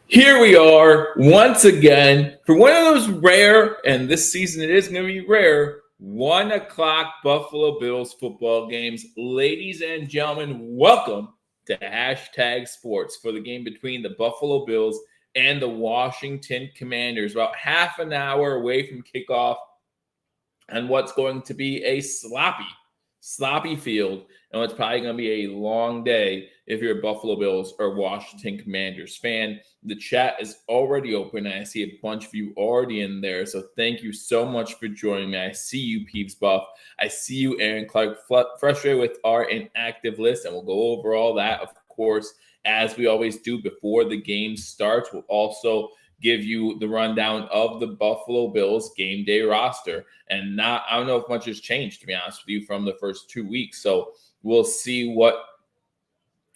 Here we are once again for one of those rare, and this season it is going to be rare, 1 o'clock Buffalo Bills football games. Ladies and gentlemen, welcome to Hashtag Sports for the game between the Buffalo Bills and the Washington Commanders. About half an hour away from kickoff and what's going to be a sloppy field, and what's probably going to be a long day if you're a Buffalo Bills or Washington Commanders fan. The chat is already open, and I see a bunch of you already in there, so thank you so much for joining me. I see you, Peeps Buff. I see you, Aaron Clark, frustrated with our inactive list, and we'll go over all that, of course, as we always do before the game starts. We'll also give you the rundown of the Buffalo Bills game day roster. And I don't know if much has changed, to be honest with you, from the first 2 weeks. So we'll see what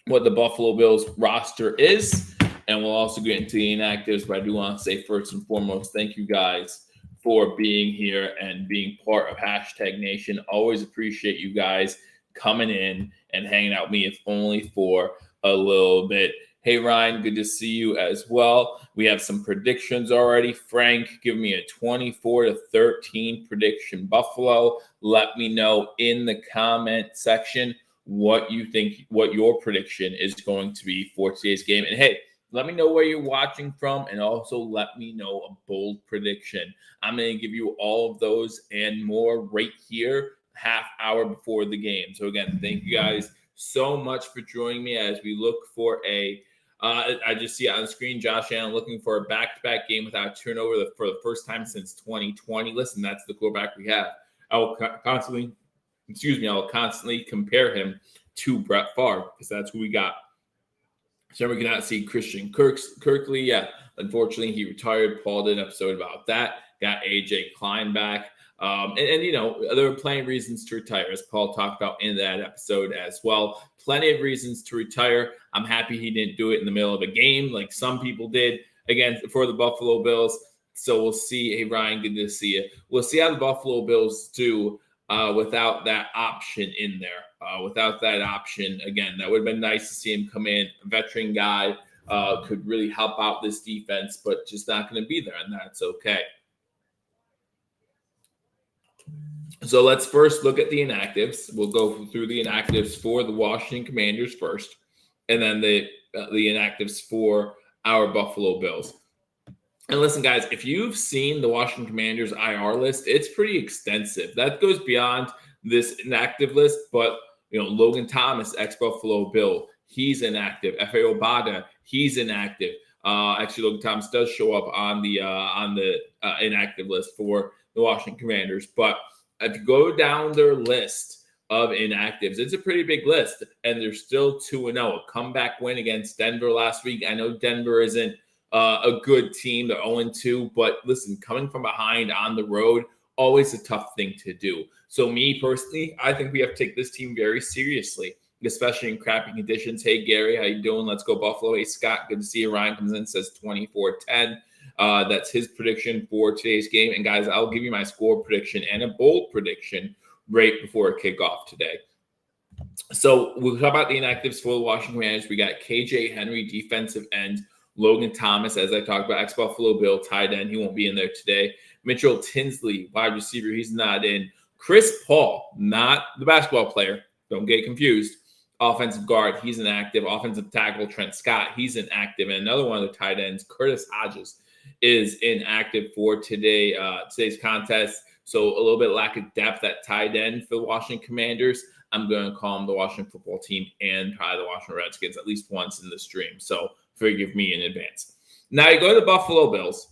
the Buffalo Bills roster is. And we'll also get into the inactives. But I do want to say first and foremost, thank you guys for being here and being part of Hashtag Nation. Always appreciate you guys coming in and hanging out with me, if only for a little bit. Hey, Ryan, good to see you as well. We have some predictions already. Frank, give me a 24-13 prediction, Buffalo. Let me know in the comment section what you think, what your prediction is going to be for today's game. And hey, let me know where you're watching from, and also let me know a bold prediction. I'm going to give you all of those and more right here, half hour before the game. So again, thank you guys so much for joining me as we look for I just see on the screen, Josh Allen looking for a back-to-back game without turnover for the first time since 2020. Listen, that's the quarterback we have. I will constantly compare him to Brett Favre because that's who we got. So we cannot see Christian Kirkley. Yeah, unfortunately, he retired. Paul did an episode about that. Got AJ Klein back. And you know, there are plenty of reasons to retire, as Paul talked about in that episode as well. Plenty of reasons to retire. I'm happy he didn't do it in the middle of a game like some people did, again, for the Buffalo Bills. So we'll see. Hey, Ryan, good to see you. We'll see how the Buffalo Bills do without that option in there. Without that option, again, that would have been nice to see him come in. A veteran guy could really help out this defense, but just not going to be there, and that's okay. So let's first look at the inactives. We'll go through the inactives for the Washington Commanders first, and then the inactives for our Buffalo Bills. And listen, guys, if you've seen the Washington Commanders IR list, it's pretty extensive. That goes beyond this inactive list, but you know, Logan Thomas, ex-Buffalo Bill, he's inactive. F.A. Obada, he's inactive. Actually, Logan Thomas does show up on the inactive list for the Washington Commanders, but if you go down their list of inactives, it's a pretty big list, and they're still 2-0. A comeback win against Denver last week. I know Denver isn't a good team. They're 0-2, but listen, coming from behind on the road, always a tough thing to do. So me personally, I think we have to take this team very seriously, especially in crappy conditions. Hey, Gary, how you doing? Let's go Buffalo. Hey, Scott, good to see you. Ryan comes in, says 24-10. That's his prediction for today's game. And guys, I'll give you my score prediction and a bold prediction right before kickoff today. So we'll talk about the inactives for the Washington Commanders. We got KJ Henry, defensive end. Logan Thomas, as I talked about, ex-Buffalo Bill, tight end. He won't be in there today. Mitchell Tinsley, wide receiver. He's not in. Chris Paul, not the basketball player. Don't get confused. Offensive guard, he's inactive. Offensive tackle, Trent Scott, he's inactive. And another one of the tight ends, Curtis Hodges, is inactive for today's contest. So a little bit lack of depth at tight end for the Washington Commanders. I'm going to call them the Washington football team and probably the Washington Redskins at least once in the stream. So forgive me in advance. Now you go to the Buffalo Bills,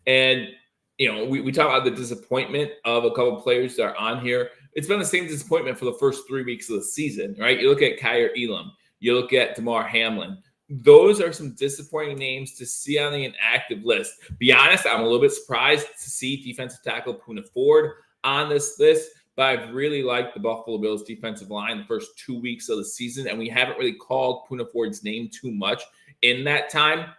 and you know we talk about the disappointment of a couple of players that are on here. It's been the same disappointment for the first 3 weeks of the season, right? You look at Kyer Elam, you look at DeMar Hamlin. Those are some disappointing names to see on the inactive list. Be honest, I'm a little bit surprised to see defensive tackle Poona Ford on this list, but I've really liked the Buffalo Bills defensive line the first 2 weeks of the season, and we haven't really called Poona Ford's name too much in that time.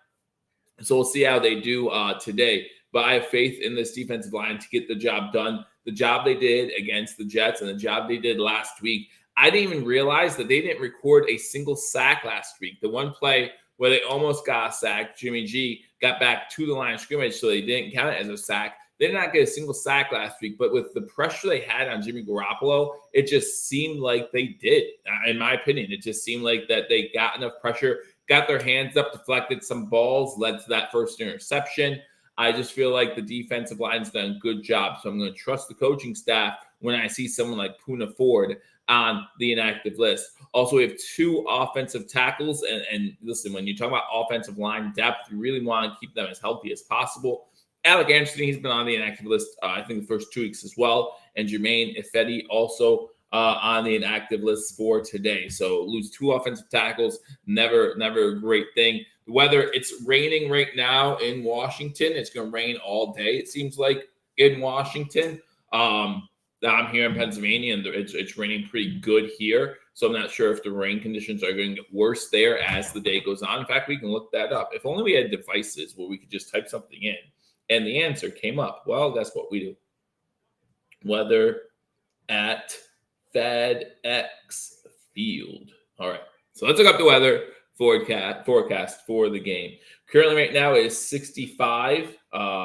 So we'll see how they do today. But I have faith in this defensive line to get the job done. The job they did against the Jets and the job they did last week. I didn't even realize that they didn't record a single sack last week. The one play where they almost got a sack. Jimmy G got back to the line of scrimmage, so they didn't count it as a sack. They did not get a single sack last week, but with the pressure they had on Jimmy Garoppolo, it just seemed like they did. In my opinion, it just seemed like that they got enough pressure, got their hands up, deflected some balls, led to that first interception. I just feel like the defensive line's done a good job, so I'm going to trust the coaching staff when I see someone like Poona Ford on the inactive list. Also, we have 2 offensive tackles, and listen, when you talk about offensive line depth, you really want to keep them as healthy as possible. Alec Anderson, he's been on the inactive list, I think, the first 2 weeks as well. And Jermaine Ifedi also on the inactive list for today. So lose 2 offensive tackles, never a great thing. The weather, it's raining right now in Washington. It's going to rain all day, it seems like, in Washington. I'm here in Pennsylvania, and it's raining pretty good here. So I'm not sure if the rain conditions are going to get worse there as the day goes on. In fact, we can look that up. If only we had devices where we could just type something in and the answer came up. Well, that's what we do. Weather at FedEx Field. All right. So let's look up the weather forecast for the game. Currently right now is 65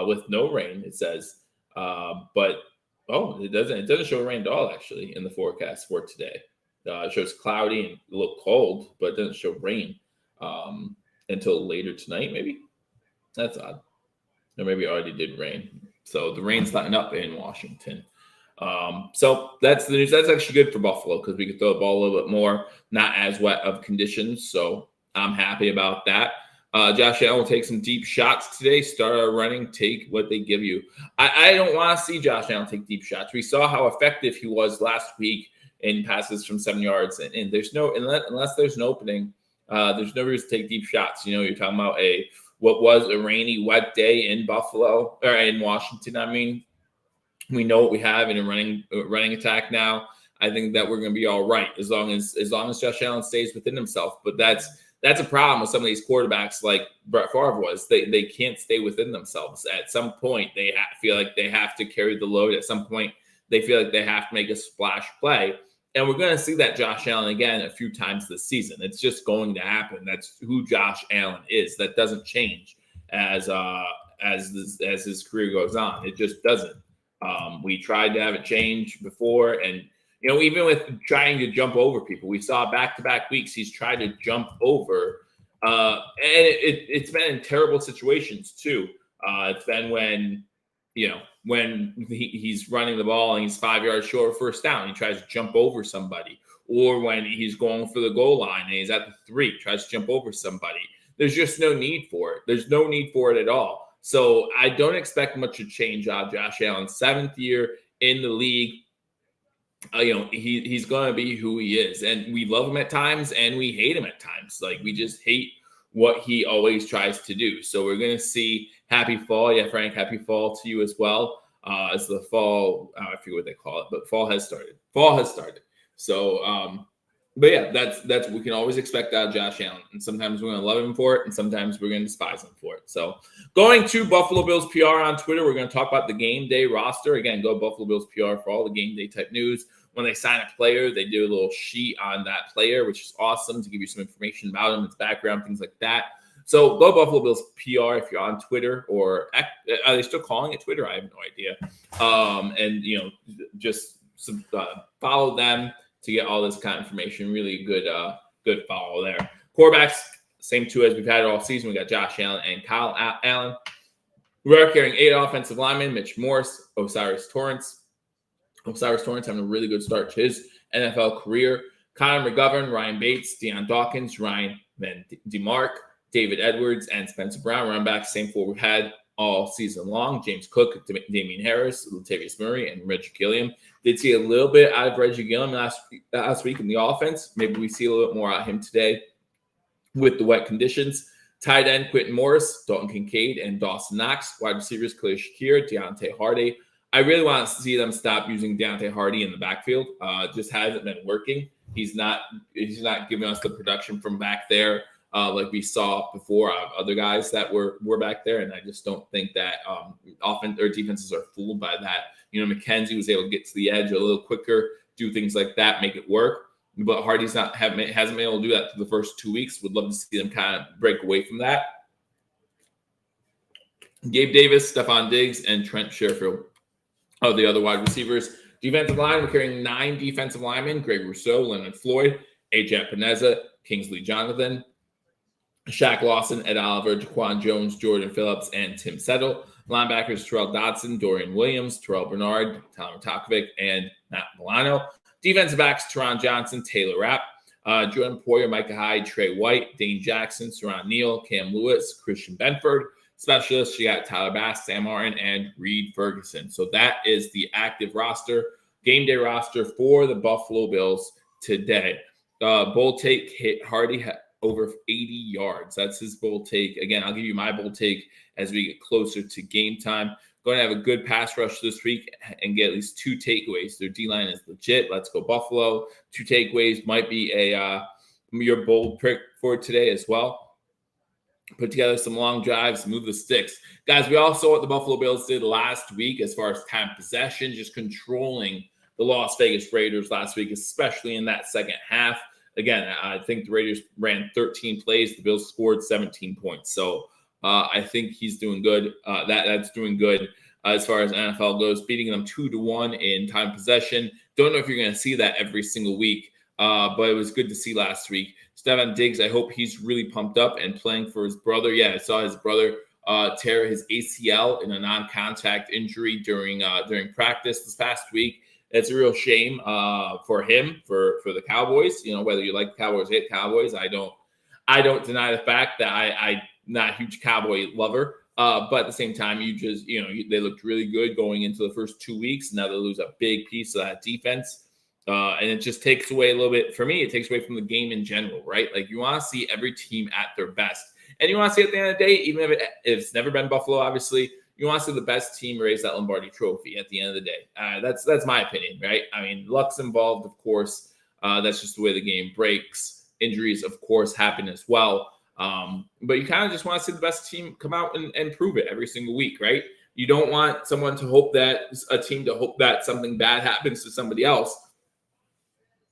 with no rain, it says. But it doesn't show rain at all, actually, in the forecast for today. It shows cloudy and a little cold, but it doesn't show rain until later tonight, maybe. That's odd. Or maybe it already did rain. So the rain's letting up in Washington. So that's the news. That's actually good for Buffalo because we could throw the ball a little bit more, not as wet of conditions. So I'm happy about that. Josh Allen will take some deep shots today. Start our running, take what they give you. I don't want to see Josh Allen take deep shots. We saw how effective he was last week in passes from 7 yards. And there's no, unless there's an opening, there's no reason to take deep shots. You know, you're talking about what was a rainy, wet day in Buffalo or in Washington. I mean, we know what we have in a running attack now. I think that we're going to be all right as long as Josh Allen stays within himself. But that's a problem with some of these quarterbacks like Brett Favre was. They can't stay within themselves. At some point, they feel like they have to carry the load. At some point, they feel like they have to make a splash play. And we're going to see that Josh Allen again a few times this season. It's just going to happen. That's who Josh Allen is. That doesn't change as his career goes on. It just doesn't. We tried to have it change before, and even with trying to jump over people, we saw back-to-back weeks he's tried to jump over, and it's been in terrible situations too. It's been when he's running the ball and he's 5 yards short of first down, he tries to jump over somebody, or when he's going for the goal line and he's at the 3, tries to jump over somebody. There's just no need for it. There's no need for it at all. So I don't expect much to change on Josh Allen. 7th year in the league. He's going to be who he is. And we love him at times and we hate him at times. Like, we just hate what he always tries to do. So we're going to see happy fall. Yeah, Frank, happy fall to you as well. It's the fall. I forget what they call it, but fall has started. So, but yeah, that's we can always expect out of Josh Allen. And sometimes we're going to love him for it, and sometimes we're going to despise him for it. So going to Buffalo Bills PR on Twitter, we're going to talk about the game day roster. Again, go Buffalo Bills PR for all the game day type news. When they sign a player, they do a little sheet on that player, which is awesome to give you some information about him, its background, things like that. So go Buffalo Bills PR if you're on Twitter, or are they still calling it Twitter? I have no idea. And just follow them to get all this kind of information. Really good follow there. Quarterbacks, same 2 as we've had all season. We got Josh Allen and Kyle Allen. We are carrying 8 offensive linemen: Mitch Morse, Osiris Torrance having a really good start to his NFL career. Connor McGovern, Ryan Bates, Deion Dawkins, Ryan Van DeMark, David Edwards, and Spencer Brown. Run back, same 4 we've had all season long. James Cook, Damian Harris, Latavius Murray, and Reggie Gilliam. Did see a little bit out of Reggie Gilliam last week in the offense. Maybe we see a little bit more out of him today with the wet conditions. Tight end, Quentin Morris, Dalton Kincaid, and Dawson Knox. Wide receivers, Khalil Shakir, Deontay Hardy. I really want to see them stop using Deontay Hardy in the backfield. Just hasn't been working. He's not giving us the production from back there like we saw before of other guys that were back there, and I just don't think that offense or defenses are fooled by that. McKenzie was able to get to the edge a little quicker, do things like that, make it work. but Hardy's hasn't been able to do that through the first 2 weeks. Would love to see them kind of break away from that. Gabe Davis, Stephon Diggs, and Trent Sherfield are the other wide receivers. Defensive line, we're carrying 9 defensive linemen: Greg Rousseau, Leonard Floyd, A.J. Panezza, Kingsley Jonathan, Shaq Lawson, Ed Oliver, Jaquan Jones, Jordan Phillips, and Tim Settle. Linebackers, Terrell Dodson, Dorian Williams, Terrell Bernard, Tyler Takovic, and Matt Milano. Defensive backs, Teron Johnson, Taylor Rapp, Jordan Poyer, Micah Hyde, Trey White, Dane Jackson, Saron Neal, Cam Lewis, Christian Benford. Specialists, you got Tyler Bass, Sam Martin, and Reed Ferguson. So that is the active roster, game day roster for the Buffalo Bills today. Bold take hit Hardy over 80 yards. That's his bold take. Again, I'll give you my bold take as we get closer to game time. Going to have a good pass rush this week and get at least 2 takeaways. Their D-line is legit. Let's go Buffalo. 2 takeaways might be your bold pick for today as well. Put together some long drives, move the sticks. Guys, we all saw what the Buffalo Bills did last week as far as time possession, just controlling the Las Vegas Raiders last week, especially in that second half. Again, I think the Raiders ran 13 plays. The Bills scored 17 points. So I think he's doing good. That's doing good as far as NFL goes, beating them 2-1 in time possession. Don't know if you're going to see that every single week, but it was good to see last week. Stephon Diggs, I hope he's really pumped up and playing for his brother. Yeah, I saw his brother tear his ACL in a non-contact injury during practice this past week. It's a real shame for him, for the Cowboys. You know, whether you like the Cowboys or hate Cowboys, I don't deny the fact that I'm not a huge Cowboy lover. But at the same time, they looked really good going into the first 2 weeks. Now they lose a big piece of that defense. And it just takes away a little bit, for me, it takes away from the game in general, right? Like, you want to see every team at their best. And you want to see at the end of the day, even if it's never been Buffalo, obviously, you want to see the best team raise that Lombardi trophy at the end of the day. That's my opinion, right? I mean, luck's involved, of course. That's just the way the game breaks. Injuries, of course, happen as well. But you kind of just want to see the best team come out and prove it every single week, right? You don't want a team to hope that something bad happens to somebody else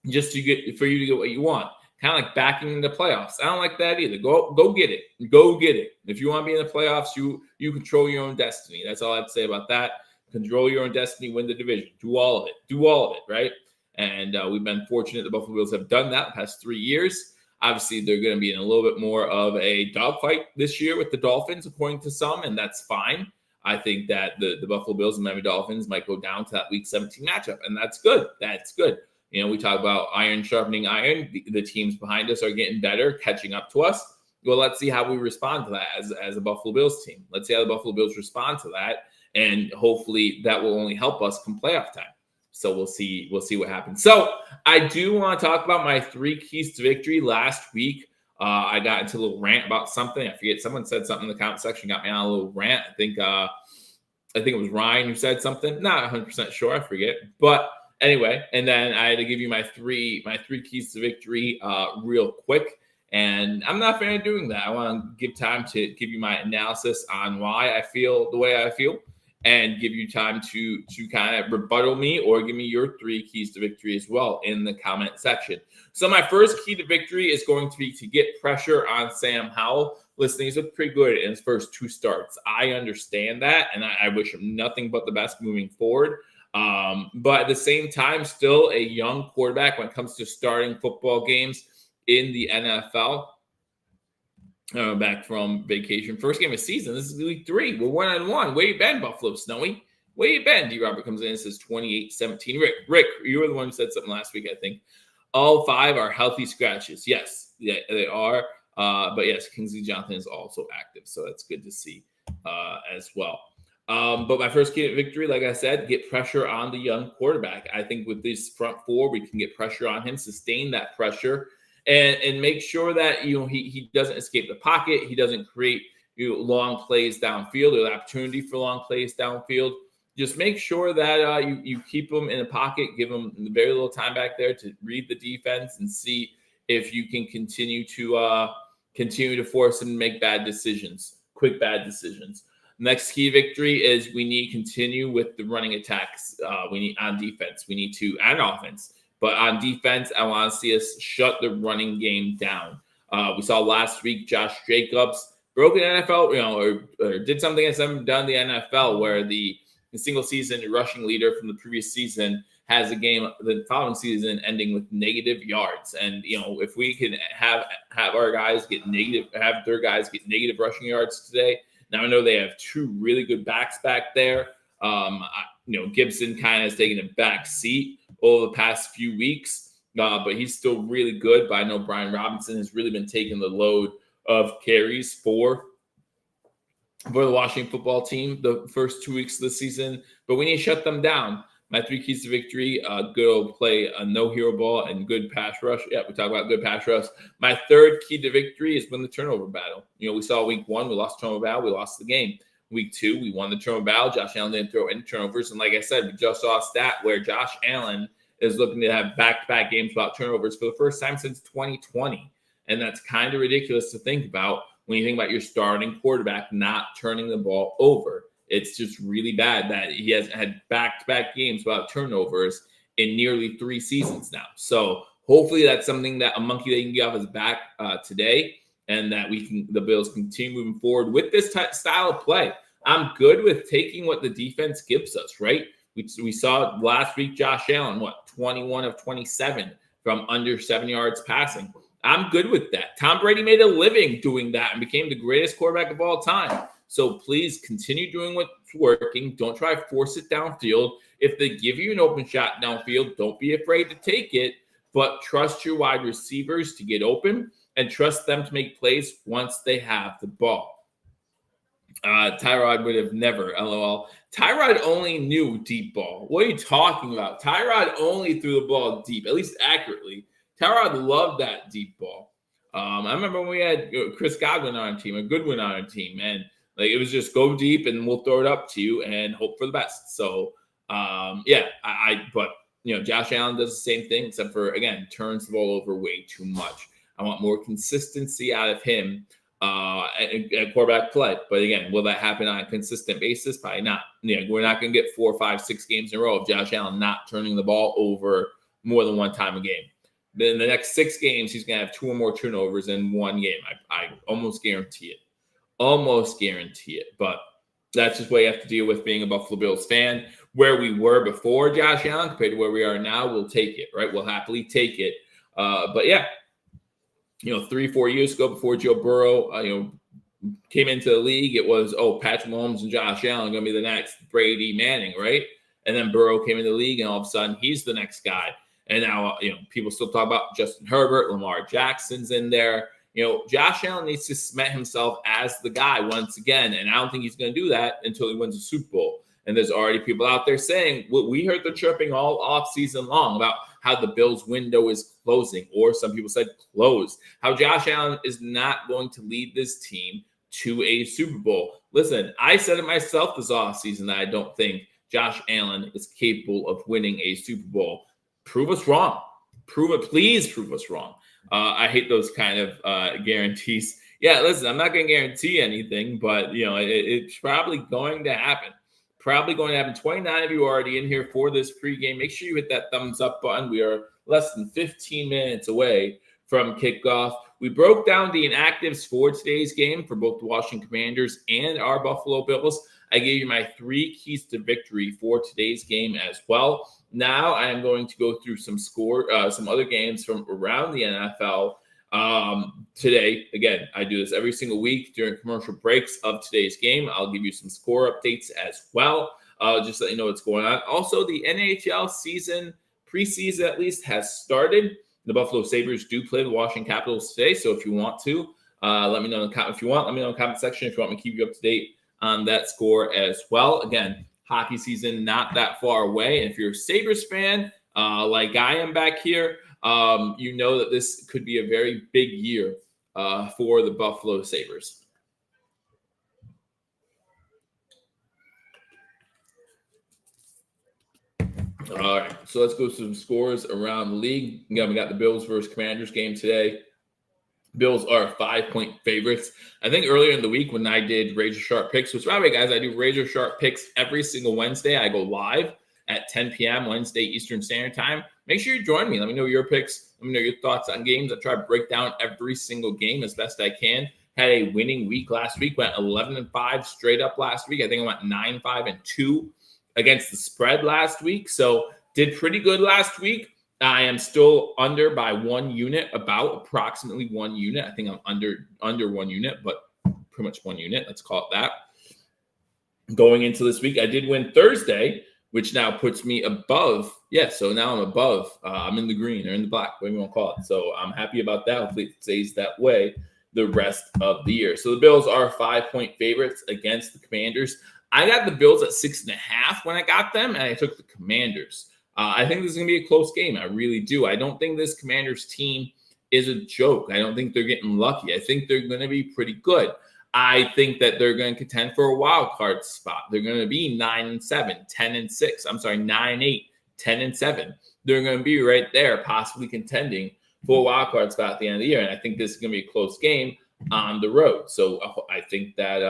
just for you to get what you want. Kind of like backing in the playoffs. I don't like that either. Go get it. Go get it. If you want to be in the playoffs, you control your own destiny. That's all I have to say about that. Control your own destiny, win the division. Do all of it, right? And we've been fortunate the Buffalo Bills have done that the past 3 years. Obviously, they're going to be in a little bit more of a dogfight this year with the Dolphins, according to some, and that's fine. I think that the Buffalo Bills and Miami Dolphins might go down to that Week 17 matchup, and that's good. That's good. You know, we talk about iron sharpening iron. The teams behind us are getting better, catching up to us. Well, let's see how we respond to that as a Buffalo Bills team. Let's see how the Buffalo Bills respond to that, and hopefully that will only help us come playoff time. So we'll see what happens. So I do want to talk about my 3 keys to victory. Last week, I got into a little rant about something. I forget. Someone said something in the comment section, got me on a little rant. I think it was Ryan who said something. Not 100% sure. I forget. But anyway, and then I had to give you my three keys to victory real quick. And I'm not a fan of doing that. I want to give time to give you my analysis on why I feel the way I feel, and give you time to kind of rebuttal me or give me your 3 keys to victory as well in the comment section. So my first key to victory is going to be to get pressure on Sam Howell. Listen, he's looked pretty good in his first 2 starts. I understand that, and I wish him nothing but the best moving forward. But at the same time, still a young quarterback when it comes to starting football games in the NFL. Back from vacation. First game of the season. This is week 3. We're 1-1. Where you been, Buffalo Snowy? Where you been? D. Robert comes in and says 28-17. Rick, you were the one who said something last week, I think. All 5 are healthy scratches. Yes, yeah, they are. But yes, Kingsley Jonathan is also active. So that's good to see as well. But my first key to victory, like I said, get pressure on the young quarterback. I think with this front 4, we can get pressure on him, sustain that pressure, and make sure that he doesn't escape the pocket. He doesn't create long plays downfield or the opportunity for long plays downfield. Just make sure that you keep him in the pocket, give him very little time back there to read the defense and see if you can continue to force him to make quick bad decisions. Next key victory is we need to continue with the running attacks. We need on defense. We need to, and offense. But on defense, I want to see us shut the running game down. We saw last week Josh Jacobs broke an NFL, or did something that's never done in the NFL, where the single season rushing leader from the previous season has a game the following season ending with negative yards. And if we can have our guys get negative, have their guys get negative rushing yards today. Now I know they have two really good backs back there. Gibson kind of has taken a back seat over the past few weeks, but he's still really good. But I know Brian Robinson has really been taking the load of carries for the Washington football team the first 2 weeks of the season. But we need to shut them down. My 3 keys to victory: good old play, a no hero ball, and good pass rush. Yeah, we talk about good pass rush. My 3rd key to victory is win the turnover battle. We saw week 1, we lost turnover battle, we lost the game. Week 2, we won the turnover battle. Josh Allen didn't throw any turnovers. And like I said, we just saw a stat where Josh Allen is looking to have back-to-back games without turnovers for the first time since 2020. And that's kind of ridiculous to think about when you think about your starting quarterback not turning the ball over. It's just really bad that he has had back-to-back games without turnovers in nearly 3 seasons now. So hopefully that's something that a monkey they can get off his back today, and that the Bills continue moving forward with this style of play. I'm good with taking what the defense gives us, right? We saw last week Josh Allen, 21 of 27 from under 7 yards passing. I'm good with that. Tom Brady made a living doing that and became the greatest quarterback of all time. So please continue doing what's working. Don't try to force it downfield. If they give you an open shot downfield, don't be afraid to take it, but trust your wide receivers to get open and trust them to make plays once they have the ball. Tyrod would have never, LOL. Tyrod only knew deep ball. What are you talking about? Tyrod only threw the ball deep, at least accurately. Tyrod loved that deep ball. I remember when we had Chris Godwin on our team, a Goodwin on our team, and it was just go deep and we'll throw it up to you and hope for the best. So, but Josh Allen does the same thing, except for, again, turns the ball over way too much. I want more consistency out of him at quarterback play. But again, will that happen on a consistent basis? Probably not. We're not going to get 4, 5, 6 games in a row of Josh Allen not turning the ball over more than one time a game. Then the next 6 games, he's going to have 2 or more turnovers in one game. I almost guarantee it. But that's just what you have to deal with being a Buffalo Bills fan. Where we were before Josh Allen compared to where we are now, we'll take it, right? We'll happily take it. But yeah, 3-4 years ago, before Joe Burrow, came into the league, it was, Patrick Mahomes and Josh Allen going to be the next Brady Manning, right? And then Burrow came into the league, and all of a sudden, he's the next guy. And now, people still talk about Justin Herbert, Lamar Jackson's in there. Josh Allen needs to cement himself as the guy once again, and I don't think he's going to do that until he wins a Super Bowl. And there's already people out there saying, we heard the chirping all off season long about how the Bills window is closing, or some people said closed, how Josh Allen is not going to lead this team to a Super Bowl. Listen, I said it myself this offseason that I don't think Josh Allen is capable of winning a Super Bowl. Prove us wrong. Please prove us wrong. I hate those kind of guarantees. Yeah, listen, I'm not going to guarantee anything, but it's probably going to happen. 29 of you are already in here for this pregame. Make sure you hit that thumbs up button. We are less than 15 minutes away from kickoff. We broke down the inactives for today's game for both the Washington Commanders and our Buffalo Bills. I gave you my 3 keys to victory for today's game as well. Now I am going to go through some other games from around the NFL today. Again, I do this every single week during commercial breaks of today's game. I'll give you some score updates as well, just so you know what's going on. Also, the NHL season, preseason at least, has started. The Buffalo Sabres do play the Washington Capitals today, so if you want to, let me know in the comment. If you want, let me know in the comment section if you want me to keep you up to date on that score as well. Again, hockey season not that far away. And if you're a Sabres fan, like I am back here, you know that this could be a very big year for the Buffalo Sabres. All right, so let's go through some scores around the league. Again, we got the Bills versus Commanders game today. Bills are 5-point favorites. I think earlier in the week when I did Razor Sharp Picks, which, by the way, guys, I do Razor Sharp Picks every single Wednesday. I go live at 10 p.m. Wednesday Eastern Standard Time. Make sure you join me. Let me know your picks. Let me know your thoughts on games. I try to break down every single game as best I can. Had a winning week last week. Went 11-5 straight up last week. I think I went 9-5-2 against the spread last week. So did pretty good last week. I am still under by 1 unit, about approximately 1 unit. I think I'm under 1 unit, but pretty much 1 unit. Let's call it that. Going into this week, I did win Thursday, which now puts me above. Yeah, so now I'm above. I'm in the green or in the black, whatever you want to call it. So I'm happy about that. Hopefully it stays that way the rest of the year. So the Bills are 5-point favorites against the Commanders. I got the Bills at 6.5 when I got them, and I took the Commanders. I think this is going to be a close game. I really do. I don't think this Commanders team is a joke. I don't think they're getting lucky. I think they're going to be pretty good. I think that they're going to contend for a wild card spot. They're going to be 9-7, 10-6. I'm sorry, 9-8, 10-7. They're going to be right there, possibly contending for a wild card spot at the end of the year. And I think this is going to be a close game on the road. So I think that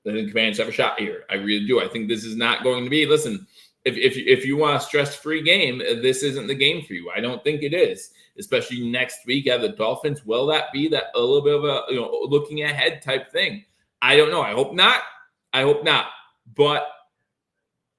the Commanders have a shot here. I really do. I think this is not going to be, listen, if you want a stress-free game, this isn't the game for you. I don't think it is, especially next week at the Dolphins. Will that be that a little bit of a looking ahead type thing? I don't know. I hope not. But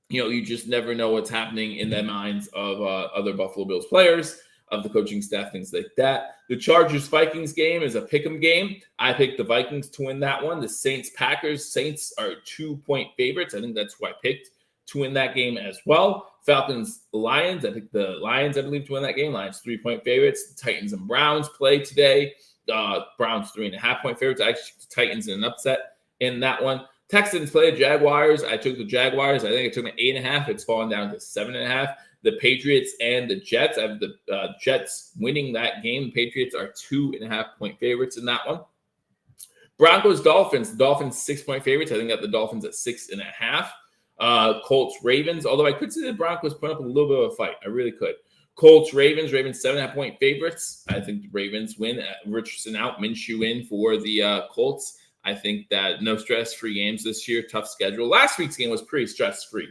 you just never know what's happening in the minds of other Buffalo Bills players, of the coaching staff, things like that. The Chargers-Vikings game is a pick'em game. I picked the Vikings to win that one. The Saints-Packers. Saints are 2-point favorites. I think that's who I picked to win that game as well. Falcons-Lions. I picked the Lions, I believe, to win that game. Lions 3-point favorites. The Titans and Browns play today. Browns 3.5-point favorites. I actually took the Titans in an upset in that one. Texans play the Jaguars. I took the Jaguars. I think I took an 8.5. It's fallen down to 7.5. The Patriots and the Jets. I have the Jets winning that game. The Patriots are 2.5-point favorites in that one. Broncos-Dolphins. The Dolphins 6-point favorites. I think I got the Dolphins at 6.5. Colts-Ravens, although I could see the Broncos put up a little bit of a fight. I really could. Colts-Ravens, 7.5-point favorites. I think the Ravens win. Richardson out, Minshew in for the Colts. I think that no stress-free games this year, tough schedule. Last week's game was pretty stress-free.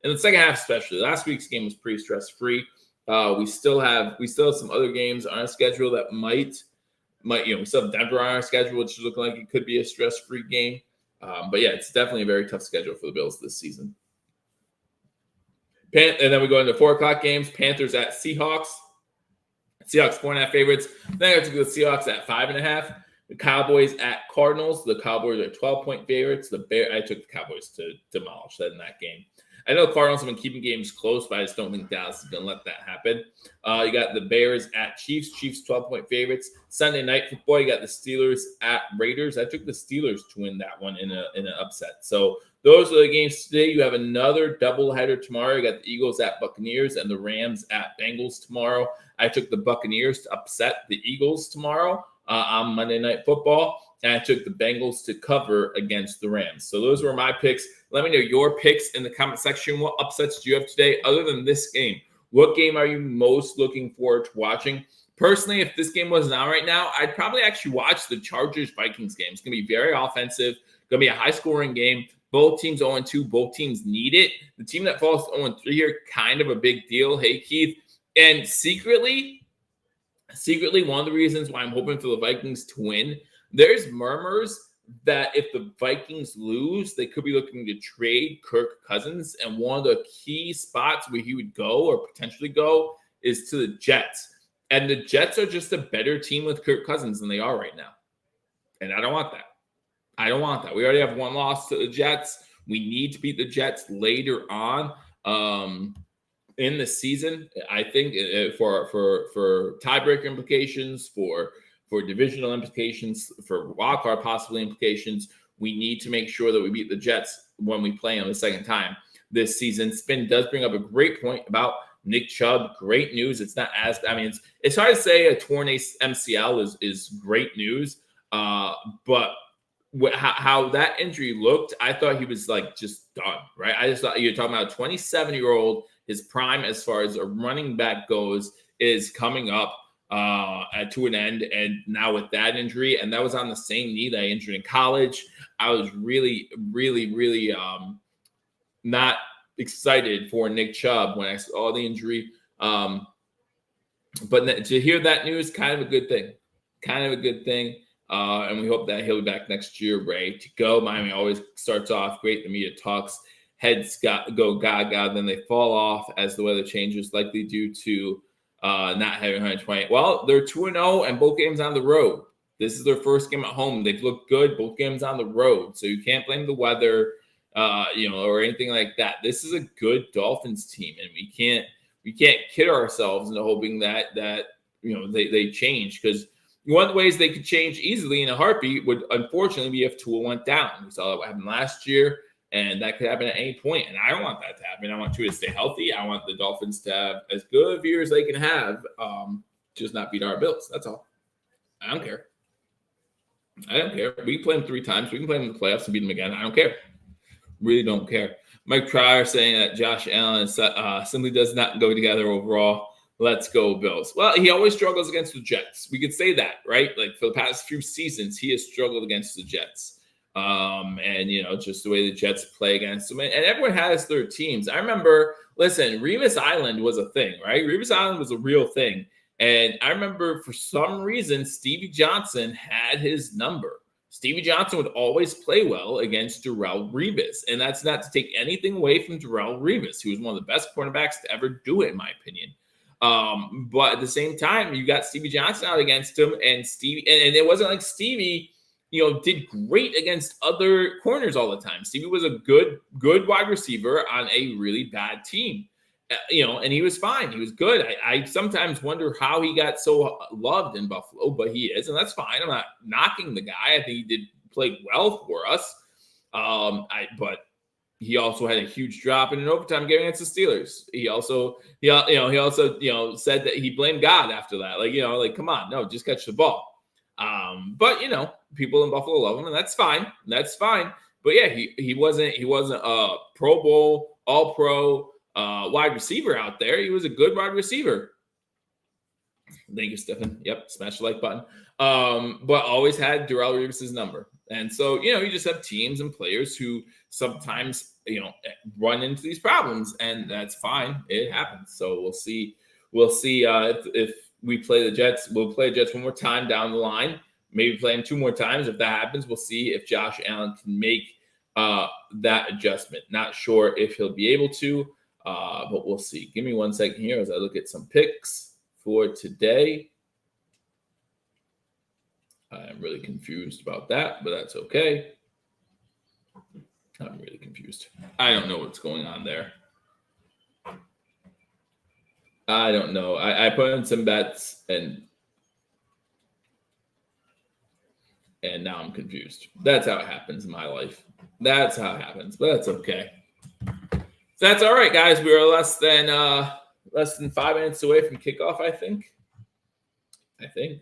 In the second half especially. Last week's game was pretty stress-free. We still have some other games on our schedule that might we still have Denver on our schedule, which is looking like it could be a stress-free game. But yeah, it's definitely a very tough schedule for the Bills this season. And then we go into 4:00 games. Panthers at Seahawks. Seahawks 4.5 favorites. Then I have to go with Seahawks at 5.5. The Cowboys at Cardinals. The Cowboys are 12-point favorites. I took the Cowboys to demolish that in that game. I know the Cardinals have been keeping games close, but I just don't think Dallas is going to let that happen. You got the Bears at Chiefs. Chiefs 12-point favorites. Sunday night football, you got the Steelers at Raiders. I took the Steelers to win that one in an upset. So those are the games today. You have another doubleheader tomorrow. You got the Eagles at Buccaneers and the Rams at Bengals tomorrow. I took the Buccaneers to upset the Eagles tomorrow on Monday Night Football. And I took the Bengals to cover against the Rams. So those were my picks. Let me know your picks in the comment section. What upsets do you have today other than this game? What game are you most looking forward to watching? Personally, if this game wasn't out right now, I'd probably actually watch the Chargers-Vikings game. It's going to be very offensive. Going to be a high-scoring game. Both teams 0-2. Both teams need it. The team that falls 0-3 here, kind of a big deal. Hey, Keith. And secretly, one of the reasons why I'm hoping for the Vikings to win, there's murmurs that if the Vikings lose, they could be looking to trade Kirk Cousins. And one of the key spots where he would go or potentially go is to the Jets. And the Jets are just a better team with Kirk Cousins than they are right now. And I don't want that. We already have one loss to the Jets. We need to beat the Jets later on in the season. I think for tiebreaker implications, for divisional implications, for wildcard possibly implications, we need to make sure that we beat the Jets when we play them the second time this season. Spin does bring up a great point about Nick Chubb. Great news. It's not as, it's hard to say a torn MCL is great news, but how that injury looked, I thought he was just done, right? I just thought you're talking about a 27-year-old, his prime as far as a running back goes is coming up to an end. And now with that injury, and that was on the same knee that I injured in college, I was really, really, really not excited for Nick Chubb when I saw the injury. But to hear that news, kind of a good thing. And we hope that he'll be back next year, ready to go. Miami always starts off great. The media talks, heads go gaga, then they fall off as the weather changes, likely due to not having 120. Well, they're 2-0 and both games on the road. This is their first game at home. They've looked good, both games on the road. So you can't blame the weather, or anything like that. This is a good Dolphins team, and we can't kid ourselves into hoping that they change, because one of the ways they could change easily in a heartbeat would unfortunately be if Tua went down. We saw that what happened last year, and that could happen at any point. And I don't want that to happen. I want Tua to stay healthy. I want the Dolphins to have as good of a year as they can have, just not beat our Bills. That's all. I don't care. We can play them 3 times. We can play them in the playoffs and beat them again. I don't care. Really don't care. Mike Pryor saying that Josh Allen simply does not go together overall. Let's go Bills. Well, he always struggles against the Jets. We could say that, right? Like for the past few seasons, he has struggled against the Jets. Just the way the Jets play against them. And everyone has their teams. I remember, Revis Island was a thing, right? Revis Island was a real thing. And I remember for some reason, Stevie Johnson had his number. Stevie Johnson would always play well against Darrelle Revis. And that's not to take anything away from Darrelle Revis, who was one of the best cornerbacks to ever do it, in my opinion. But at the same time, you got Stevie Johnson out against him, and it wasn't like Stevie, did great against other corners all the time. Stevie was a good wide receiver on a really bad team, and he was fine. He was good. I sometimes wonder how he got so loved in Buffalo, but he is, and that's fine. I'm not knocking the guy. I think he played well for us. But he also had a huge drop in an overtime game against the Steelers. He also said that he blamed God after that. Come on, no, just catch the ball. But people in Buffalo love him, and that's fine. But yeah, he wasn't a Pro Bowl, All Pro wide receiver out there. He was a good wide receiver. Thank you, Stephen. Yep, smash the like button. But always had Darrelle Revis' number. And so, you just have teams and players who sometimes, run into these problems, and that's fine. It happens. So we'll see. If we play the Jets, we'll play the Jets one more time down the line. Maybe play them 2 more times. If that happens, we'll see if Josh Allen can make that adjustment. Not sure if he'll be able to, but we'll see. Give me 1 second here as I look at some picks for today. I'm really confused about that, but that's okay. I'm really confused. I don't know what's going on there. I don't know. I put in some bets and now I'm confused. That's how it happens in my life. That's how it happens, but that's okay. So that's all right, guys. We are less than 5 minutes away from kickoff, I think. I'm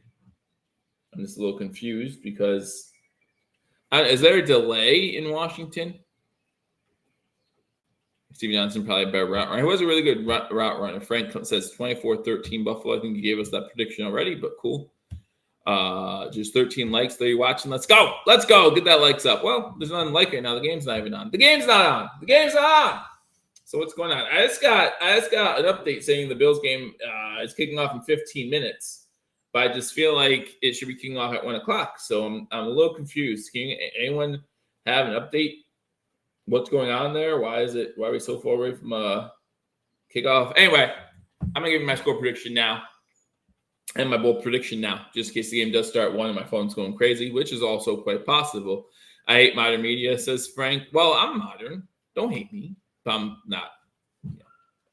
just a little confused because is there a delay in Washington? Steve Johnson probably a better route runner. He was a really good route runner. Frank says 24-13 Buffalo. I think he gave us that prediction already, but cool. Just 13 likes there. You're watching. Let's go. Get that likes up. Well, there's nothing like it now. The game's not even on. The game's not on. So what's going on? I just got an update saying the Bills game is kicking off in 15 minutes. But I just feel like it should be kicking off at 1 o'clock. So I'm a little confused. Can anyone have an update? What's going on there? Why are we so far away from kickoff? Anyway, I'm going to give you my score prediction now and my bold prediction now, just in case the game does start 1 and my phone's going crazy, which is also quite possible. I hate modern media, says Frank. Well, I'm modern. Don't hate me. But I'm not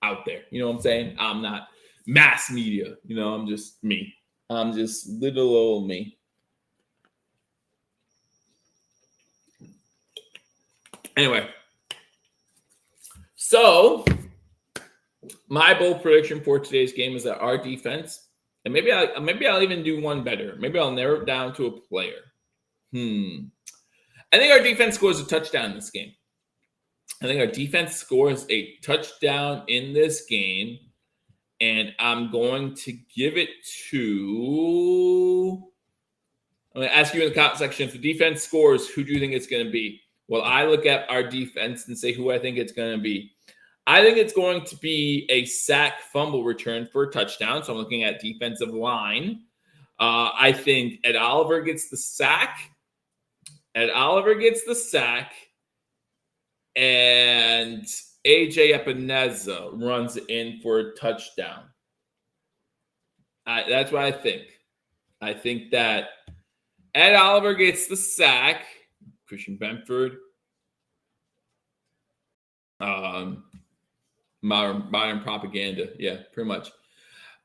out there. You know what I'm saying? I'm not mass media. I'm just me. I'm just little old me. Anyway, so my bold prediction for today's game is that our defense, and maybe I'll even do one better. Maybe I'll narrow it down to a player. I think our defense scores a touchdown in this game. I think our defense scores a touchdown in this game, and I'm going to give it to. I'm going to ask you in the comment section, if the defense scores, who do you think it's going to be? Well, I look at our defense and say who I think it's going to be. I think it's going to be a sack fumble return for a touchdown. So I'm looking at defensive line. I think Ed Oliver gets the sack. And AJ Epineza runs in for a touchdown. That's what I think. I think that Ed Oliver gets the sack. Christian Benford. Modern propaganda. Yeah, pretty much.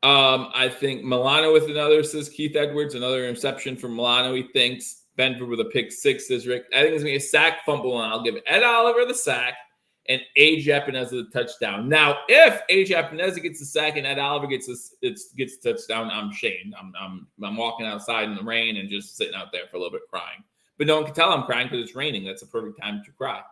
I think Milano with another, says Keith Edwards, another interception from Milano, he thinks. Benford with a pick six, says Rick. I think it's going to be a sack fumble, and I'll give Ed Oliver the sack and AJ Epineza the touchdown. Now, if AJ Epineza gets the sack and Ed Oliver gets the touchdown, I'm shamed. I'm walking outside in the rain and just sitting out there for a little bit crying. But no one can tell I'm crying because it's raining. That's a perfect time to cry.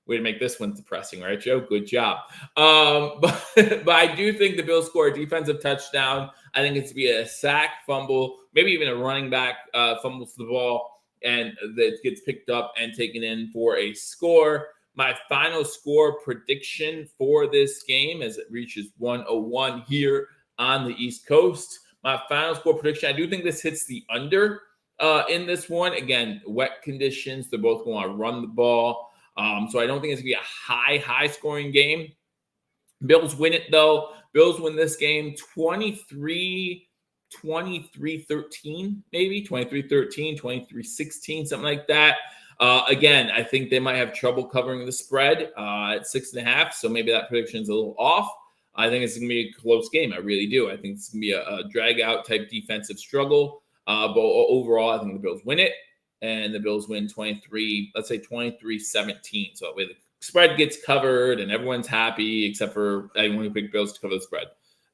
Way to make this one depressing, right, Joe? Good job. But I do think the Bills score a defensive touchdown. I think it's to be a sack, fumble, maybe even a running back fumbles the ball, and that gets picked up and taken in for a score. My final score prediction for this game, as it reaches 101 here on the East Coast. My final score prediction, I do think this hits the under in this one. Again, wet conditions. They're both going to run the ball. So I don't think it's going to be a high scoring game. Bills win it, though. Bills win this game 23-13, maybe 23-13, 23-16, something like that. Again, I think they might have trouble covering the spread at 6.5. So maybe that prediction is a little off. I think it's going to be a close game. I really do. I think it's going to be a drag out type defensive struggle. But overall, I think the Bills win it. And the Bills win 23-17. So that way the spread gets covered and everyone's happy except for anyone who picked Bills to cover the spread.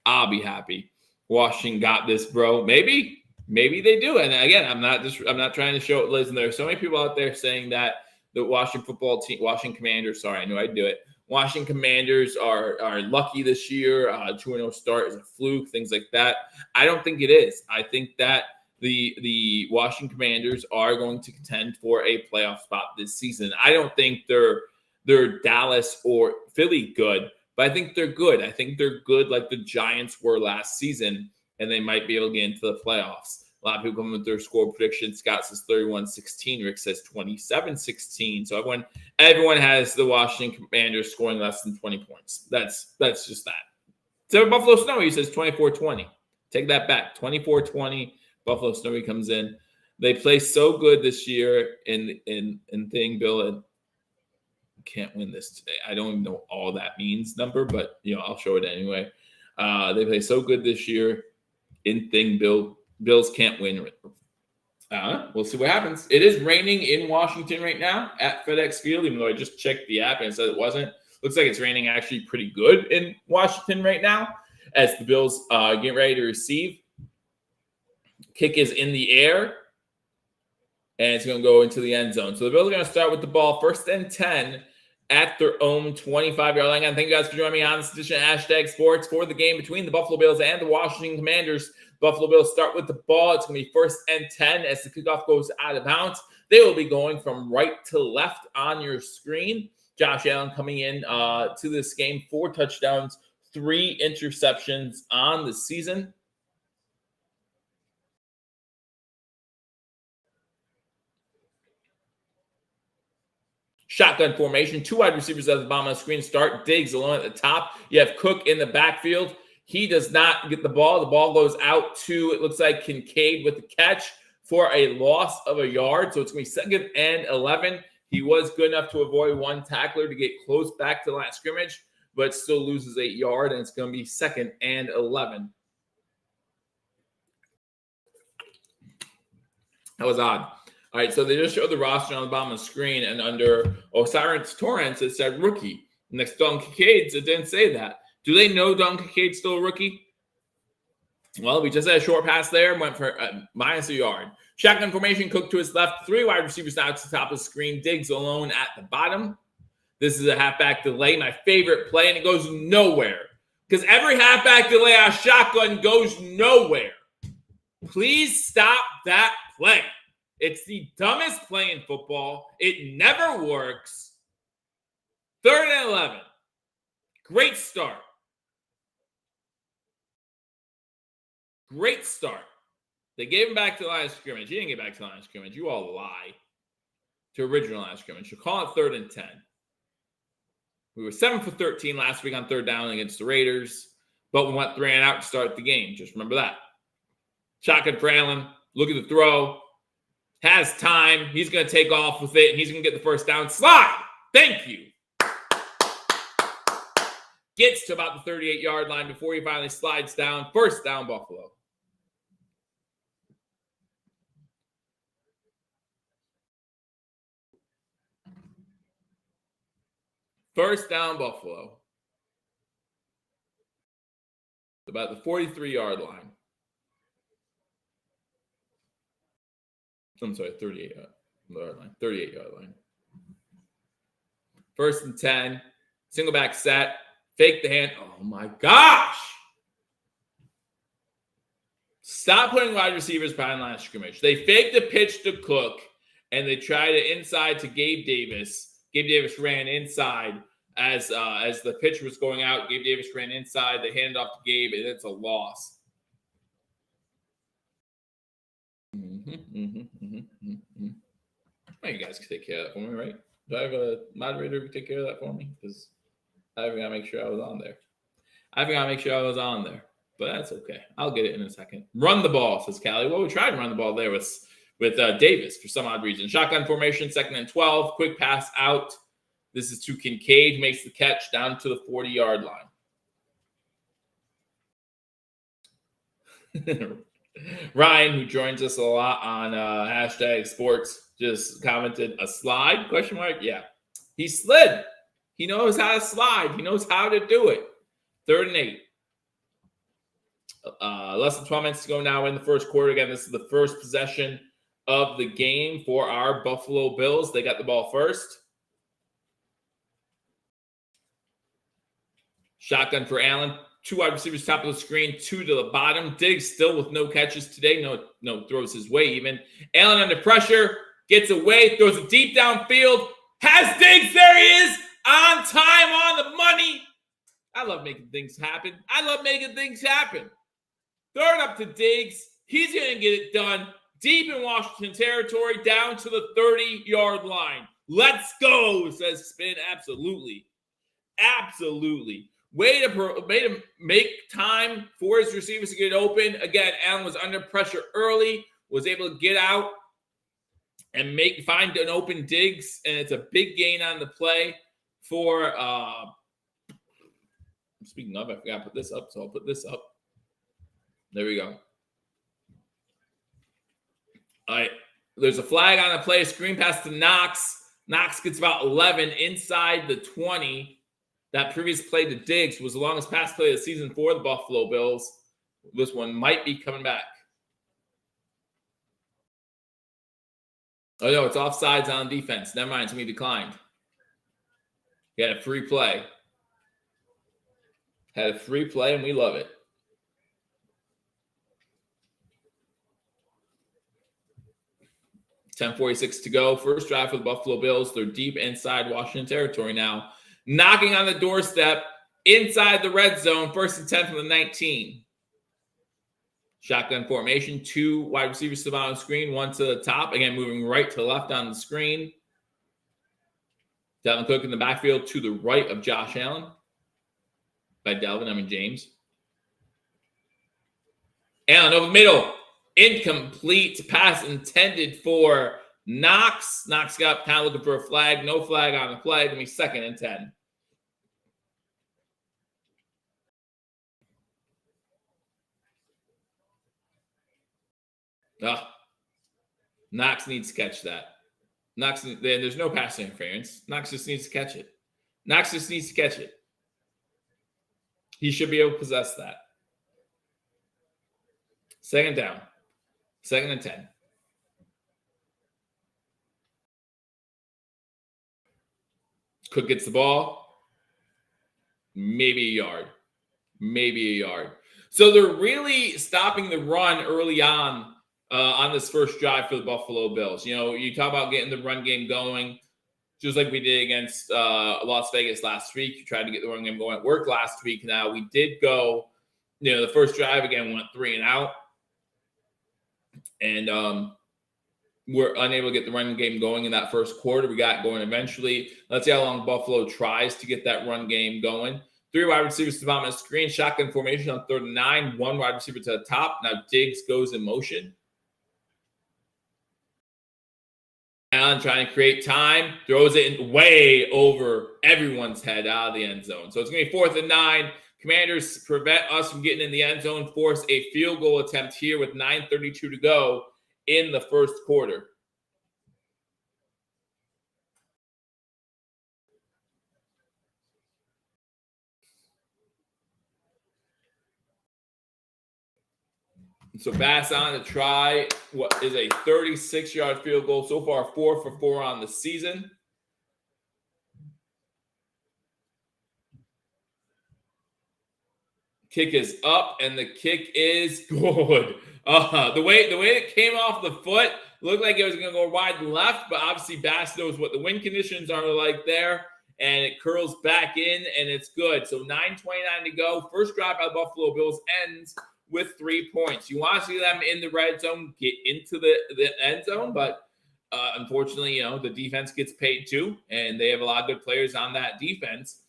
I'll be happy. Washington got this, bro. Maybe they do. And again, I'm not trying to show it, Liz. And there are so many people out there saying that the Washington Commanders, sorry, I knew I'd do it. Washington Commanders are lucky this year. 2-0 start is a fluke, things like that. I don't think it is. I think that the Washington Commanders are going to contend for a playoff spot this season. I don't think they're Dallas or Philly good, but I think they're good. I think they're good like the Giants were last season, and they might be able to get into the playoffs. A lot of people come with their score predictions. Scott says 31-16. Rick says 27-16. So everyone has the Washington Commanders scoring less than 20 points. That's just that. So Buffalo Snowy says 24-20. Take that back. 24-20. Buffalo Snowy comes in. They play so good this year in thing, Bill. And can't win this today. I don't even know all that means number, but I'll show it anyway. They play so good this year in thing, Bill. Bills can't win. We'll see what happens. It is raining in Washington right now at FedEx Field, even though I just checked the app and it said it wasn't. Looks like it's raining actually pretty good in Washington right now as the Bills get ready to receive. Kick is in the air, and it's going to go into the end zone. So the Bills are going to start with the ball, 1st and 10 at their own 25-yard line. And thank you guys for joining me on this edition of Hashtag Sports for the game between the Buffalo Bills and the Washington Commanders. Buffalo Bills start with the ball. It's going to be 1st and 10 as the kickoff goes out of bounds. They will be going from right to left on your screen. Josh Allen coming in to this game, 4 touchdowns, 3 interceptions on the season. Shotgun formation, 2 wide receivers at the bottom of the screen. Start Diggs alone at the top. You have Cook in the backfield. He does not get the ball. The ball goes out to, it looks like, Kincaid with the catch for a loss of a yard. So it's going to be 2nd and 11. He was good enough to avoid 1 tackler to get close back to the line of scrimmage, but still loses 8 yards, and it's going to be 2nd and 11. That was odd. All right, so they just showed the roster on the bottom of the screen, and under Osiris Torrance, it said rookie. Next to Dalton Kincaid, it didn't say that. Do they know Dalton Kincaid's still a rookie? Well, we just had a short pass there, went for minus a yard. Shotgun formation, Cook to his left, 3 wide receivers now to the top of the screen. Diggs alone at the bottom. This is a halfback delay, my favorite play, and it goes nowhere. Because every halfback delay on shotgun goes nowhere. Please stop that play. It's the dumbest play in football. It never works. 3rd and 11. Great start. Great start. They gave him back to the line of scrimmage. He didn't get back to the line of scrimmage. You all lie. To original line of scrimmage. So call it 3rd and 10. We were 7 for 13 last week on 3rd down against the Raiders, but we went 3 and out to start the game. Just remember that. Shotgun for Allen. Look at the throw. Has time. He's going to take off with it, and he's going to get the 1st down. Slide. Thank you. Gets to about the 38-yard line before he finally slides down. 1st down, Buffalo. First down, Buffalo. About the 43-yard line. I'm sorry, 38-yard line. 38-yard line. 1st and 10. Single back set. Fake the hand. Oh, my gosh. Stop putting wide receivers behind line of scrimmage. They faked the pitch to Cook, and they tried it inside to Gabe Davis. Gabe Davis ran inside as the pitch was going out. Gabe Davis ran inside. They handed off to Gabe, and it's a loss. Well, you guys can take care of that for me, right? Do I have a moderator who can take care of that for me? Because I forgot to make sure I was on there. But that's okay. I'll get it in a second. Run the ball, says Callie. Well, we tried to run the ball there with Davis for some odd reason. Shotgun formation, 2nd and 12. Quick pass out. This is to Kincaid, who makes the catch down to the 40-yard line. Ryan, who joins us a lot on hashtag sports, just commented, a slide, ? Yeah. He slid. He knows how to slide. He knows how to do it. 3rd and 8. Less than 12 minutes to go now in the 1st quarter. Again, this is the 1st possession of the game for our Buffalo Bills. They got the ball first. Shotgun for Allen. 2 wide receivers top of the screen, 2 to the bottom. Diggs still with no catches today. No throws his way even. Allen under pressure. Gets away. Throws it deep downfield. Has Diggs. There he is. On time, on the money. I love making things happen. 3rd up to Diggs. He's going to get it done. Deep in Washington territory, down to the 30-yard line. Let's go, says Spin. Absolutely. Way to make time for his receivers to get open. Again, Allen was under pressure early, was able to get out and find an open Diggs, and it's a big gain on the play for speaking of, I forgot to put this up, so I'll put this up. There we go. All right. There's a flag on the play. Screen pass to Knox. Knox gets about 11 inside the 20. That previous play to Diggs was the longest pass play of the season for the Buffalo Bills. This one might be coming back. Oh, no, it's offsides on defense. Never mind. Somebody declined. He had a free play. And we love it. $10:46 to go. First drive for the Buffalo Bills. They're deep inside Washington territory now. Knocking on the doorstep inside the red zone. 1st and 10 from the 19. Shotgun formation. 2 wide receivers to the bottom of the screen. 1 to the top. Again, moving right to left on the screen. Delvin Cook in the backfield to the right of Josh Allen. By Delvin, I mean James. Allen over the middle. Incomplete pass intended for Knox. Knox got kind of looking for a flag. No flag on the play. Give me 2nd and 10. Knox needs to catch that. There's no pass interference. Knox just needs to catch it. He should be able to possess that. 2nd down. 2nd and 10. Cook gets the ball. Maybe a yard. So they're really stopping the run early on this first drive for the Buffalo Bills. You know, you talk about getting the run game going. just like we did against Las Vegas last week. You tried to get the run game going. It worked last week. Now, we did go, the first drive again went 3 and out. And we're unable to get the run game going in that first quarter. We got going eventually. Let's see how long Buffalo tries to get that run game going. 3 wide receivers to the bottom of the screen. Shotgun formation on 3rd and 9. 1 wide receiver to the top. Now Diggs goes in motion. Allen trying to create time. Throws it way over everyone's head out of the end zone. So it's going to be 4th and 9. Commanders prevent us from getting in the end zone. Force a field goal attempt here with 9:32 to go in the first quarter. So Bass on to try what is a 36-yard field goal. So far, 4 for 4 on the season. Kick is up, and the kick is good. The way it came off the foot looked like it was going to go wide left, but obviously Bass knows what the wind conditions are like there, and it curls back in, and it's good. So 9:29 to go. First drive by the Buffalo Bills ends with 3 points. You want to see them in the red zone, get into the end zone, but unfortunately, the defense gets paid too, and they have a lot of good players on that defense.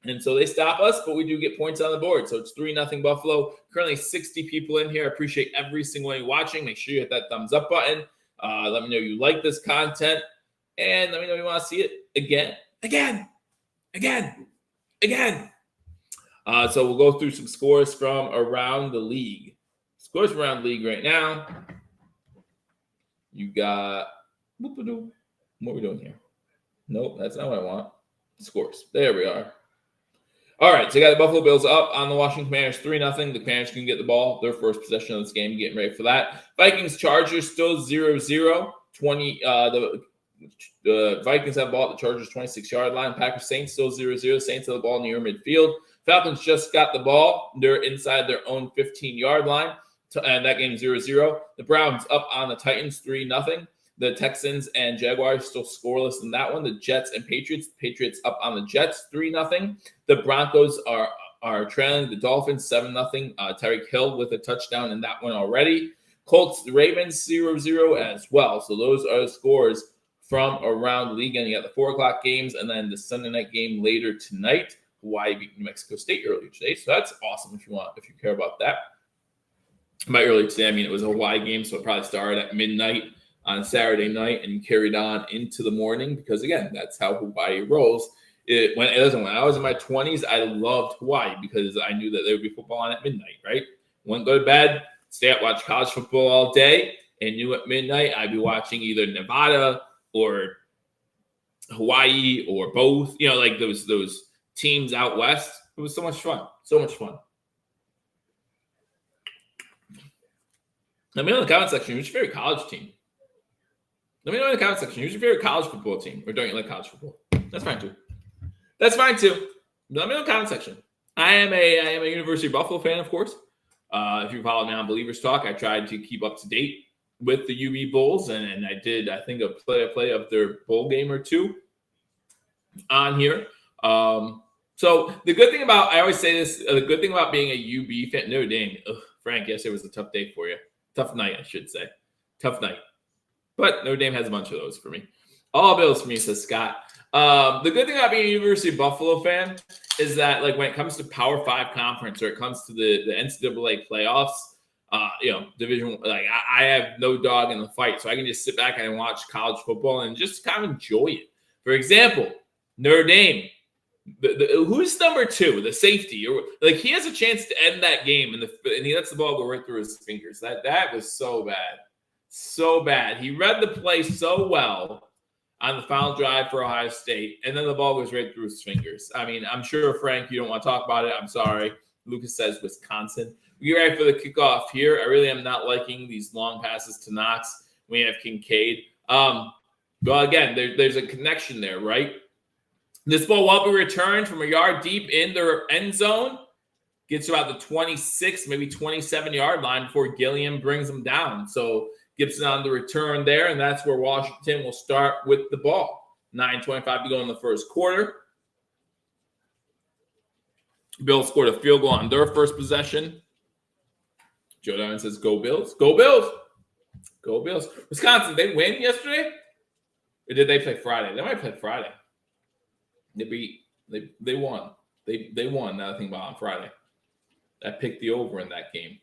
And so they stop us, but we do get points on the board. So it's 3-0 Buffalo. Currently 60 people in here. I appreciate every single one watching. Make sure you hit that thumbs up button. Let me know you like this content. And let me know you want to see it again. So we'll go through some scores from around the league. Scores from around the league right now. You got, what are we doing here? Nope, that's not what I want. Scores. There we are. All right, so you got the Buffalo Bills up on the Washington Commanders 3-0. The Commanders can get the ball, their first possession of this game, getting ready for that. Vikings-Chargers still 0-0. The Vikings have the ball at the Chargers' 26-yard line. Packers-Saints still 0-0. Saints have the ball near midfield. Falcons just got the ball. They're inside their own 15-yard line, and that game 0-0. The Browns up on the Titans 3-0. The Texans and Jaguars still scoreless in that one. The Jets and Patriots up on the Jets 3-0. The Broncos are trailing the Dolphins 7-0. Tyreek Hill with a touchdown in that one already. Colts, Ravens 0-0 as well. So those are the scores from around the league. And you got the 4 o'clock games and then the Sunday night game later tonight. Hawaii beat New Mexico State earlier today. So that's awesome if you care about that. By earlier today, I mean it was a Hawaii game, so it probably started at midnight on Saturday night and carried on into the morning because, again, that's how Hawaii rolls. When I was in my 20s, I loved Hawaii because I knew that there would be football on at midnight, right? Wouldn't go to bed, stay up, watch college football all day, and knew at midnight I'd be watching either Nevada or Hawaii or both, like those teams out west. It was so much fun. Let me know in the comment section, who's your favorite college team? Let me know in the comment section, who's your favorite college football team? Or don't you like college football? That's fine too. Let me know in the comment section. I am a University of Buffalo fan, of course. If you follow Non-Believers Talk, I tried to keep up to date with the UB Bulls, and I did, I think, a play of their bowl game or two on here. So the good thing about, I always say this, the good thing about being a UB fan, Notre Dame, Frank, yesterday was a tough day for you. Tough night, I should say. Tough night. But Notre Dame has a bunch of those for me. All Bills for me, says Scott. The good thing about being a University of Buffalo fan is that, like, when it comes to Power 5 conference or it comes to the NCAA playoffs, Division, like, I have no dog in the fight. So I can just sit back and watch college football and just kind of enjoy it. For example, Notre Dame. Who's number 2? The safety, or like he has a chance to end that game, and he lets the ball go right through his fingers. That was so bad. He read the play so well on the final drive for Ohio State, and then the ball goes right through his fingers. I mean, I'm sure, Frank, you don't want to talk about it. I'm sorry. Lucas says Wisconsin. We get ready for the kickoff here. I really am not liking these long passes to Knox. We have Kincaid. Well, again, there's a connection there, right? This ball will be returned from a yard deep in their end zone. Gets to about the 26, maybe 27-yard line before Gilliam brings them down. So Gibson on the return there, and that's where Washington will start with the ball. 9:25 to go in the first quarter. Bills scored a field goal on their first possession. Joe Diamond says, "Go Bills! Go Bills! Go Bills!" Wisconsin, they win yesterday, or did they play Friday? They might play Friday. They won. They won. Now I think about on Friday. I picked the over in that game.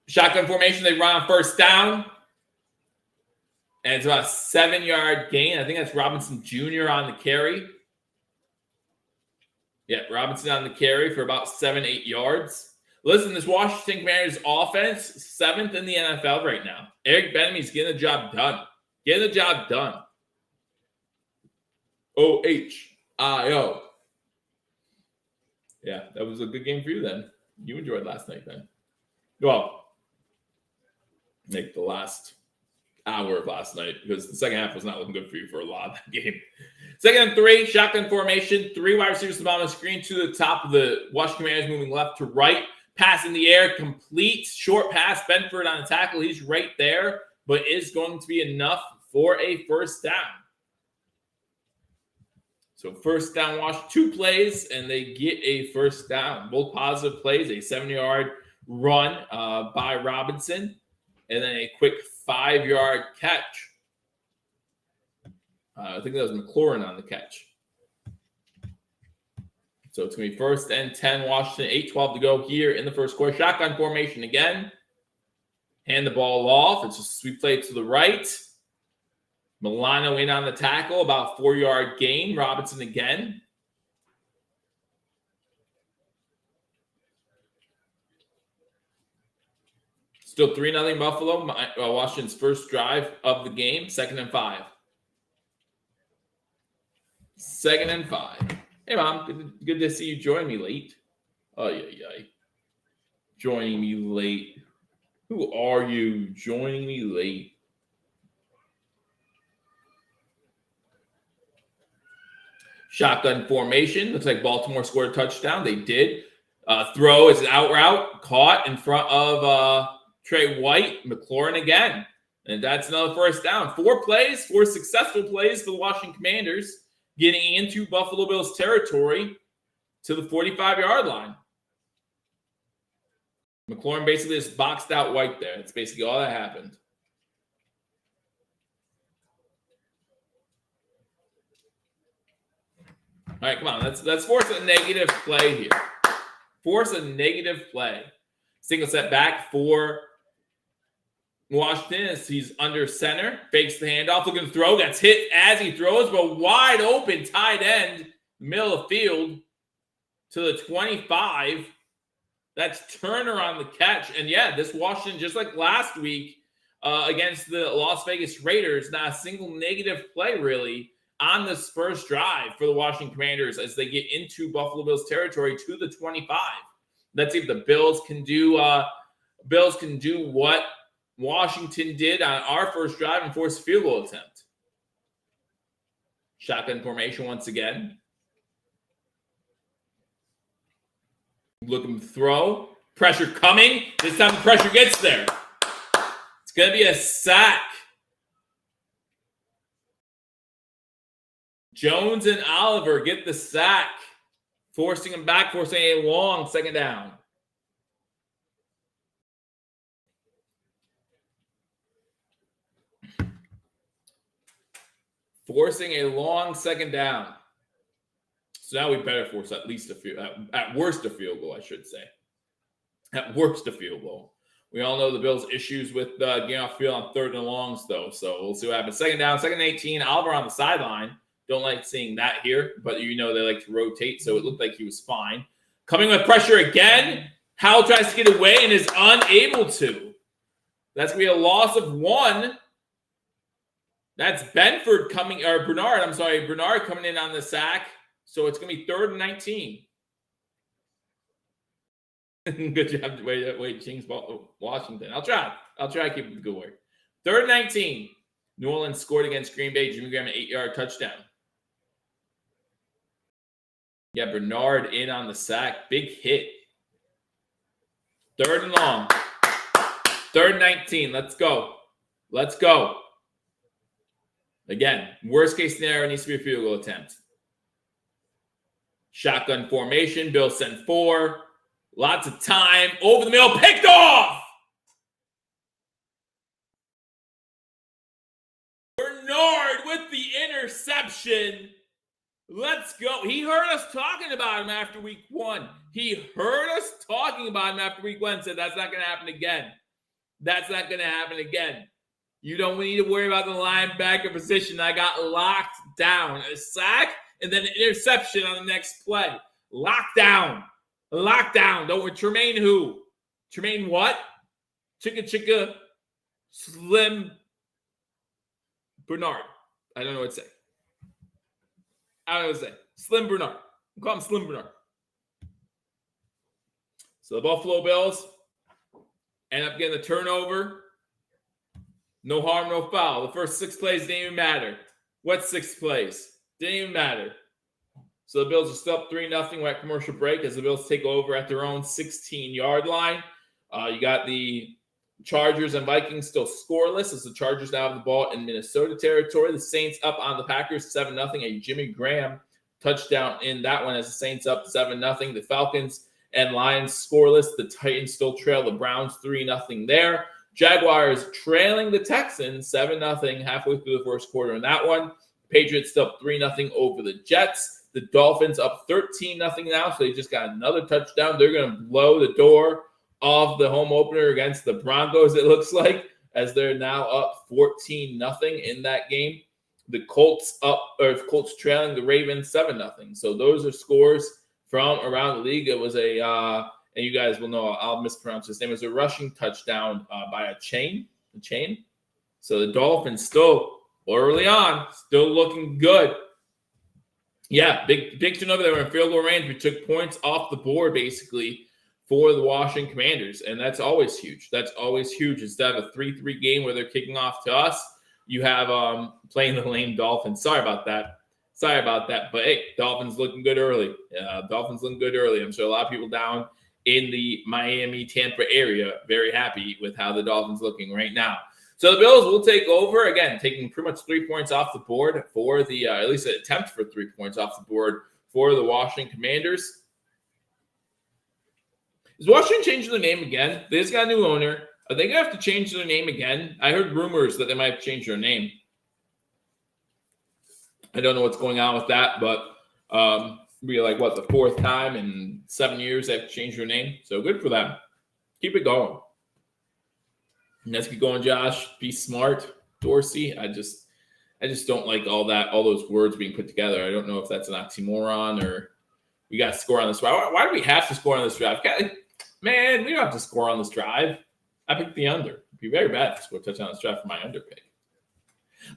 Shotgun formation. They run on first down, and it's about a 7-yard gain. I think that's Robinson Jr. on the carry. Yeah, Robinson on the carry for about 7-8 yards. Listen, this Washington Commanders offense, 7th in the NFL right now. Eric Bieniemy's getting the job done. Getting the job done. OHIO. Yeah, that was a good game for you then. You enjoyed last night then. Well, make the last hour of last night because the second half was not looking good for you for a lot of that game. 2nd and 3, shotgun formation, 3 wide receivers to the bottom of the screen, to the top of the Washington Commanders, moving left to right. Pass in the air, complete, short pass. Benford on the tackle. He's right there, but is going to be enough for a first down. So first down, Washington, 2 plays, and they get a first down. Both positive plays, a 7-yard run by Robinson, and then a quick 5-yard catch. I think that was McLaurin on the catch. So it's going to be 1st and 10, Washington, 8:12 to go here in the first quarter. Shotgun formation again. Hand the ball off. It's a sweep play to the right. Milano in on the tackle, about 4-yard gain. Robinson again. Still 3-0 Buffalo. Washington's first drive of the game. 2nd and 5. 2nd and 5. Hey, Mom. Good to see you join me late. Oh, yeah. Joining me late. Who are you joining me late? Shotgun formation. Looks like Baltimore scored a touchdown. They did. Throw is an out route. Caught in front of Trey White. McLaurin again. And that's another first down. 4 plays, 4 successful plays for the Washington Commanders, getting into Buffalo Bills territory to the 45-yard line. McLaurin basically just boxed out White there. That's basically all that happened. All right, come on. Let's force a negative play here. Force a negative play. Single set back for Washington as he's under center. Fakes the handoff. Looking to throw. Gets hit as he throws, but wide open tight end. Middle of field to the 25. That's Turner on the catch. And yeah, this Washington, just like last week against the Las Vegas Raiders, not a single negative play really on this first drive for the Washington Commanders as they get into Buffalo Bills territory to the 25. Let's see if the Bills can do what Washington did on our first drive and force a field goal attempt. Shotgun formation once again. Looking to throw. Pressure coming. This time the pressure gets there. It's going to be a sack. Jones and Oliver get the sack. Forcing him back, forcing a long 2nd down. Forcing a long 2nd down. So now we better force at least at worst a field goal, I should say. At worst a field goal. We all know the Bills' issues with getting off field on 3rd and longs, though. So we'll see what happens. 2nd down, 2nd and 18. Oliver on the sideline. Don't like seeing that here, but you know they like to rotate, so it looked like he was fine. Coming with pressure again. Howell tries to get away and is unable to. That's going to be a loss of 1. That's Bernard coming in on the sack. So it's going to be 3rd and 19. Good job, Wade Ching's Washington. I'll try to keep it good work. 3rd and 19. New Orleans scored against Green Bay. Jimmy Graham, an 8-yard touchdown. Yeah, Bernard in on the sack. Big hit. 3rd and long. 3rd and 19. Let's go. Again, worst case scenario needs to be a field goal attempt. Shotgun formation. Bills send 4. Lots of time. Over the middle. Picked off! Bernard with the interception. Let's go. He heard us talking about him after week 1. He heard us talking about him after week 1 and said that's not going to happen again. That's not going to happen again. You don't need to worry about the linebacker position. I got locked down. A sack and then an interception on the next play. Lockdown. Lockdown. Don't worry. Tremaine who? Tremaine what? Chicka Slim Bernard. I don't know what to say. Slim Bernard. We'll call him Slim Bernard. So the Buffalo Bills end up getting the turnover. No harm, no foul. The first 6 plays didn't even matter. What 6 plays? Didn't even matter. So the Bills are still up 3-0 at commercial break as the Bills take over at their own 16-yard line. You got the Chargers and Vikings still scoreless as the Chargers now have the ball in Minnesota territory. The Saints up on the Packers 7-0. A Jimmy Graham touchdown in that one as the Saints up 7-0. The Falcons and Lions scoreless. The Titans still trail the Browns 3-0 there. Jaguars trailing the Texans 7-0 halfway through the first quarter in that one. Patriots still up 3-0 over the Jets. The Dolphins up 13-0 now, so they just got another touchdown. They're going to blow the door off the home opener against the Broncos, it looks like, as they're now up 14-0 in that game. The Colts trailing the Ravens 7-0. So those are scores from around the league. It was and you guys will know I'll mispronounce his name. It was a rushing touchdown by a chain. So the Dolphins still early on, still looking good. Yeah, big turnover. They were in field goal range. We took points off the board basically for the Washington Commanders, and that's always huge. That's always huge. Instead of a 3-3 game where they're kicking off to us, you have playing the lame Dolphins. Sorry about that. But hey, Dolphins looking good early. I'm sure a lot of people down in the Miami, Tampa area very happy with how the Dolphins looking right now. So the Bills will take over, again, taking pretty much 3 points off the board for the, at least an attempt for 3 points off the board for the Washington Commanders. Is Washington changing their name again? They just got a new owner. Are they going to have to change their name again? I heard rumors that they might change their name. I don't know what's going on with that, but be like, the 4th time in 7 years they have to change their name. So good for them. Keep it going. Let's keep going, Josh. Be smart, Dorsey. I just don't like all those words being put together. I don't know if that's an oxymoron or we got to score on this drive. Why do we have to score on this drive? Man, we don't have to score on this drive. I picked the under. It'd be very bad to score a touchdown on this drive for my under pick.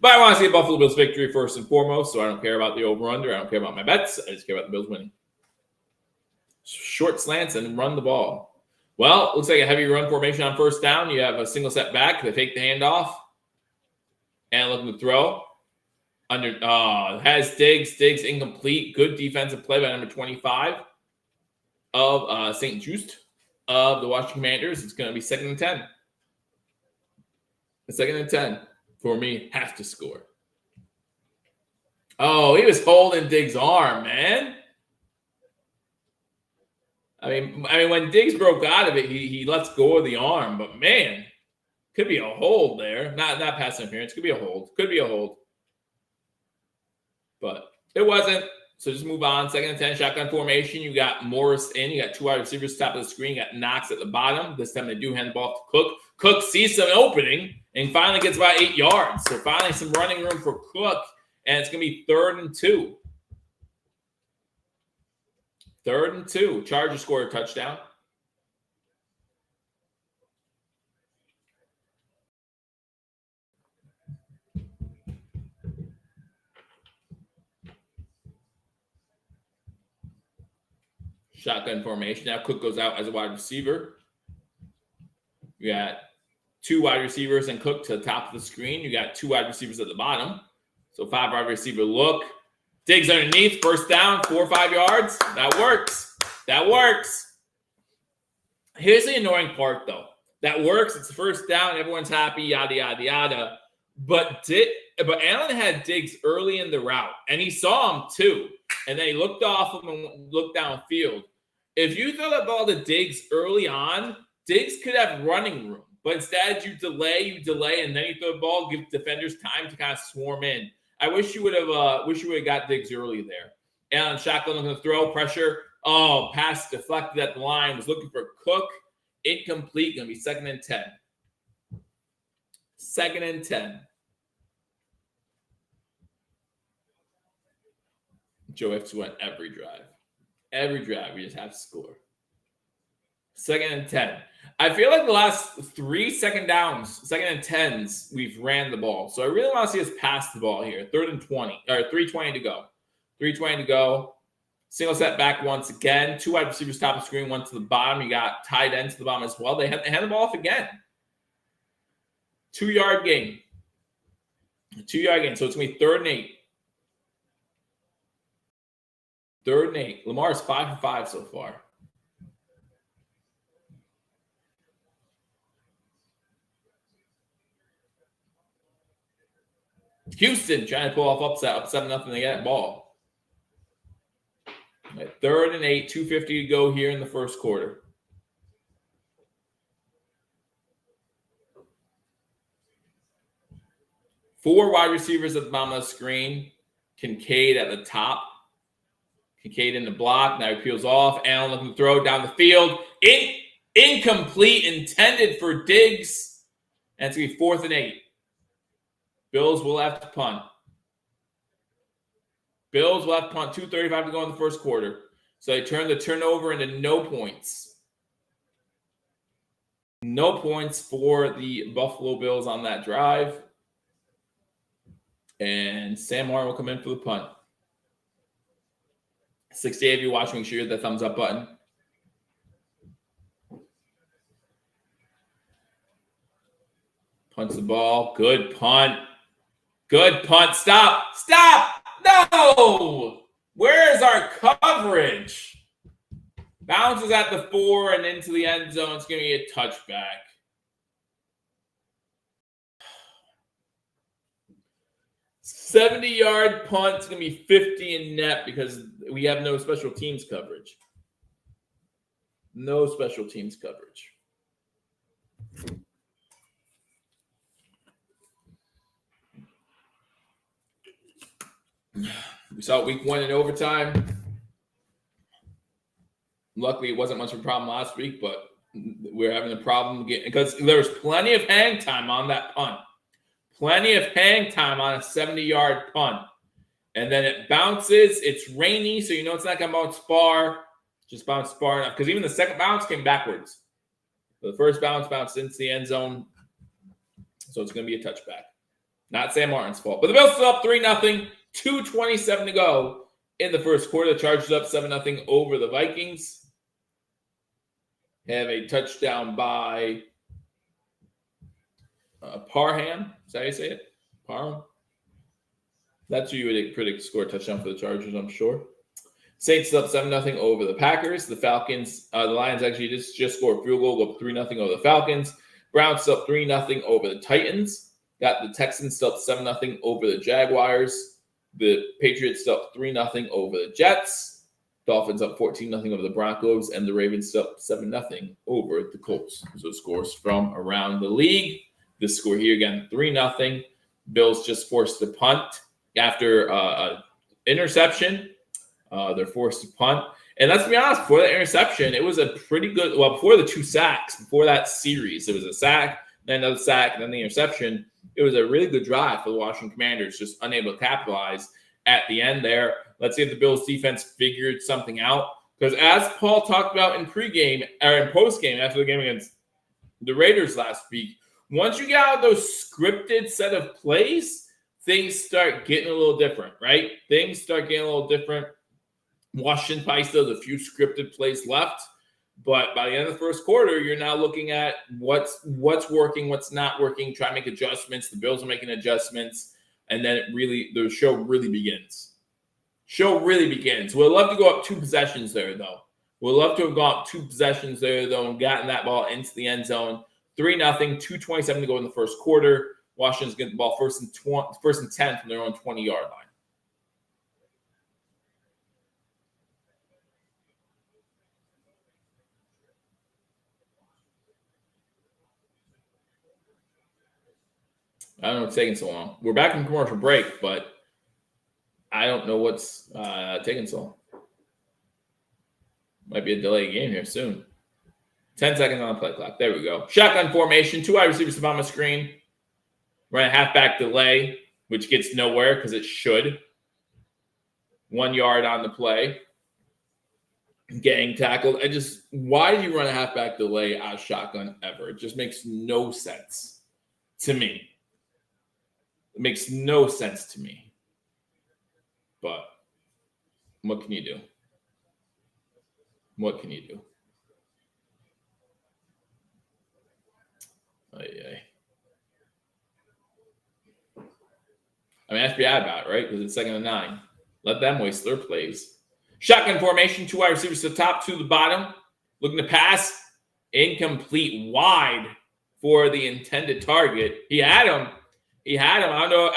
But I want to see a Buffalo Bills victory first and foremost, so I don't care about the over-under. I don't care about my bets. I just care about the Bills winning. Short slants and run the ball. Well, looks like a heavy run formation on first down. You have a single step back. They fake the handoff. And looking to throw. Has Diggs. Diggs incomplete. Good defensive play by number 25 of St. Just of the Washington Commanders. It's going to be 2nd and 10. The 2nd and 10 for me has to score. Oh, he was holding Diggs' arm, man. I mean, when Diggs broke out of it, he lets go of the arm. But, man, could be a hold there. Not pass interference. Could be a hold. But it wasn't. So just move on. 2nd and 10, shotgun formation. You got Morris in. You got 2 wide receivers top of the screen. You got Knox at the bottom. This time they do hand the ball to Cook. Cook sees some opening and finally gets about 8 yards. So finally some running room for Cook. And it's going to be 3rd and 2. 3rd and 2. Chargers score a touchdown. Shotgun formation. Now Cook goes out as a wide receiver. You got 2 wide receivers and Cook to the top of the screen. You got 2 wide receivers at the bottom. So 5 wide receiver look. Diggs underneath. First down, 4 or 5 yards. That works. Here's the annoying part, though. That works. It's the first down. Everyone's happy, yada, yada, yada. But Allen had Diggs early in the route, and he saw him too. And then he looked off him and looked downfield. If you throw that ball to Diggs early on, Diggs could have running room. But instead, you delay, and then you throw the ball, give defenders time to kind of swarm in. I wish you would have got Diggs early there. Allen shotgun looking to throw, pressure. Oh, pass deflected at the line. Was looking for Cook. Incomplete. Going to be 2nd and 10. 2nd and 10. Joe Ifs went every drive. Every drive, we just have to score. 2nd and 10. I feel like the last 3 second downs, 2nd and 10s, we've ran the ball. So I really want to see us pass the ball here. 3rd and 20, or 3:20 to go. 3:20 to go. Single set back once again. 2 wide receivers top of the screen, 1 to the bottom. You got tight end to the bottom as well. They hand the ball off again. 2-yard gain. 2-yard gain. So it's going to be 3rd and 8. 3rd and 8. Lamar's 5 for 5 so far. Houston trying to pull off upset, up 7-0. They get that ball. Right, 3rd and 8, 2:50 to go here in the first quarter. Four wide receivers at the bottom of the screen. Kincaid at the top. Kincaid in the block. Now he peels off. Allen looking to throw down the field. Incomplete. Intended for Diggs. And it's going to be 4th and 8. Bills will have to punt. Bills will have to punt. 2:35 to go in the first quarter. So they turn the turnover into no points. No points for the Buffalo Bills on that drive. And Sam Warren will come in for the punt. 68 if you're watching, make sure you hit the thumbs up button. Punts the ball. Good punt. Good punt. Stop. Stop. No. Where is our coverage? Bounces at the 4 and into the end zone. It's going to be a touchback. $70-yard punt. It's going to be 50 in net because we have no special teams coverage. No special teams coverage. We saw week 1 in overtime. Luckily, it wasn't much of a problem last week, but we're having a problem getting because there was plenty of hang time on that punt. Plenty of hang time on a 70-yard punt. And then it bounces. It's rainy, so you know it's not going to bounce far. Just bounce far enough. Because even the second bounce came backwards. So the first bounce bounced into the end zone. So it's going to be a touchback. Not Sam Martin's fault. But the Bills still up 3-0. 2:27 to go in the first quarter. The Chargers up 7-0 over the Vikings. Have a touchdown by Parham. Is that how you say it? Parham? That's who you would predict to score a touchdown for the Chargers, I'm sure. Saints up 7-0 over the Packers. The Falcons, the Lions actually just scored a field goal, go up 3-0 over the Falcons. Browns up 3-0 over the Titans. Got the Texans up 7-0 over the Jaguars. The Patriots up 3-0 over the Jets. Dolphins up 14-0 over the Broncos. And the Ravens up 7-0 over the Colts. So scores from around the league. This score here again, 3-0. Bills just forced to punt after an interception. They're forced to punt. And let's be honest, before that interception, it was a pretty good, well, before the 2 sacks, before that series, it was a sack, then another sack, and then the interception. It was a really good drive for the Washington Commanders, just unable to capitalize at the end there. Let's see if the Bills defense figured something out. Because as Paul talked about in pregame, or in postgame after the game against the Raiders last week, once you get out of those scripted set of plays, things start getting a little different, right? Things start getting a little different. Washington probably still has a few scripted plays left. But by the end of the first quarter, you're now looking at what's working, what's not working, try to make adjustments. The Bills are making adjustments. And then the show really begins. We'd love to go up 2 possessions there, though. We'd love to have gone up 2 possessions there, though, and gotten that ball into the end zone. 3-0, 2:27 to go in the first quarter. Washington's getting the ball first and 10 from their own 20-yard line. I don't know what's taking so long. We're back in commercial break, but I don't know what's taking so long. Might be a delayed game here soon. 10 seconds on the play clock. There we go. Shotgun formation. 2 wide receivers on my screen. Run a halfback delay, which gets nowhere because it should. 1 yard on the play. Getting tackled. Why do you run a halfback delay out of shotgun ever? It just makes no sense to me. It makes no sense to me. But what can you do? What can you do? I mean, that's bad about it, right? Because it's 2nd and 9. Let them waste their plays. Shotgun formation, 2 wide receivers to the top, 2 to the bottom. Looking to pass. Incomplete, wide for the intended target. He had him. I don't know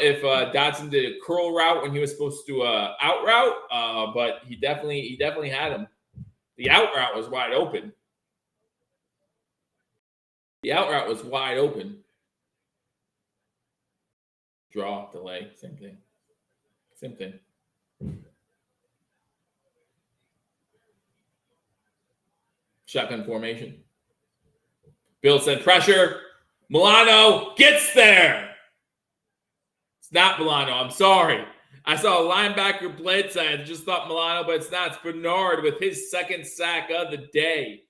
if Dotson did a curl route when he was supposed to out route, but he definitely had him. The out route was wide open. Draw, delay, same thing. Shotgun formation. Bill sent pressure. Milano gets there. It's not Milano. I'm sorry. I saw a linebacker blitz. I just thought Milano, but it's not. It's Bernard with his 2nd sack of the day.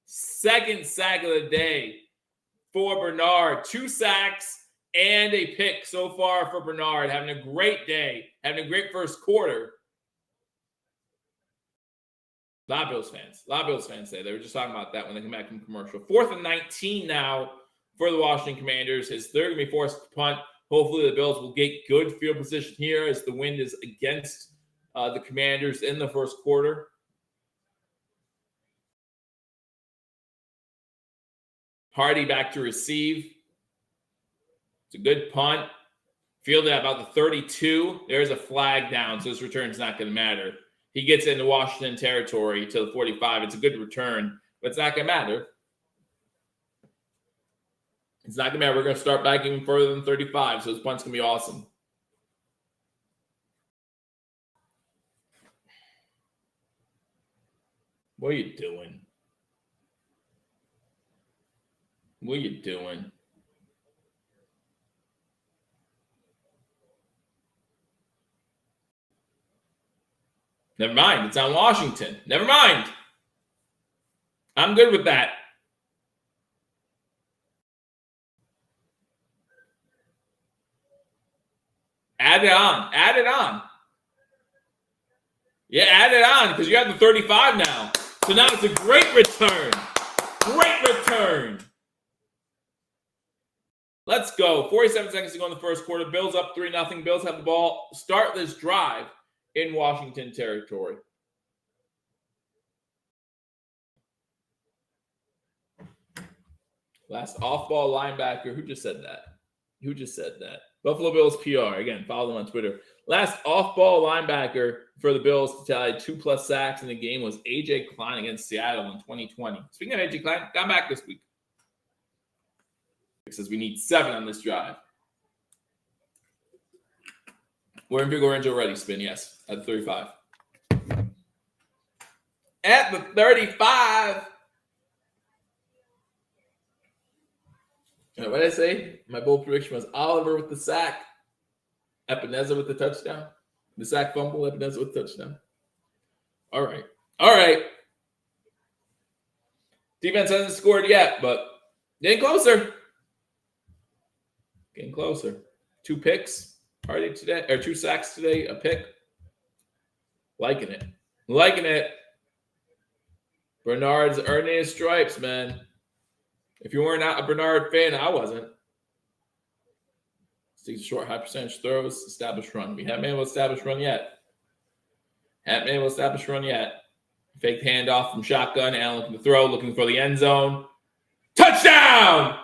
2nd sack of the day for Bernard. 2 sacks and a pick so far for Bernard. Having a great day. Having a great first quarter. A lot of Bills fans say. They were just talking about that when they come back from commercial. 4th and 19 now for the Washington Commanders. They're going to be forced to punt. Hopefully the Bills will get good field position here as the wind is against the Commanders in the first quarter. Hardy back to receive. It's a good punt. Fielded at about the 32. There's a flag down, so this return's not going to matter. He gets into Washington territory to the 45. It's a good return, but it's not going to matter. It's not going to matter. We're going to start back even further than 35, so this punt's going to be awesome. What are you doing? What are you doing? Never mind. It's on Washington. Never mind. I'm good with that. Add it on. Yeah, add it on because you have the 35 now. So now it's a great return. Let's go. 47 seconds to go in the first quarter. Bills up 3-0. Bills have the ball. Start this drive in Washington territory. Last off-ball linebacker. Who just said that? Buffalo Bills PR. Again, follow them on Twitter. Last off-ball linebacker for the Bills to tally 2+ sacks in the game was A.J. Klein against Seattle in 2020. Speaking of A.J. Klein, got back this week. It says we need 7 on this drive. We're in big orange already, Spin. Yes, at the 35. At the 35. What did I say? My bold prediction was Oliver with the sack, Epineza with the touchdown. The sack fumble, Epineza with the touchdown. All right. Defense hasn't scored yet, but getting closer. 2 picks already today, or 2 sacks today, a pick. Liking it. Bernard's earning his stripes, man. If you weren't a Bernard fan, I wasn't. Takes short, high percentage throws, established run. We haven't been able to establish run yet. Fake handoff from shotgun. Allen looking to throw, looking for the end zone. Touchdown!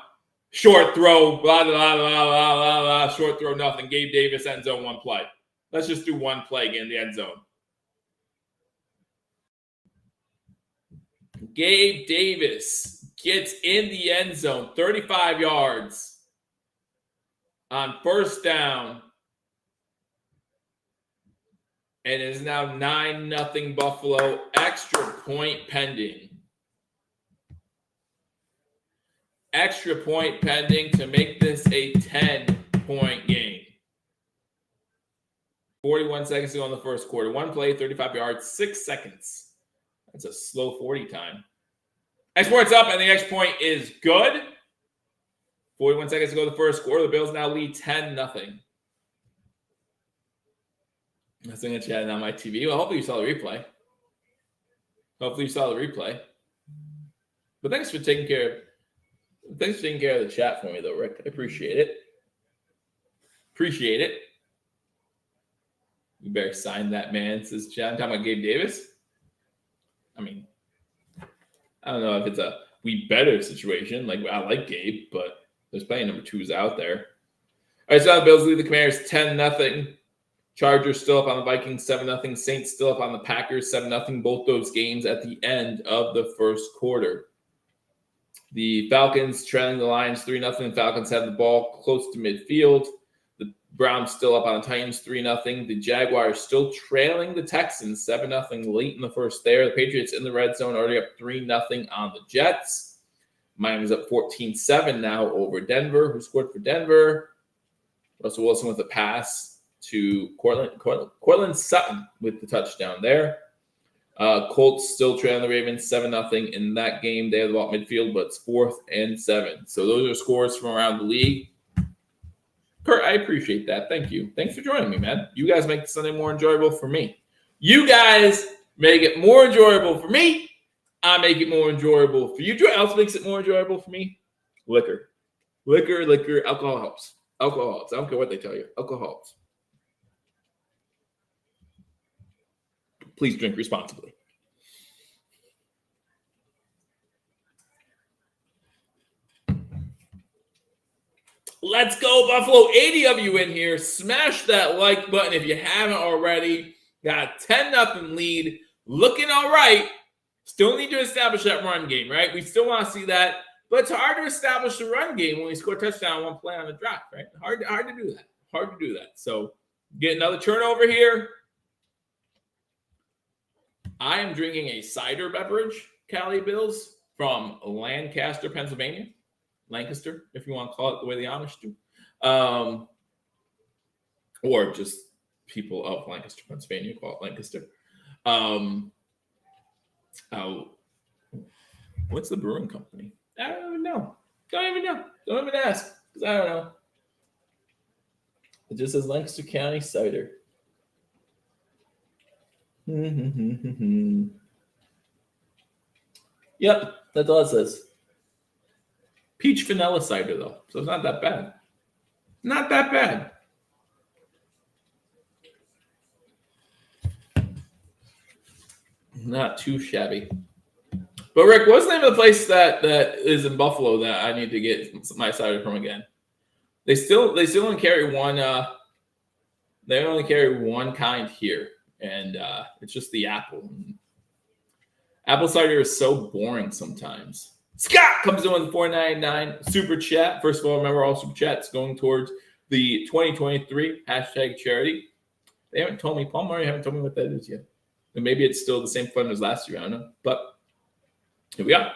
Short throw, blah, blah, blah, blah, blah, blah, short throw, nothing. Gabe Davis, end zone, one play. Let's just do one play, get in the end zone. Gabe Davis gets in the end zone, 35 yards on first down. And it is now 9-0 Buffalo, extra point pending. Extra point pending to make this a 10-point game. 41 seconds to go in the first quarter. One play, 35 yards, 6 seconds. That's a slow 40 time. Export's up, and the extra point is good. 41 seconds to go in the first quarter. The Bills now lead 10-0. I was thinking chatting on my TV. Well, hopefully you saw the replay. But thanks for taking care of the chat for me, though, Rick. I appreciate it. You better sign that, man, says John. Talking about Gabe Davis. I mean, I don't know if it's a we better situation. Like, I like Gabe, but there's plenty of number twos out there. All right, so the Bills lead the Commanders 10-0. Chargers still up on the Vikings 7-0. Saints still up on the Packers 7-0. Both those games at the end of the first quarter. The Falcons trailing the Lions 3-0. Falcons have the ball close to midfield. The Browns still up on the Titans 3-0. The Jaguars still trailing the Texans 7-0 late in the first there. The Patriots in the red zone already up 3-0 on the Jets. Miami's up 14-7 now over Denver. Who scored for Denver? Russell Wilson with a pass to Cortland Sutton with the touchdown there. Colts still trailing the Ravens 7-0 in that game. They have the ball at midfield, but it's 4th and 7. So those are scores from around the league. Kurt, I appreciate that. Thank you. Thanks for joining me, man. You guys make Sunday more enjoyable for me. You guys make it more enjoyable for me. I make it more enjoyable for you. You know what else makes it more enjoyable for me? Liquor. Alcohol helps. Alcohol helps. I don't care what they tell you. Alcohol helps. Please drink responsibly. Let's go, Buffalo. 80 of you in here. Smash that like button if you haven't already. Got a 10-0 lead. Looking all right. Still need to establish that run game, right? We still want to see that. But it's hard to establish the run game when we score a touchdown on one play on the drive, right? Hard to do that. So get another turnover here. I am drinking a cider beverage, Cali Bills, from Lancaster, Pennsylvania. Lancaster, if you want to call it the way the Amish do. Or just people of Lancaster, Pennsylvania call it Lancaster. What's the brewing company? I don't even know. Don't even ask, because I don't know. It just says Lancaster County Cider. Yep, that's all it says. Peach vanilla cider, though, so it's not that bad. Not too shabby. But Rick, what's the name of the place that is in Buffalo that I need to get my cider from again? They still only carry one. They only carry one kind here, and it's just the apple. Apple cider is so boring sometimes. Scott comes in with $4.99 super chat. First of all, remember all super chats going towards the 2023 #charity. They haven't told me. Paul Murray haven't told me what that is yet. And maybe it's still the same fund as last year. I don't know. But here we are.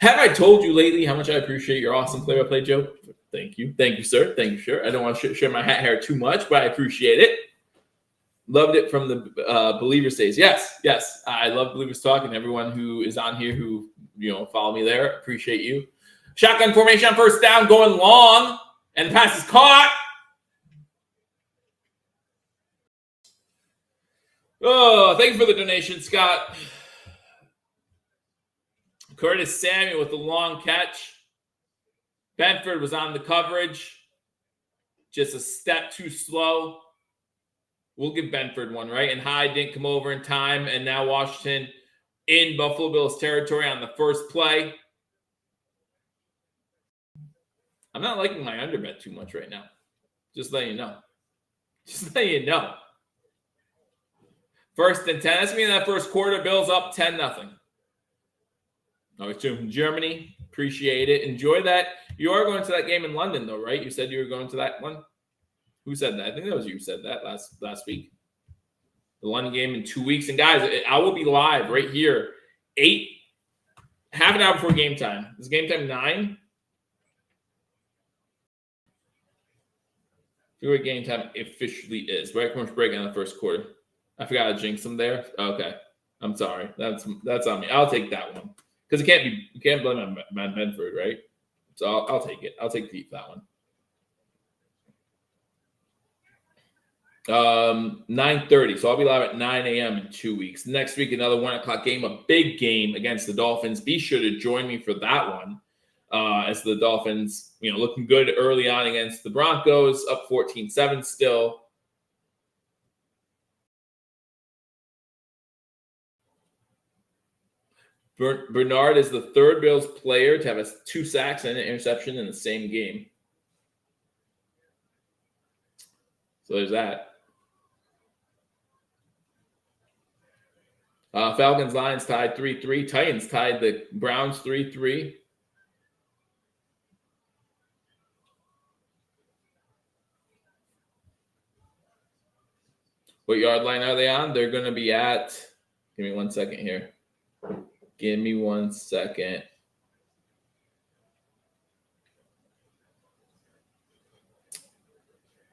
Have I told you lately how much I appreciate your awesome play-by-play, Joe? Thank you. Thank you, sir. I don't want to share my hat hair too much, but I appreciate it. Loved it from the Believers days. Yes. I love Believers Talk, and everyone who is on here who follow me there. Appreciate you. Shotgun formation on first down, going long, and the pass is caught. Oh, thank you for the donation, Scott. Curtis Samuel with the long catch. Benford was on the coverage. Just a step too slow. We'll give Benford one, right? And Hyde didn't come over in time. And now Washington in Buffalo Bills territory on the first play. I'm not liking my underbet too much right now. Just letting you know. Just letting you know. 1st and 10. That's me in that first quarter. Bills up 10-0. Always tuned from Germany. Appreciate it. Enjoy that. You are going to that game in London, though, right? You said you were going to that one. Who said that? I think that was you who said that last week. The London game in 2 weeks. And guys, I will be live right here, half an hour before game time. Is game time 9? I feel like game time officially is. Right, commercial break in the first quarter. I forgot to jinx them there. Okay, I'm sorry. That's on me. I'll take that one because you can't blame on Medford, right? So I'll take it. I'll take that one. 9:30. So I'll be live at 9 a.m. in 2 weeks. Next week, another 1 o'clock game, a big game against the Dolphins. Be sure to join me for that one. As the Dolphins, looking good early on against the Broncos, up 14-7 still. Bernard is the 3rd Bills player to have 2 sacks and an interception in the same game. So there's that. Falcons, Lions tied 3-3. Titans tied the Browns 3-3. What yard line are they on? They're going to be at, give me 1 second here. Give me 1 second.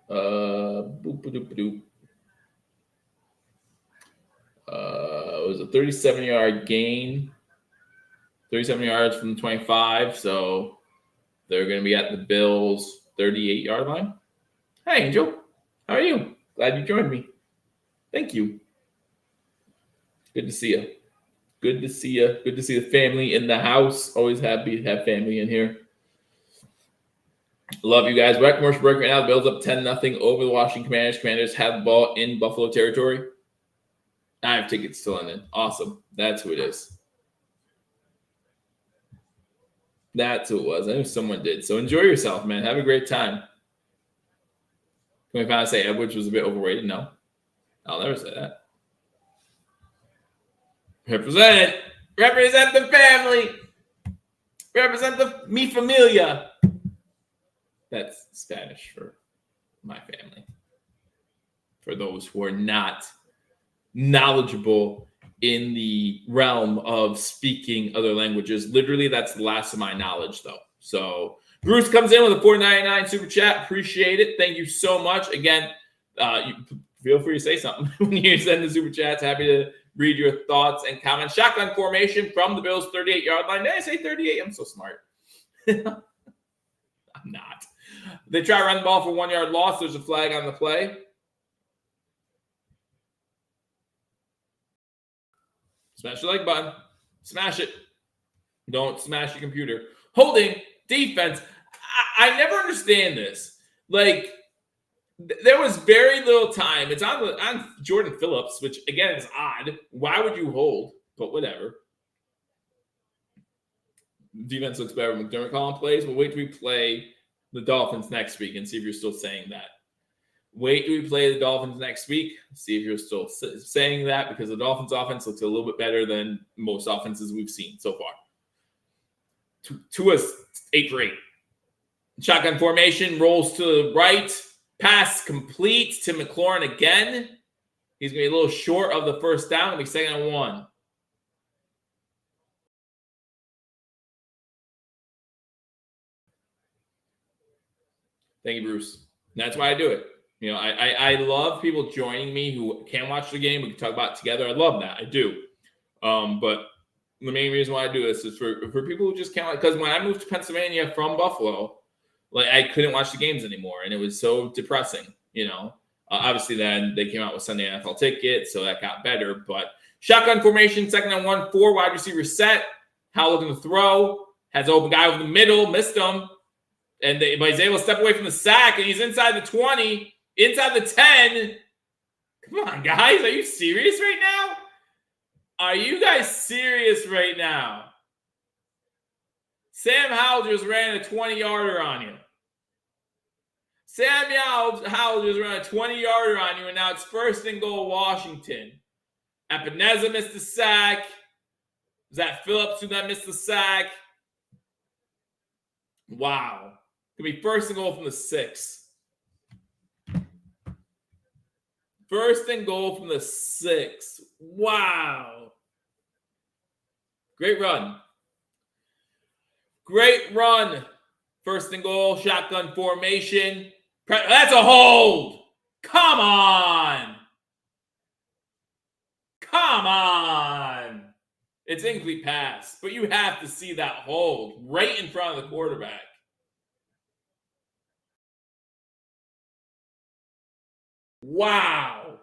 Boop-a-doop-a-doop. It was a 37-yard gain. 37 yards from the 25. So they're going to be at the Bills' 38-yard line. Hey, Angel. How are you? Glad you joined me. Thank you. Good to see you. Good to see you. Good to see the family in the house. Always happy to have family in here. Love you guys. We're at commercial break right now. The Bills up 10-0 over the Washington Commanders. Commanders have the ball in Buffalo territory. I have tickets to London. Awesome. That's who it is. That's who it was. I knew someone did. So enjoy yourself, man. Have a great time. Can we finally say Edwards was a bit overrated? No. I'll never say that. Represent it. Represent the family. Represent the mi familia. That's Spanish for my family. For those who are not knowledgeable in the realm of speaking other languages. Literally, that's the last of my knowledge, though. So Bruce comes in with a $4.99 super chat. Appreciate it. Thank you so much. Again, you feel free to say something when you send the super chats. Happy to read your thoughts and comments. Shotgun formation from the Bills' 38-yard line. Did I say 38? I'm so smart. I'm not. They try to run the ball for 1 yard loss. There's a flag on the play. Smash the like button. Smash it. Don't smash your computer. Holding defense. I never understand this. Like, there was very little time. It's on Jordan Phillips, which, again, is odd. Why would you hold? But whatever. Defense looks better when McDermott calling plays. We'll wait till we play the Dolphins next week and see if you're still saying that. Wait till we play the Dolphins next week. See if you're still saying that, because the Dolphins offense looks a little bit better than most offenses we've seen so far. Tua's 8 for 8. Shotgun formation, rolls to the right. Pass complete to McLaurin again. He's going to be a little short of the first down. It'll be 2nd and 1. Thank you, Bruce. And that's why I do it. I love people joining me who can't watch the game. We can talk about it together. I love that. I do. But the main reason why I do this is for people who just can't. Because when I moved to Pennsylvania from Buffalo, like, I couldn't watch the games anymore, and it was so depressing. Obviously then they came out with Sunday NFL Ticket, so that got better. But shotgun formation, 2nd and 1, 4 wide receivers set. Howell looking to throw, has an open guy over the middle, missed him. But he's able to step away from the sack, and he's inside the 20, inside the 10. Come on, guys. Are you serious right now? Are you guys serious right now? Sam Howell just ran a 20-yarder on you. Howell just ran a 20-yarder on you, and now it's first and goal, Washington. Epineza missed the sack. Was that Phillips who then missed the sack? Wow. Could be first and goal from the 6. First and goal from the 6. Wow. Great run. Great run. First and goal, shotgun formation. That's a hold. Come on. Come on. It's incomplete pass, but you have to see that hold right in front of the quarterback. Wow.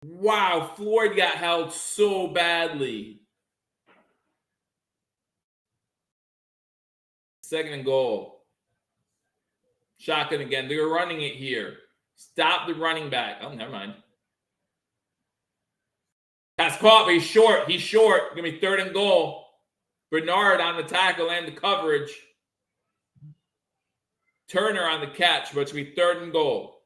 Wow, Floyd got held so badly. Second and goal. Shotgun again. They're running it here. Stop the running back. Oh, never mind. Pass caught, but he's short. He's short. Going to be third and goal. Bernard on the tackle and the coverage. Turner on the catch, but it's going to be third and goal.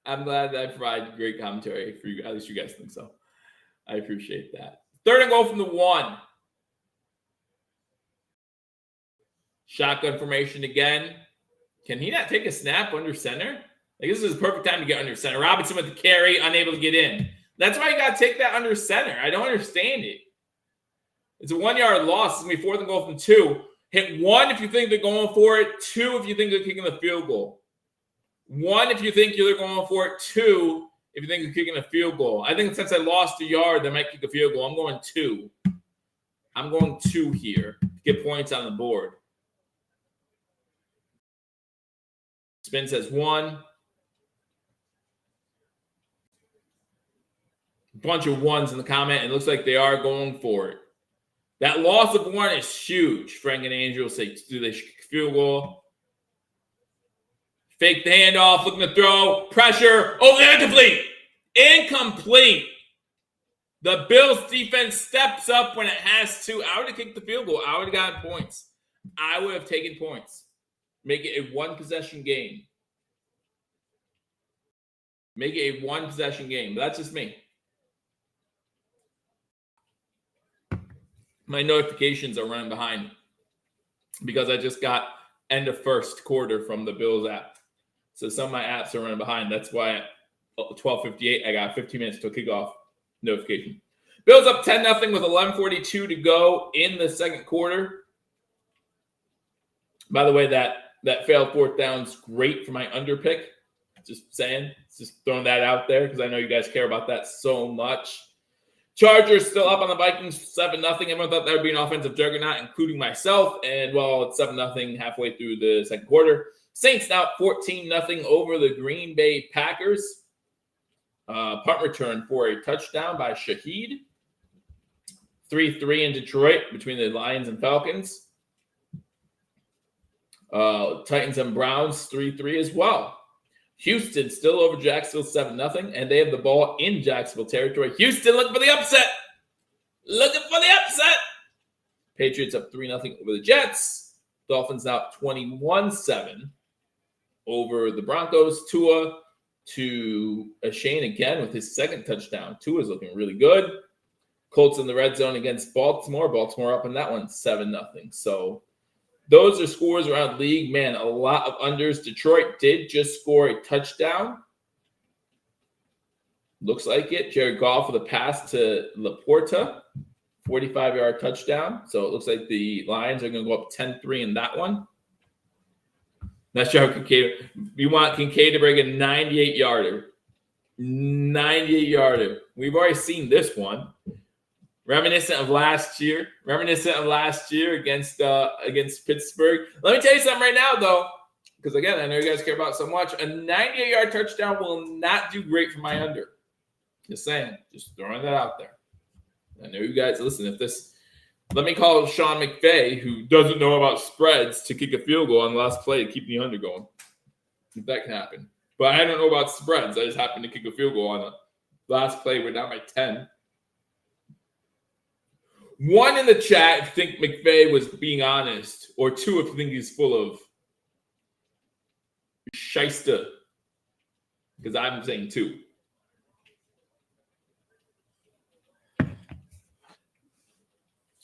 I'm glad that I provide great commentary for you. At least you guys think so. I appreciate that. Third and goal from the 1. Shotgun formation again. Can he not take a snap under center? Like, this is the perfect time to get under center. Robinson with the carry, unable to get in. That's why you got to take that under center. I don't understand it. It's a 1-yard loss. It's going to be fourth and goal from 2. Hit 1 if you think they're going for it. 2 if you think they're kicking the field goal. 1 if you think they're going for it. 2 if you think they're kicking a field goal. I think since I lost a yard, they might kick a field goal. I'm going 2. I'm going 2 here to get points on the board. Spin says 1. Bunch of 1s in the comment. It looks like they are going for it. That loss of 1 is huge. Frank and Angel say, do they field goal? Fake the handoff, looking to throw. Pressure. Oh, incomplete. Incomplete. The Bills defense steps up when it has to. I would have kicked the field goal. I would have gotten points. I would have taken points. Make it a 1-possession game. Make it a 1-possession game. But that's just me. My notifications are running behind because I just got end of first quarter from the Bills app. So some of my apps are running behind. That's why at 12:58, I got 15 minutes to kick off notification. Bills up 10-0 with 11:42 to go in the second quarter. By the way, that failed fourth down's great for my under pick. Just saying. Just throwing that out there because I know you guys care about that so much. Chargers still up on the Vikings 7-0. Everyone thought that would be an offensive juggernaut, including myself. And, well, it's 7-0 halfway through the second quarter. Saints now 14-0 over the Green Bay Packers. Punt return for a touchdown by Shaheed. 3-3 in Detroit between the Lions and Falcons. Titans and Browns 3-3 as well. Houston still over Jacksonville 7-0, and they have the ball in Jacksonville territory. Houston looking for the upset. Looking for the upset. Patriots up 3-0 over the Jets. Dolphins now up 21-7 over the Broncos. Tua to Shane again with his second touchdown. Tua's looking really good. Colts in the red zone against Baltimore. Baltimore up in that one 7-0. So those are scores around the league. Man, a lot of unders. Detroit did just score a touchdown. Looks like it. Jared Goff with a pass to Laporta. 45-yard touchdown. So it looks like the Lions are going to go up 10-3 in that one. That's Jarrett Kincaid. We want Kincaid to break a 98-yarder. 98-yarder. We've already seen this one. Reminiscent of last year against Pittsburgh. Let me tell you something right now, though, because, again, I know you guys care about it so much. A 98-yard touchdown will not do great for my under. Just saying. Just throwing that out there. I know you guys, listen, if this Let me call Sean McVay, who doesn't know about spreads, to kick a field goal on the last play to keep the under going. If that can happen. But I don't know about spreads. I just happened to kick a field goal on the last play. We're down by 10. One in the chat if you think McVay was being honest, or two if you think he's full of shyster. Because I'm saying two.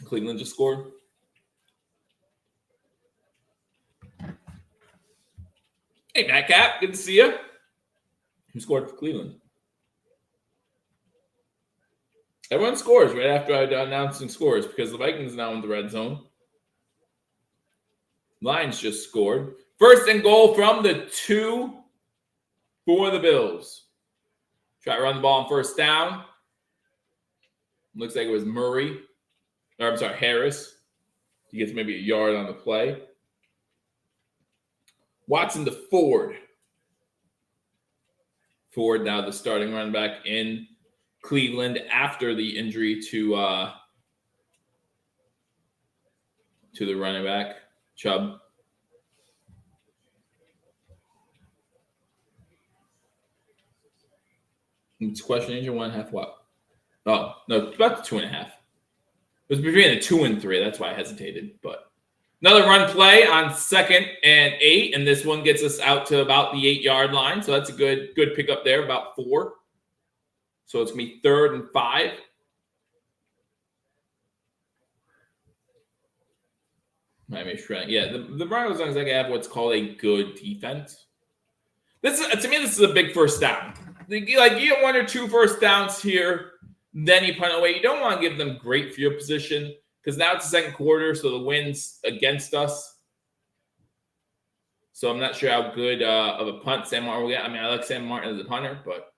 Cleveland just scored. Hey, Matt Cap, good to see you. Who scored for Cleveland? Everyone scores right after I announcing scores because the Vikings now in the red zone. Lions just scored. First and goal from the 2 for the Bills. Try to run the ball on first down. Looks like it was Harris. He gets maybe a yard on the play. Watson to Ford. Ford now the starting running back in Cleveland after the injury to the running back, Chubb. It's question engine 1.5 what? Oh, no, about 2.5. It was between a 2 and 3. That's why I hesitated. But another run play on 2nd and 8, and this one gets us out to about the 8-yard line. So that's a good pickup there, about 4. So it's going to be 3rd and 5. Yeah, the Broncos have what's called a good defense. To me, this is a big first down. You get 1 or 2 first downs here, then you punt away. You don't want to give them great field position because now it's the second quarter, so the wind's against us. So I'm not sure how good of a punt Sam Martin will get. I mean, I like Sam Martin as a punter, but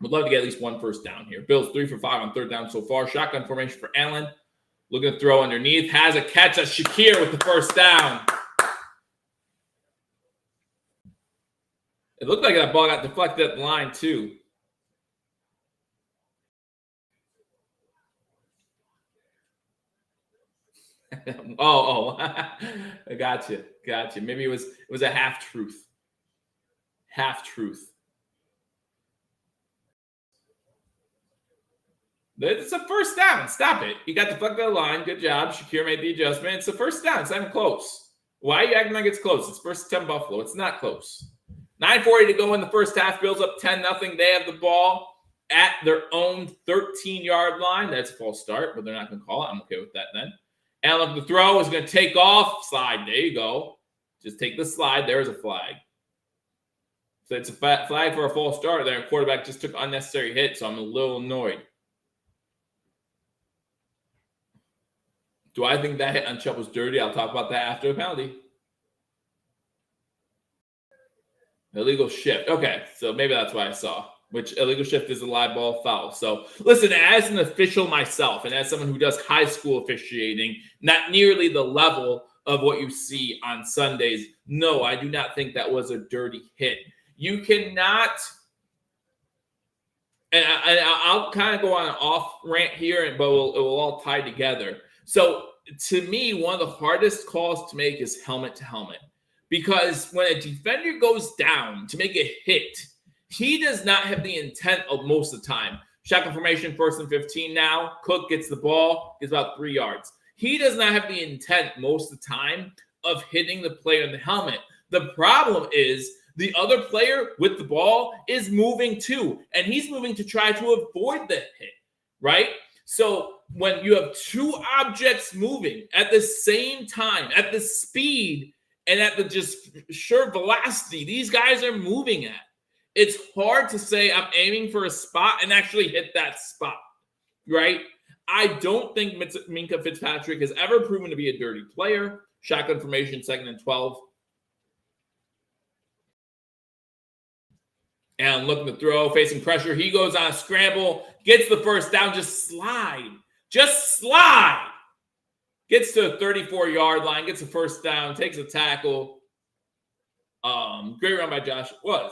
would love to get at least 1 first down here. Bills 3 for 5 on 3rd down so far. Shotgun formation for Allen. Looking to throw underneath. Has a catch. That's Shakir with the first down. It looked like that ball got deflected at the line, too. I got you. Maybe it was a half-truth. It's a first down. Stop it. You got deflected at the line. Good job. Shakir made the adjustment. It's a first down. It's not even close. Why are you acting like it's close? It's 1st 10 Buffalo. It's not close. 9:40 to go in the first half. Bills up 10-0. They have the ball at their own 13-yard line. That's a false start, but they're not going to call it. I'm okay with that then. Allen, the throw is going to take off. Slide. There you go. Just take the slide. There's a flag. So it's a flag for a false start there. Quarterback just took unnecessary hit, so I'm a little annoyed. Do I think that hit on Chubb was dirty? I'll talk about that after the penalty. Illegal shift. Okay, so maybe that's what I saw. Which illegal shift is a live ball foul. So listen, as an official myself and as someone who does high school officiating, not nearly the level of what you see on Sundays, no, I do not think that was a dirty hit. You cannot, and I'll kind of go on an off rant here, but it will all tie together. So to me, one of the hardest calls to make is helmet to helmet. Because when a defender goes down to make a hit, he does not have the intent of most of the time. Shotgun formation, 1st and 15 now. Cook gets the ball, gets about 3 yards. He does not have the intent most of the time of hitting the player in the helmet. The problem is the other player with the ball is moving too, and he's moving to try to avoid the hit, right? So when you have 2 objects moving at the same time, at the speed and at the just sure velocity these guys are moving at, it's hard to say I'm aiming for a spot and actually hit that spot, right? I don't think Minkah Fitzpatrick has ever proven to be a dirty player. Shotgun formation, 2nd and 12. And looking to throw, facing pressure. He goes on a scramble, gets the first down, just slide. Gets to a 34-yard line, gets a first down, takes a tackle. Great run by Josh. Was.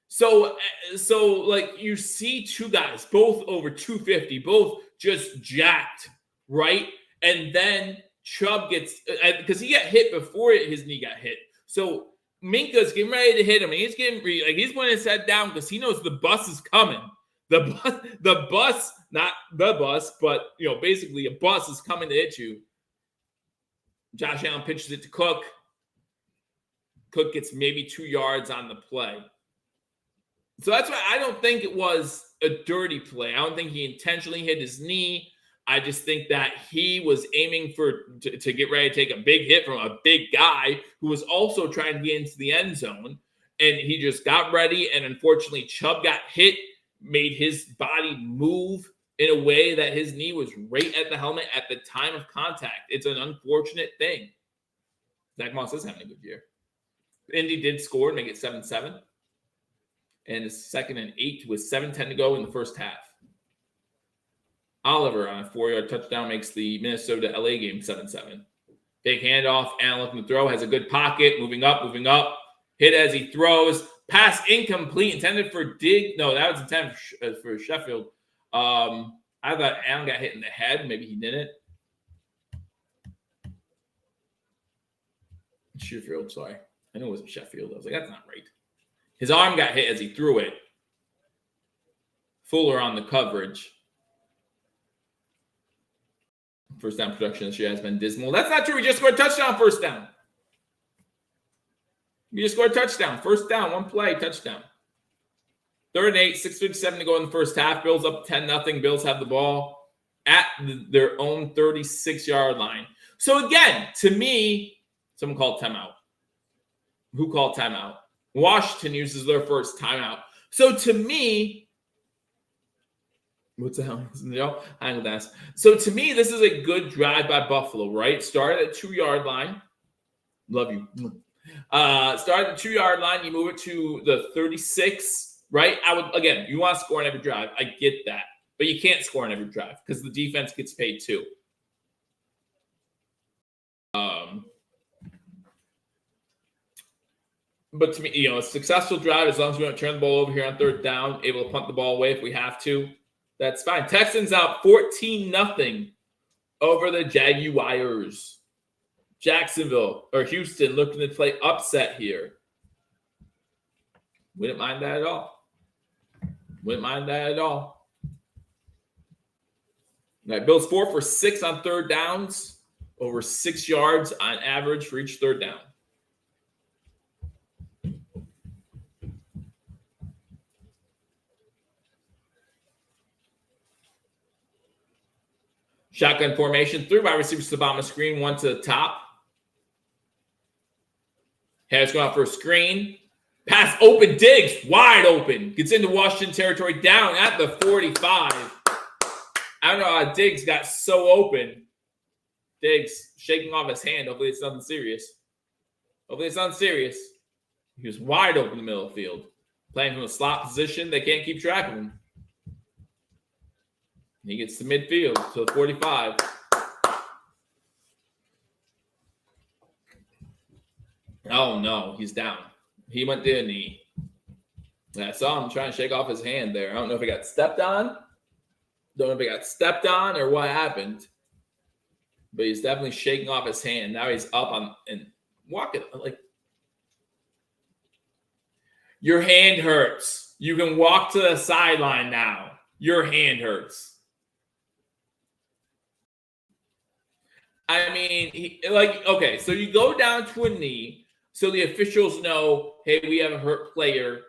So like you see 2 guys, both over 250, both just jacked right? And then Chubb gets, because he got hit before his knee got hit. So Minka's getting ready to hit him, and he's he's putting his head down because he knows the bus is coming. The bus, not the bus, but basically a bus is coming to hit you. Josh Allen pitches it to Cook. Cook gets maybe 2 yards on the play. So that's why I don't think it was a dirty play. I don't think he intentionally hit his knee. I just think that he was aiming to get ready to take a big hit from a big guy who was also trying to get into the end zone. And he just got ready. And unfortunately, Chubb got hit, made his body move in a way that his knee was right at the helmet at the time of contact. It's an unfortunate thing. Zach Moss is having a good year. Indy did score and make it 7-7. And it's 2nd and 8 with 7:10 to go in the first half. Oliver on a 4-yard touchdown makes the Minnesota-LA game 7-7. Big handoff. Allen looking to throw. Has a good pocket. Moving up. Hit as he throws. Pass incomplete. Intended for Dig. No, that was intended for Sheffield. I thought Allen got hit in the head. Maybe he didn't. Sheffield, sorry. I know it wasn't Sheffield. I was like, that's not right. His arm got hit as he threw it. Fuller on the coverage. First down production this year has been dismal. That's not true. We just scored a touchdown first down. We just scored a touchdown. First down, one play, touchdown. 3rd and 8, 6:57 to go in the first half. Bills up 10-0. Bills have the ball at their own 36-yard line. So again, to me, someone called timeout. Who called timeout? Washington uses their first timeout. So to me, what's the hell? I would ask. So to me, this is a good drive by Buffalo, right? Start at the 2-yard line. Love you. Start at the 2-yard line. You move it to the 36, right? You want to score on every drive. I get that. But you can't score on every drive because the defense gets paid too. But to me, a successful drive, as long as we don't turn the ball over here on 3rd down, able to punt the ball away if we have to, that's fine. Texans out 14-0 over the Jaguars. Jacksonville or Houston looking to play upset here. Wouldn't mind that at all. All right, Bills 4 for 6 on 3rd downs, over 6 yards on average for each 3rd down. Shotgun formation, 3 wide receivers to the bottom of the screen, 1 to the top. Harris going out for a screen. Pass open, Diggs, wide open. Gets into Washington territory, down at the 45. I don't know how Diggs got so open. Diggs shaking off his hand. Hopefully it's nothing serious. He was wide open in the middle of the field. Playing from a slot position. They can't keep track of him. He gets to midfield, to the 45. Oh, no, he's down. He went to a knee. I saw him trying to shake off his hand there. I don't know if he got stepped on. Or what happened. But he's definitely shaking off his hand. Now he's up on and walking. Your hand hurts. You can walk to the sideline now. Your hand hurts. I mean, okay, so you go down to a knee so the officials know, hey, we have a hurt player.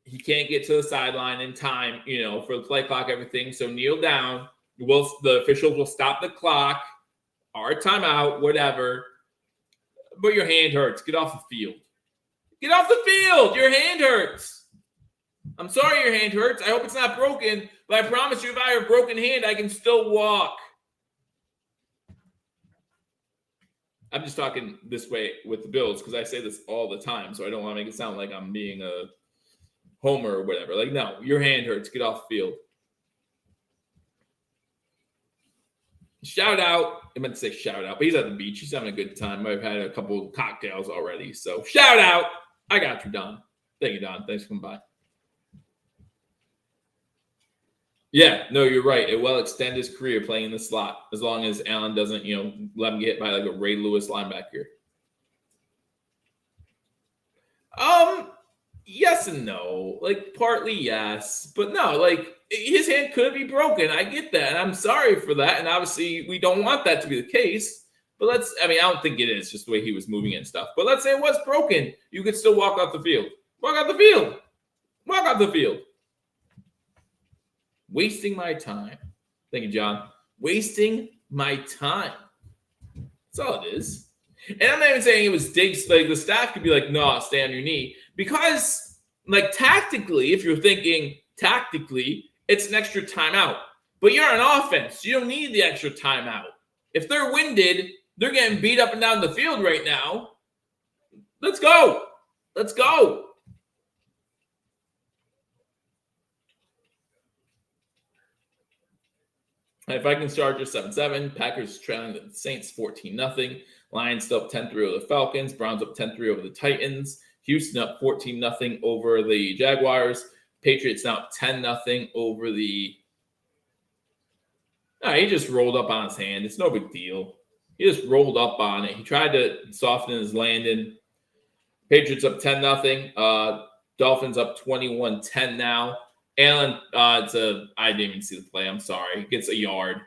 He can't get to the sideline in time, for the play clock, everything. So kneel down. The officials will stop the clock, our timeout, whatever. But your hand hurts. Get off the field. Your hand hurts. I'm sorry your hand hurts. I hope it's not broken, but I promise you if I have a broken hand, I can still walk. I'm just talking this way with the Bills because I say this all the time, so I don't want to make it sound like I'm being a homer or whatever. No, your hand hurts. Get off the field. Shout out. I meant to say shout out, but he's at the beach. He's having a good time. I've had a couple of cocktails already, so shout out. I got you, Don. Thank you, Don. Thanks for coming by. Yeah, no, you're right. It will extend his career playing in the slot as long as Allen doesn't, let him get hit by like a Ray Lewis linebacker. Yes and no. Like partly yes, but no. Like his hand could be broken. I get that, and I'm sorry for that. And obviously, we don't want that to be the case. But I don't think it is just the way he was moving and stuff. But let's say it was broken. You could still walk off the field. Walk off the field. Walk off the field. Wasting my time. Thank you, John. Wasting my time. That's all it is. And I'm not even saying it was Diggs. Like the staff could be like, no, stay on your knee. Because, like, tactically, if you're thinking tactically, it's an extra timeout. But you're on offense. You don't need the extra timeout. If they're winded, they're getting beat up and down the field right now. Let's go. Let's go. If I can start just 7-7, Packers trailing the Saints 14-0. Lions still up 10-3 over the Falcons. Browns up 10-3 over the Titans. Houston up 14-0 over the Jaguars. Patriots now up 10-0 over the... No, he just rolled up on his hand. It's no big deal. He just rolled up on it. He tried to soften his landing. Patriots up 10-0. Dolphins up 21-10 now. Allen, I didn't even see the play. I'm sorry. Gets a yard.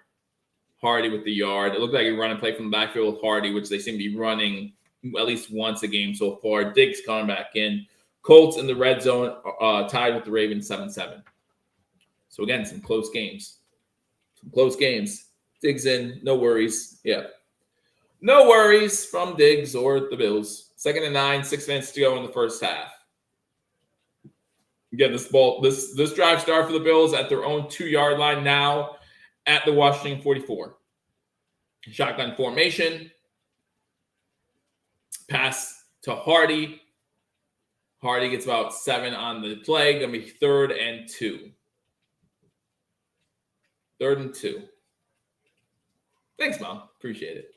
Hardy with the yard. It looked like he run and play from the backfield with Hardy, which they seem to be running at least once a game so far. Diggs coming back in. Colts in the red zone, tied with the Ravens 7-7. So again, some close games. Diggs in, no worries. Yeah. No worries from Diggs or the Bills. 2nd and 9, 6 minutes to go in the first half. Again, this drive start for the Bills at their own 2-yard line now at the Washington 44. Shotgun formation. Pass to Hardy. Hardy gets about 7 on the play. Going to be 3rd and 2. 3rd and 2. Thanks, Mom. Appreciate it.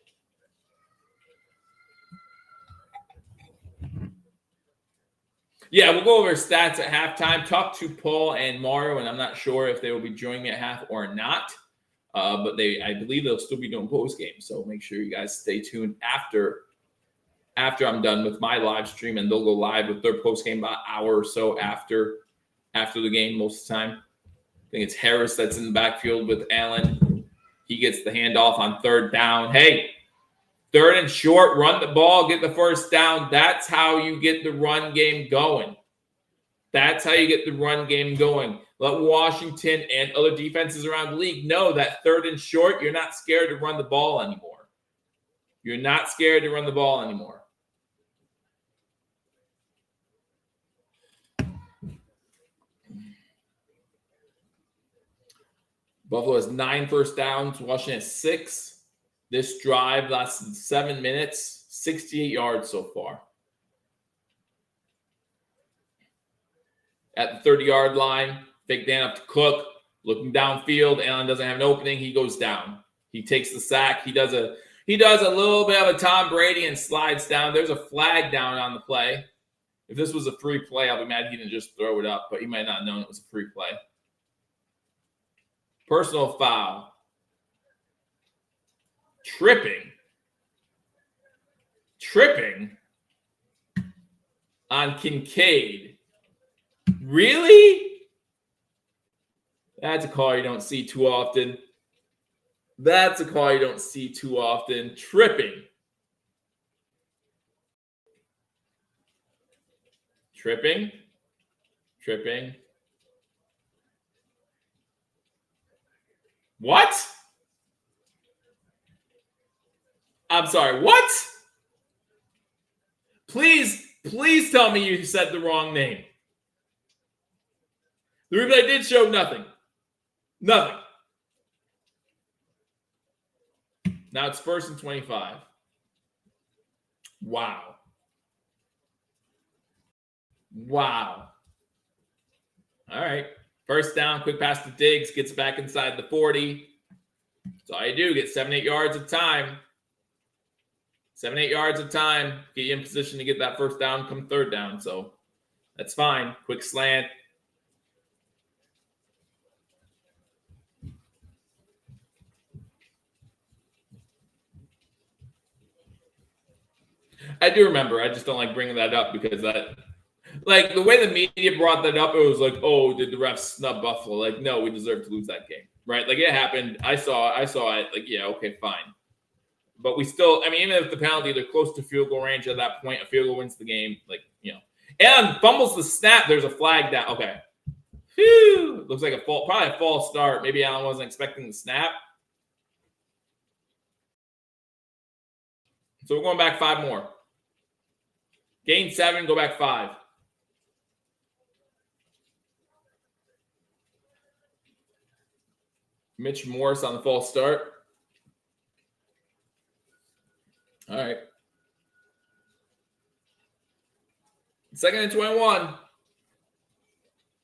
Yeah, we'll go over stats at halftime. Talk to Paul and Mario, and I'm not sure if they will be joining me at half or not. But I believe they'll still be doing postgame. So make sure you guys stay tuned after I'm done with my live stream, and they'll go live with their postgame about an hour or so after the game most of the time. I think it's Harris that's in the backfield with Allen. He gets the handoff on 3rd down. Hey, 3rd and short, run the ball, get the first down. That's how you get the run game going. Let Washington and other defenses around the league know that 3rd and short, you're not scared to run the ball anymore. Buffalo has 9 first downs. Washington has 6. This drive lasted 7 minutes, 68 yards so far. At the 30-yard line, fake Dan up to Cook, looking downfield. Allen doesn't have an opening. He goes down. He takes the sack. He does a little bit of a Tom Brady and slides down. There's a flag down on the play. If this was a free play, I'll be mad he didn't just throw it up, but he might not have known it was a free play. Personal foul. Tripping on Kincaid. Really? That's a call you don't see too often. Tripping. What? I'm sorry, what? Please tell me you said the wrong name. The replay did show nothing. Now it's 1st and 25. Wow. All right. First down, quick pass to Diggs, gets back inside the 40. That's all you do. Get 7-8 yards of time. 7-8 yards of time. Get you in position to get that first down come 3rd down. So that's fine. Quick slant. I do remember. I just don't like bringing that up because that, like, the way the media brought that up, it was like, oh, did the refs snub Buffalo? Like, no, we deserve to lose that game, right? Like, it happened. I saw it. Like, yeah, okay, fine. But we still, I mean, even if the penalty, they're close to field goal range at that point, a field goal wins the game. Like, and fumbles the snap. There's a flag down. Okay. Whew. Looks like probably a false start. Maybe Allen wasn't expecting the snap. So we're going back 5 more. Gain 7, go back 5. Mitch Morris on the false start. All right. 2nd and 21.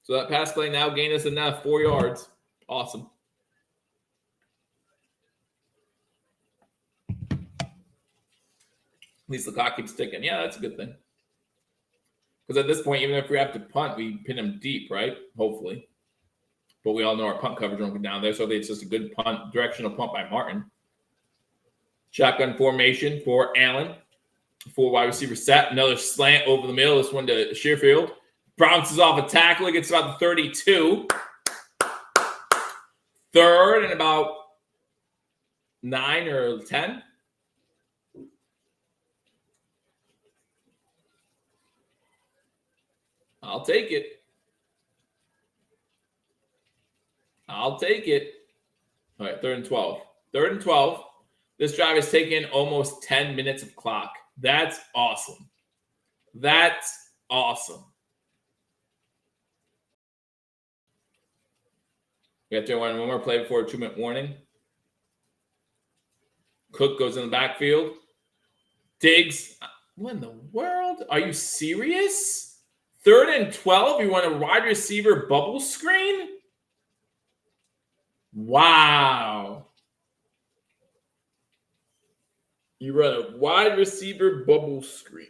So that pass play now gained us enough, 4 yards. Awesome. At least the clock keeps ticking. Yeah, that's a good thing. Because at this point, even if we have to punt, we pin them deep, right? Hopefully. But we all know our punt coverage won't go down there. So it's just a good punt, directional punt by Martin. Shotgun formation for Allen. 4 wide receiver set. Another slant over the middle. This one to Shearfield. Bounces off a tackle. It gets about the 32. 3rd and about 9 or 10. I'll take it. All right, 3rd and 12. 3rd and 12. This drive has taken almost 10 minutes of clock. That's awesome. That's awesome. We have to run one more play before a 2-minute warning. Cook goes in the backfield. Diggs. What in the world? Are you serious? 3rd and 12? You want a wide receiver bubble screen? Wow. You run a wide receiver bubble screen.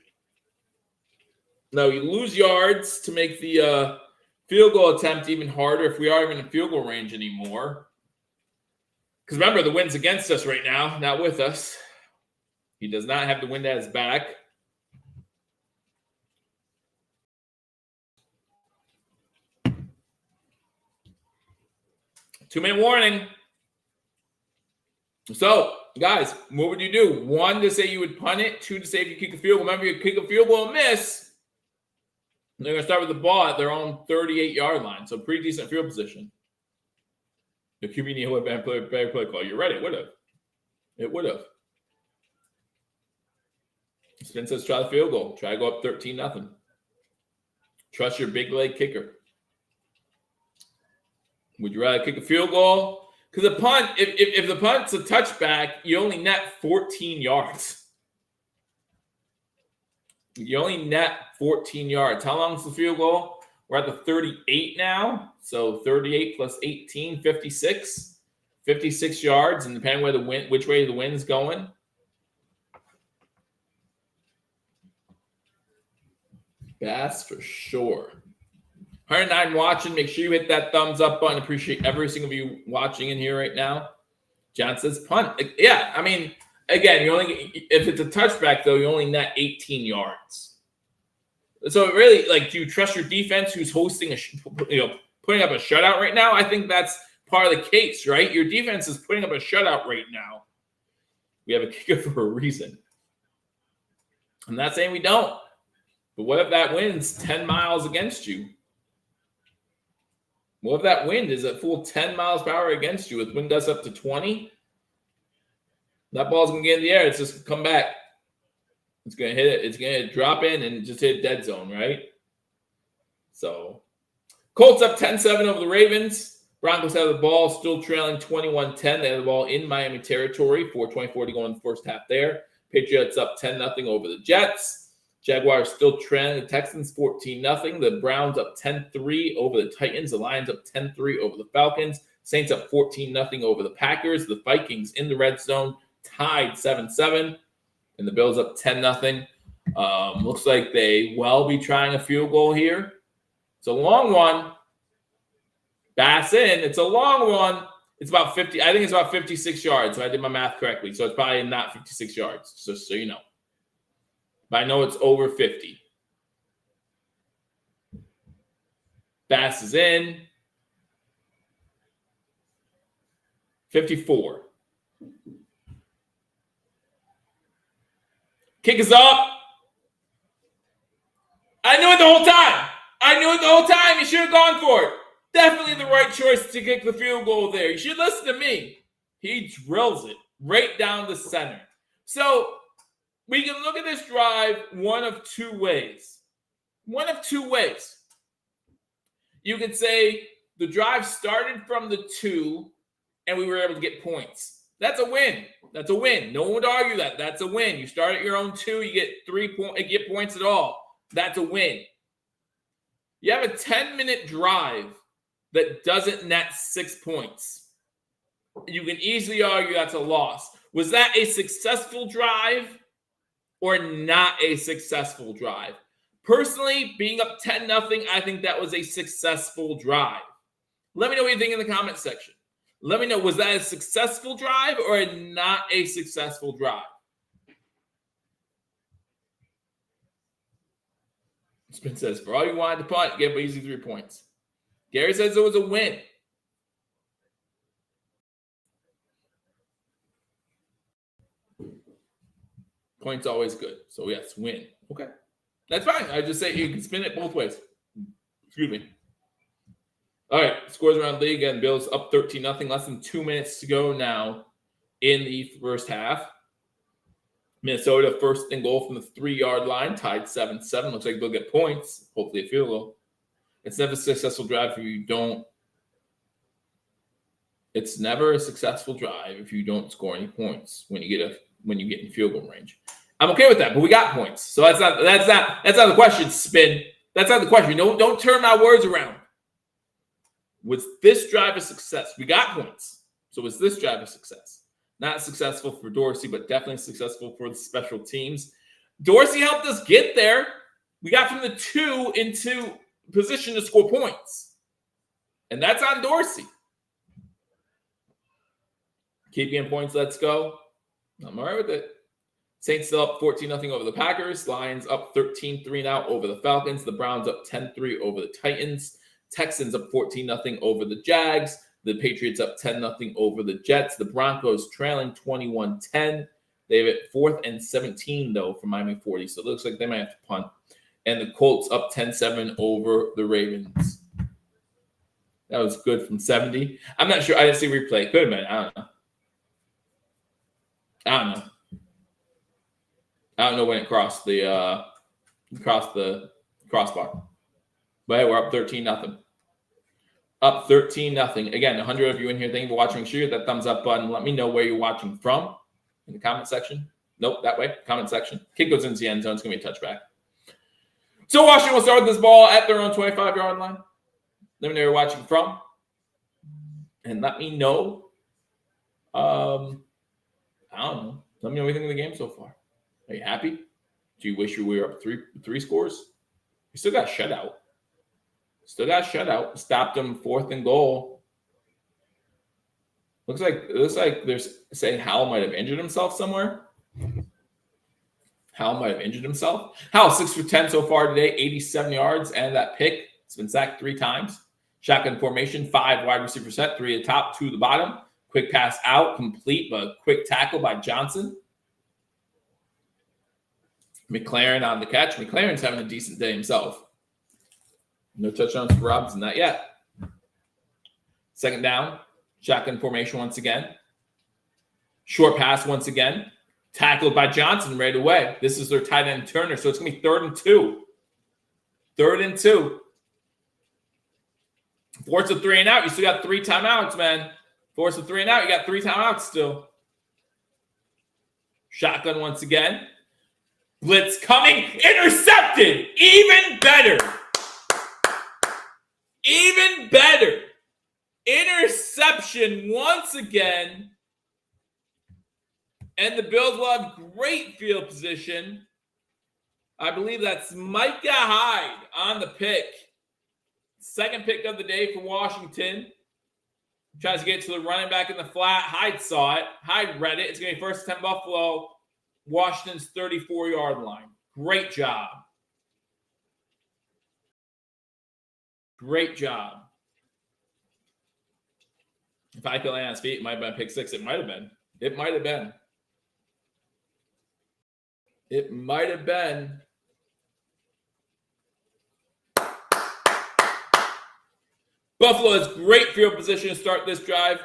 Now you lose yards to make the field goal attempt even harder if we are even in field goal range anymore. Because remember, the wind's against us right now, not with us. He does not have the wind at his back. Two-minute warning. So, guys, what would you do? 1, to say you would punt it. 2, to say if you kick a field goal. Remember, you kick a field goal and miss. They're going to start with the ball at their own 38-yard line. So, pretty decent field position. The QB would have been a better play call. You're right. It would have. It would have. Spin says try the field goal. Try to go up 13-0. Trust your big leg kicker. Would you rather kick a field goal? Because a punt, if the punt's a touchback, you only net 14 yards. You only net 14 yards. How long is the field goal? We're at the 38 now. So 38 plus 18, 56. 56 yards, and depending where which way the wind's going. Bass for sure. 109 watching. Make sure you hit that thumbs up button. Appreciate every single of you watching in here right now. John says punt. Yeah, I mean, again, if it's a touchback though, you only net 18 yards. So it really, do you trust your defense who's hosting putting up a shutout right now? I think that's part of the case, right? Your defense is putting up a shutout right now. We have a kicker for a reason. I'm not saying we don't, but what if that wind's 10 miles against you? What if that wind is at full 10 miles per hour against you with wind gusts up to 20? That ball's going to get in the air. It's just going to come back. It's going to hit it. It's going to drop in and just hit dead zone, right? So, Colts up 10-7 over the Ravens. Broncos have the ball, still trailing 21-10. They have the ball in Miami territory. 4:24 to go in the first half there. Patriots up 10-0 over the Jets. Jaguars still trailing the Texans 14-0. The Browns up 10-3 over the Titans. The Lions up 10-3 over the Falcons. Saints up 14-0 over the Packers. The Vikings in the red zone tied 7-7. And the Bills up 10-0. Looks like they will be trying a field goal here. It's a long one. Bass in. It's a long one. It's about 50. I think it's about 56 yards. So I did my math correctly. So it's probably not 56 yards. Just so you know. but I know it's over 50. Pass is in. 54. Kick is up. I knew it the whole time. You should have gone for it. Definitely the right choice to kick the field goal there. You should listen to me. He drills it right down the center. So we can look at this drive one of two ways. You could say the drive started from the 2 and we were able to get points. That's a win. No one would argue that. That's a win. You start at your own 2, you get 3 points, you get points at all. That's a win. You have a 10-minute drive that doesn't net 6 points. You can easily argue that's a loss. Was that a successful drive or not a successful drive? Personally, being up 10-0, I think that was a successful drive. Let me know what you think in the comment section. Let me know, was that a successful drive or not a successful drive? Spin says, for all you wanted to punt, get easy 3 points. Gary says it was a win. Points always good. So, yes, win. Okay. That's fine. I just say you can spin it both ways. Excuse me. All right. Scores around league. And Bills up 13-0. Less than 2 minutes to go now in the first half. Minnesota first and goal from the 3-yard line. Tied 7-7. Looks like they'll get points. Hopefully a field goal. It's never a successful drive if you don't. It's never a successful drive if you don't score any points when you get in field goal range. I'm okay with that, but we got points. So that's not the question, Spin. That's not the question. Don't turn my words around. Was this drive a success? We got points. So was this drive a success? Not successful for Dorsey, but definitely successful for the special teams. Dorsey helped us get there. We got from the 2 into position to score points. And that's on Dorsey. Keep getting points. Let's go. I'm all right with it. Saints still up 14-0 over the Packers. Lions up 13-3 now over the Falcons. The Browns up 10-3 over the Titans. Texans up 14-0 over the Jags. The Patriots up 10-0 over the Jets. The Broncos trailing 21-10. They have it 4th and 17, though, from Miami 40. So it looks like they might have to punt. And the Colts up 10-7 over the Ravens. That was good from 70. I'm not sure. I didn't see replay. Could have been. I don't know when it crossed the crossbar. But hey, we're up 13-0. Up 13-0. Again, 100 of you in here. Thank you for watching. Make sure you hit that thumbs up button. Let me know where you're watching from in the comment section. Nope, that way. Comment section. Kick goes into the end zone. It's going to be a touchback. So Washington will start with this ball at their own 25-yard line. Let me know where you're watching from. And let me know. I don't know. Let me know what you think of the game so far. Are you happy? Do you wish you were up three scores? You still got shutout. Stopped them 4th and goal. Looks like there's saying Howell might have injured himself somewhere. Howell 6 for 10 so far today, 87 yards, and that pick. It's been sacked 3 times. Shotgun formation, 5 wide receiver set, 3 at the top, 2 at the bottom. Quick pass out, complete, but quick tackle by Johnson. McLaren on the catch. McLaren's having a decent day himself. No touchdowns for Robinson, not yet. 2nd down, shotgun formation once again. Short pass once again. Tackled by Johnson right away. This is their tight end Turner, so it's going to be 3rd and 2. 3rd and 2. Force a 3 and out. You still got 3 timeouts, man. Force a 3 and out. You got 3 timeouts still. Shotgun once again. Blitz coming. Intercepted. Even better. Interception once again. And the Bills will have great field position. I believe that's Micah Hyde on the pick. 2nd pick of the day for Washington. Tries to get to the running back in the flat. Hyde saw it. Hyde read it. It's going to be 1st and 10 Buffalo. Washington's 34-yard line. Great job. Great job. If I could land on his feet, it might have been pick six. It might have been. It might have been. It might have been. Buffalo has great field position to start this drive.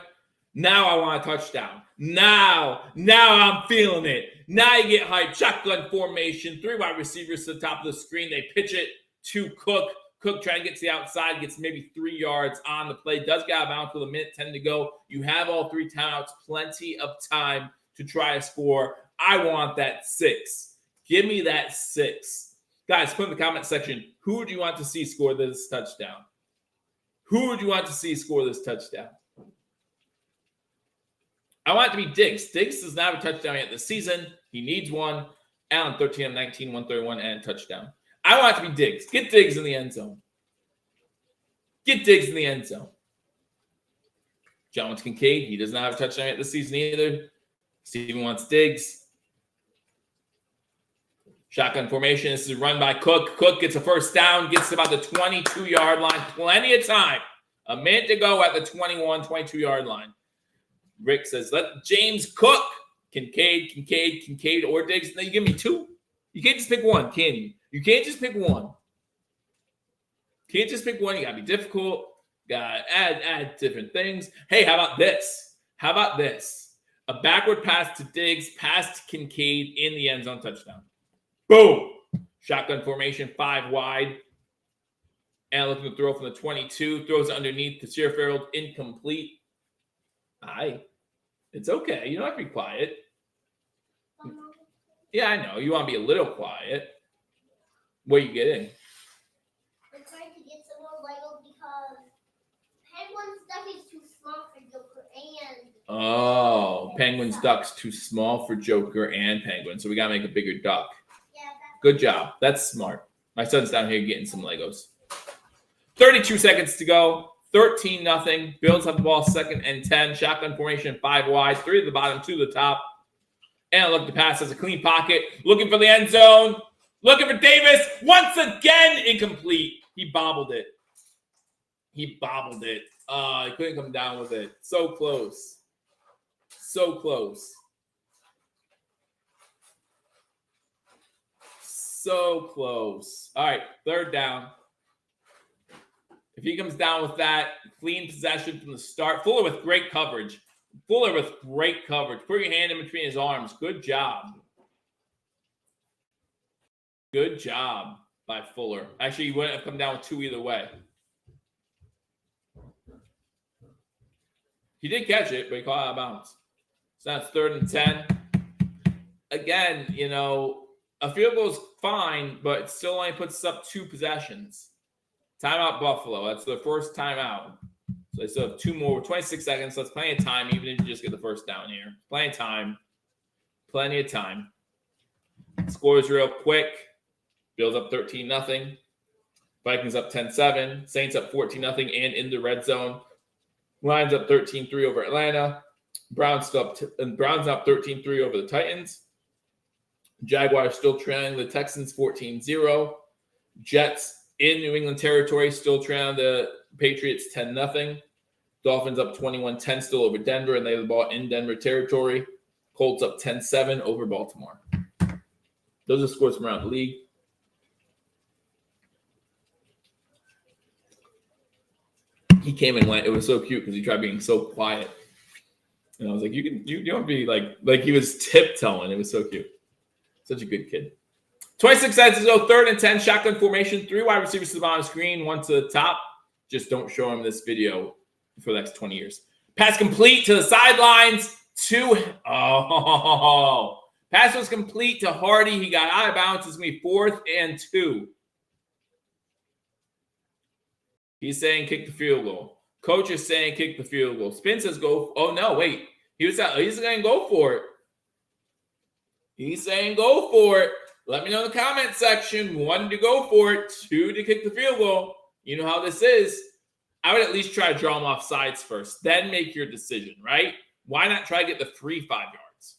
Now I want a touchdown. Now I'm feeling it. Now you get hyped. Shotgun formation. 3 wide receivers to the top of the screen. They pitch it to Cook. Cook trying to get to the outside. Gets maybe 3 yards on the play. Does get out of bounds with a minute 10 to go. You have all 3 timeouts. Plenty of time to try a score. I want that 6. Give me that 6. Guys, put in the comment section, who would you want to see score this touchdown? Who would you want to see score this touchdown? I want it to be Diggs. Diggs does not have a touchdown yet this season. He needs one. Allen, 13 of 19, 131, and a touchdown. I want it to be Diggs. Get Diggs in the end zone. Get Diggs in the end zone. John wants Kincaid. He does not have a touchdown yet this season either. Steven wants Diggs. Shotgun formation. This is a run by Cook. Cook gets a first down. Gets to about the 22-yard line. Plenty of time. A minute to go at the 21, 22-yard line. Rick says, let James Cook. Kincaid, or Diggs. Now you give me 2. You can't just pick one, can you? You can't just pick one. You can't just pick one. You got to be difficult. Got to add different things. Hey, how about this? How about this? A backward pass to Diggs, pass to Kincaid in the end zone touchdown. Boom. Shotgun formation, 5 wide. And looking to throw from the 22. Throws underneath to Sherfield. Incomplete. Aye. It's okay. You don't have to be quiet. Yeah, I know. You want to be a little quiet. What are you getting? I'm trying to get some more Lego because Penguin's duck is too small for Joker and... Oh, Penguin's duck's too small for Joker and Penguin. So we got to make a bigger duck. Yeah, good job. That's smart. My son's down here getting some Legos. 32 seconds to go. 13-0. Bills have the ball, 2nd and 10. Shotgun formation, 5 wide. 3 to the bottom, 2 to the top. And look, the pass has a clean pocket. Looking for the end zone. Looking for Davis. Once again, incomplete. He bobbled it. He couldn't come down with it. So close. So close. So close. All right, 3rd down. If he comes down with that, clean possession from the start. Fuller with great coverage. Put your hand in between his arms. Good job. Good job by Fuller. Actually, he wouldn't have come down with 2 either way. He did catch it, but he caught out of bounds. So that's 3rd and 10. Again, a field goal is fine, but it still only puts us up 2 possessions. Timeout Buffalo. That's their first timeout. So they still have 2 more. 26 seconds. So that's plenty of time, even if you just get the first down here. Plenty of time. Plenty of time. Scores real quick. Bills up 13-0. Vikings up 10-7. Saints up 14-0 and in the red zone. Lions up 13-3 over Atlanta. Browns up 13-3 over the Titans. Jaguars still trailing the Texans 14-0. Jets in New England territory still trailing the Patriots 10-0. Dolphins up 21-10 still over Denver, and they have the ball in Denver territory. Colts up 10-7 over Baltimore. Those are scores from around the league. He came and went. It was so cute because he tried being so quiet. And I was like, you don't be like he was tiptoeing. It was so cute. Such a good kid. 26 seconds to go, 3rd and 10. Shotgun formation. 3 wide receivers to the bottom of the screen, 1 to the top. Just don't show him this video for the next 20 years. Pass complete to the sidelines. Pass was complete to Hardy. He got out of bounds. It's going to be 4th and 2. He's saying kick the field goal. Coach is saying kick the field goal. Spin says go. Oh, no, wait. He's going to go for it. He's saying go for it. Let me know in the comment section. 1 to go for it. 2 to kick the field goal. You know how this is. I would at least try to draw them off sides first. Then make your decision, right? Why not try to get the free 5 yards?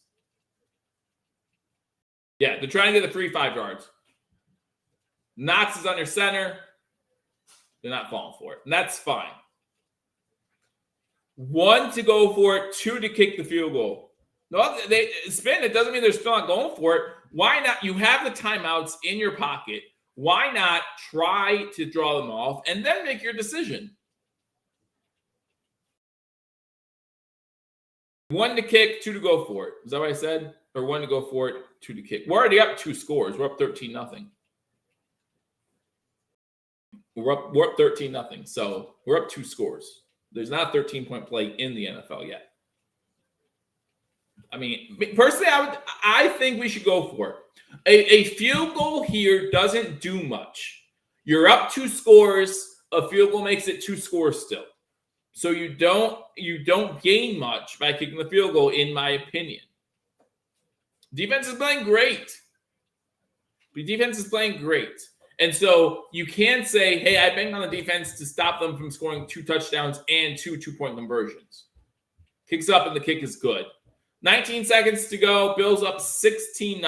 Yeah, they're trying to get the free 5 yards. Knox is under center. They're not falling for it. And that's fine. 1 to go for it, 2 to kick the field goal. No, they spin. It doesn't mean they're still not going for it. Why not? You have the timeouts in your pocket. Why not try to draw them off and then make your decision? 1 to kick, 2 to go for it. Is that what I said? Or 1 to go for it, 2 to kick. We're already up 2 scores. We're up 13-0. We're up 13-0. So we're up 2 scores. There's not a 13-point play in the NFL yet. I mean, personally, I think we should go for it. A field goal here doesn't do much. You're up 2 scores. A field goal makes it 2 scores still. So you don't gain much by kicking the field goal, in my opinion. Defense is playing great. The defense is playing great. And so you can say, hey, I banged on the defense to stop them from scoring 2 touchdowns and 2 two-point conversions. Kicks up and the kick is good. 19 seconds to go. Bills up 16-0.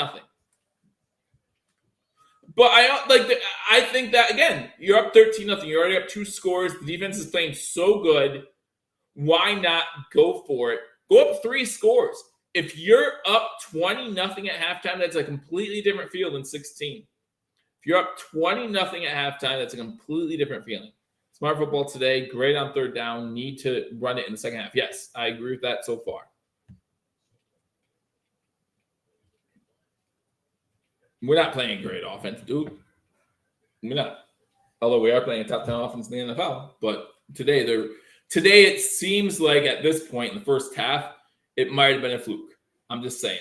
But I think that, again, you're up 13-0. You're already up 2 scores. The defense is playing so good. Why not go for it? Go up 3 scores. If you're up 20-0 at halftime, that's a completely different feel than 16. If you're up 20-0 at halftime, that's a completely different feeling. Smart football today, great on 3rd down, need to run it in the second half. Yes, I agree with that so far. We're not playing great offense, dude. We're not. Although we are playing a top 10 offense in the NFL. But today it seems like at this point in the first half, it might have been a fluke. I'm just saying.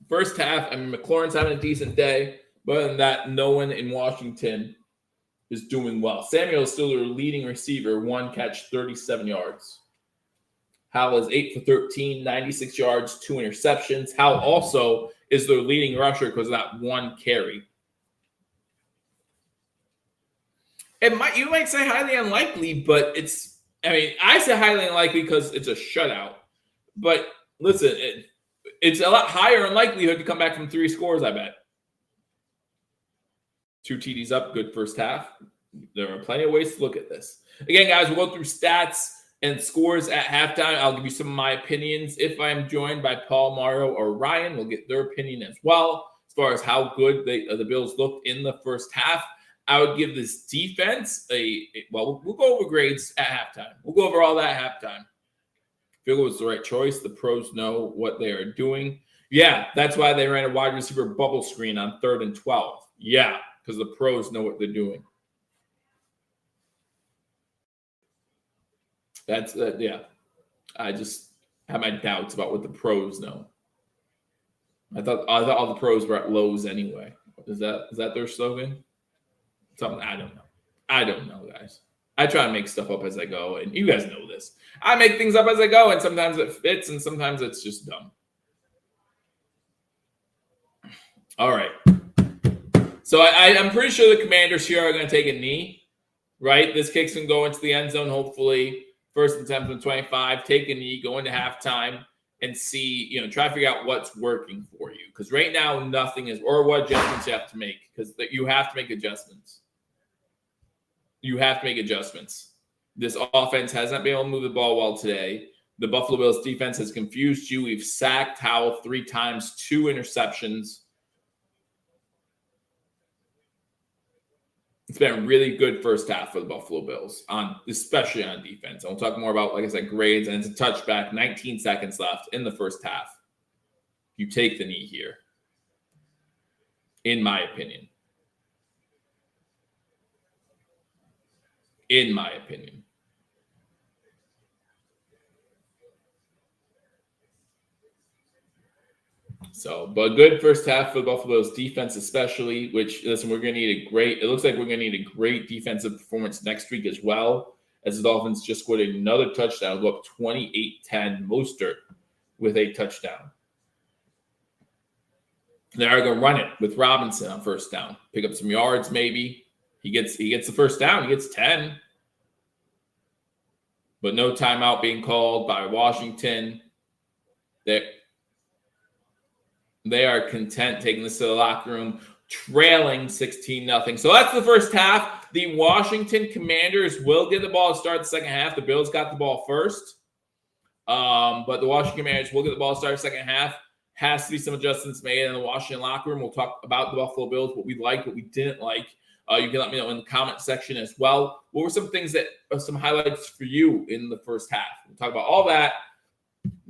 First half, I mean, McLaurin's having a decent day. But other than that, no one in Washington is doing well. Samuel is still their leading receiver, 1 catch, 37 yards. Hal is 8 for 13, 96 yards, 2 interceptions. Hal also is their leading rusher because of that 1 carry. You might say highly unlikely, but I say highly unlikely because it's a shutout. But listen, it's a lot higher in likelihood to come back from 3 scores, I bet. 2 TDs up, good first half. There are plenty of ways to look at this. Again, guys, we'll go through stats and scores at halftime. I'll give you some of my opinions. If I'm joined by Paul, Mario, or Ryan, we'll get their opinion as well as far as how good the Bills looked in the first half. I would give this defense we'll go over grades at halftime. We'll go over all that at halftime. Field goal was the right choice. The pros know what they are doing. Yeah, that's why they ran a wide receiver bubble screen on 3rd and 12. Yeah, because the pros know what they're doing. That's yeah. I just have my doubts about what the pros know. I thought all the pros were at Lowe's anyway. Is that their slogan? Something I don't know, guys. I try to make stuff up as I go, and you guys know this. I make things up as I go, and sometimes it fits, and sometimes it's just dumb. All right. So I'm pretty sure the Commanders here are going to take a knee, right? This kick's going to go into the end zone, hopefully. 1st and 10 from 25, take a knee, go into halftime, and see, try to figure out what's working for you. Because right now, nothing is, or what adjustments you have to make. Because you have to make adjustments. You have to make adjustments. This offense has not been able to move the ball well today. The Buffalo Bills defense has confused you. We've sacked Howell 3 times, 2 interceptions. It's been a really good first half for the Buffalo Bills, especially on defense. I'll talk more about, like I said, grades, and it's a touchback. 19 seconds left in the first half. You take the knee here, in my opinion. In my opinion. So, but good first half for the Buffalo Bills defense, especially, which, listen, we're going to need it looks like we're going to need a great defensive performance next week as well, as the Dolphins just scored another touchdown, go up 28-10, Mostert with a touchdown. They are going to run it with Robinson on 1st down, pick up some yards maybe. He gets the first down, he gets 10. But no timeout being called by Washington. They are content taking this to the locker room, trailing 16-0. So that's the first half. The Washington Commanders will get the ball to start the second half. The Bills got the ball first. But the Washington Commanders will get the ball to start the second half. Has to be some adjustments made in the Washington locker room. We'll talk about the Buffalo Bills, what we liked, what we didn't like. You can let me know in the comment section as well. What were some things that are some highlights for you in the first half? We'll talk about all that.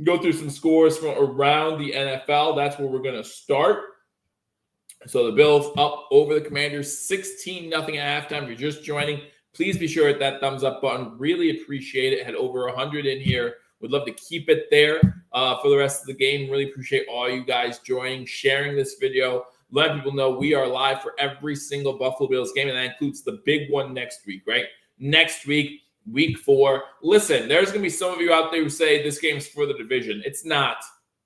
Go through some scores from around the NFL. That's where we're going to start. So the Bills up over the Commanders, 16-0 at halftime. If you're just joining, please be sure to hit that thumbs up button. Really appreciate it. Had over 100 in here. Would love to keep it there for the rest of the game. Really appreciate all you guys joining, sharing this video. Let people know we are live for every single Buffalo Bills game, and that includes the big one next week, right? Next week, week 4. Listen, there's going to be some of you out there who say this game's for the division. It's not.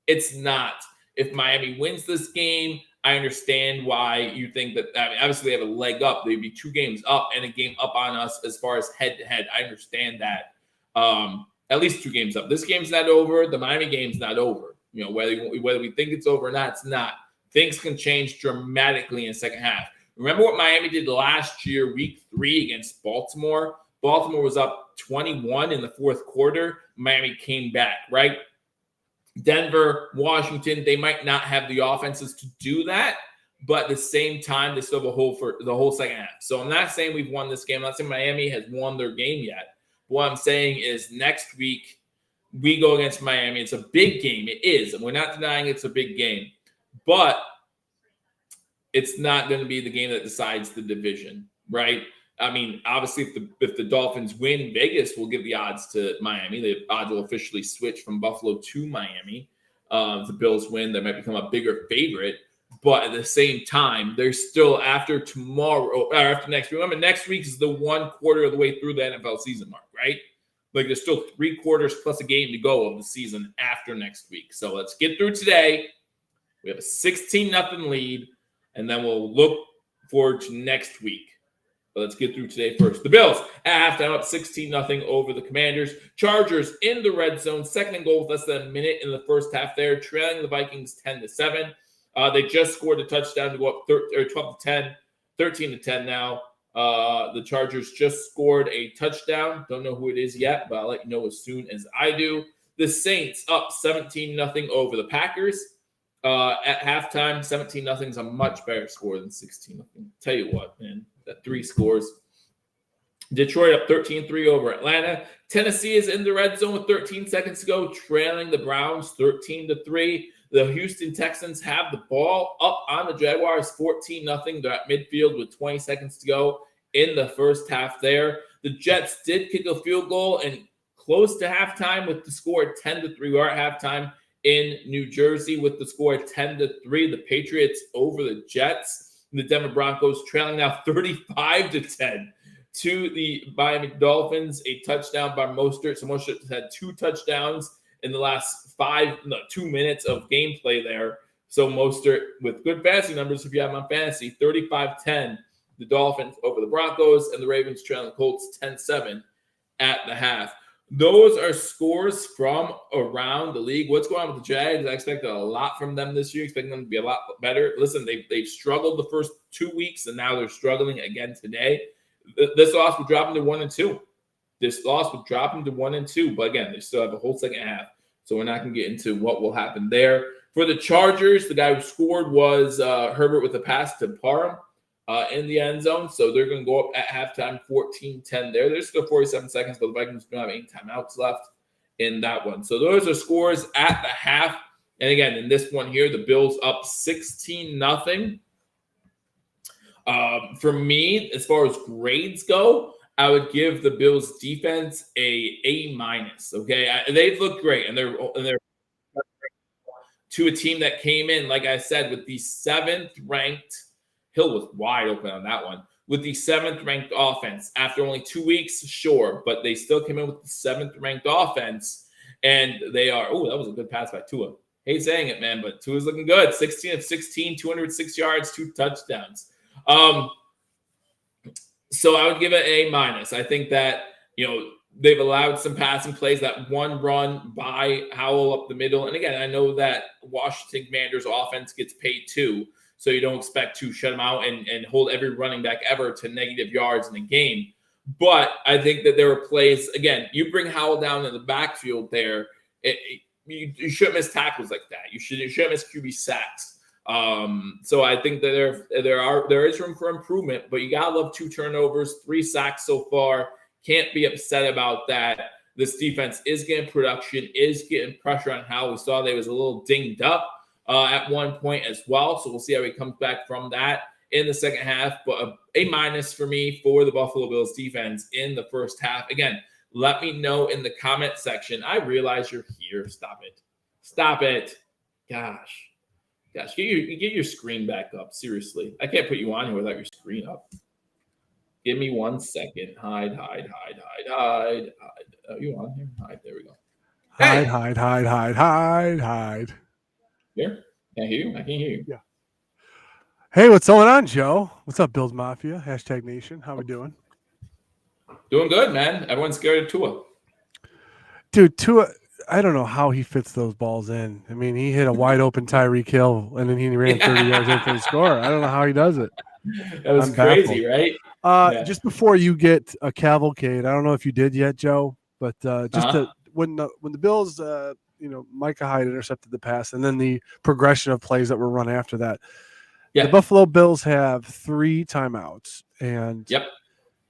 It's not. If Miami wins this game, I understand why you think that. I mean, obviously, they have a leg up. They'd be 2 games up and a game up on us as far as head-to-head. I understand that. At least 2 games up. This game's not over. The Miami game's not over. You know, whether we think it's over or not, it's not. Things can change dramatically in the second half. Remember what Miami did last year, week 3 against Baltimore? Baltimore was up 21 in the fourth quarter. Miami came back, right? Denver, Washington, they might not have the offenses to do that, but at the same time, they still have a hole for the whole second half. So I'm not saying we've won this game. I'm not saying Miami has won their game yet. What I'm saying is next week, we go against Miami. It's a big game. It is. And we're not denying it's a big game. But it's not going to be the game that decides the division, right? I mean, obviously, if the Dolphins win, Vegas will give the odds to Miami. The odds will officially switch from Buffalo to Miami. If the Bills win, they might become a bigger favorite. But at the same time, there's still after tomorrow, or after next week. Remember, next week is the 1 quarter of the way through the NFL season mark, right? Like there's still 3 quarters plus a game to go of the season after next week. So let's get through today. We have a 16-0 lead, and then we'll look forward to next week. But let's get through today first. The Bills at halftime up 16-0 over the Commanders. Chargers in the red zone, second and goal with less than a minute in the first half there, trailing the Vikings 10-7. They just scored a touchdown to go up 12-10, 13-10 now. The Chargers just scored a touchdown. Don't know who it is yet, but I'll let you know as soon as I do. The Saints up 17-0 over the Packers. At halftime, 17-0 is a much better score than 16-0. Tell you what, man, that 3 scores. Detroit up 13-3 over Atlanta. Tennessee is in the red zone with 13 seconds to go, trailing the Browns 13-3. The Houston Texans have the ball up on the Jaguars 14-0. They're at midfield with 20 seconds to go in the first half there. The Jets did kick a field goal and close to halftime with the score 10-3. We are at halftime in New Jersey with the score 10-3. The Patriots over the Jets. The Denver Broncos trailing now 35-10 to the Miami Dolphins. A touchdown by Mostert. So Mostert had 2 touchdowns in the last 2 minutes of gameplay there. So Mostert with good fantasy numbers if you have him on fantasy. 35-10, the Dolphins over the Broncos, and the Ravens trailing the Colts 10-7 at the half. Those are scores from around the league. What's going on with the Jags? I expected a lot from them this year, expecting them to be a lot better. Listen, they've struggled the first 2 weeks, and now they're struggling again today. This loss would drop them to 1-2. This loss would drop them to 1-2. But again, they still have a whole second half. So we're not going to get into what will happen there. For the Chargers, the guy who scored was Herbert with a pass to Parham in the end zone. So they're going to go up at halftime 14-10 there. There's still 47 seconds, but the Vikings don't have any timeouts left in that one. So those are scores at the half. And again, in this one here, the Bills up 16-0. For me, as far as grades go, I would give the Bills defense A-. Okay, they've looked great, and they're to a team that came in, like I said, with the 7th ranked. Hill was wide open on that one with the 7th ranked offense after only 2 weeks. Sure, but they still came in with the 7th ranked offense, and they are. Oh, that was a good pass by Tua. Hate saying it, man, but Tua's looking good. 16 of 16, 206 yards, 2 touchdowns. So I would give it A-. I think that, They've allowed some passing plays. That one run by Howell up the middle. And again, I know that Washington Commanders offense gets paid too, so you don't expect to shut them out and hold every running back ever to negative yards in a game. But I think that there were plays, again, you bring Howell down in the backfield there, you shouldn't miss tackles like that. You shouldn't miss QB sacks. So I think that there is room for improvement, but you gotta love 2 turnovers, 3 sacks so far. Can't be upset about that. This defense is getting production, is getting pressure on Howell. We saw they was a little dinged up at one point as well, so we'll see how he comes back from that in the second half. But A- for me for the Buffalo Bills defense in the first half. Again, let me know in the comment section. I realize you're here. Stop it. Gosh, get your screen back up. Seriously, I can't put you on here without your screen up. Give me 1 second. Hide. Are you on here? Hide. There we go. Hide. Here? Can't hear you? I can't hear you. Yeah. Hey, what's going on, Joe? What's up, Bills Mafia? #Nation. How we doing? Doing good, man. Everyone's scared of Tua. Dude, Tua, I don't know how he fits those balls in. I mean, he hit a wide open Tyreek Hill, and then he ran 30 yards in for the score. I don't know how he does it. That was crazy, right? Just before you get a cavalcade, I don't know if you did yet, Joe, but when the Bills, Micah Hyde intercepted the pass, and then the progression of plays that were run after that. Yeah. The Buffalo Bills have 3 timeouts, and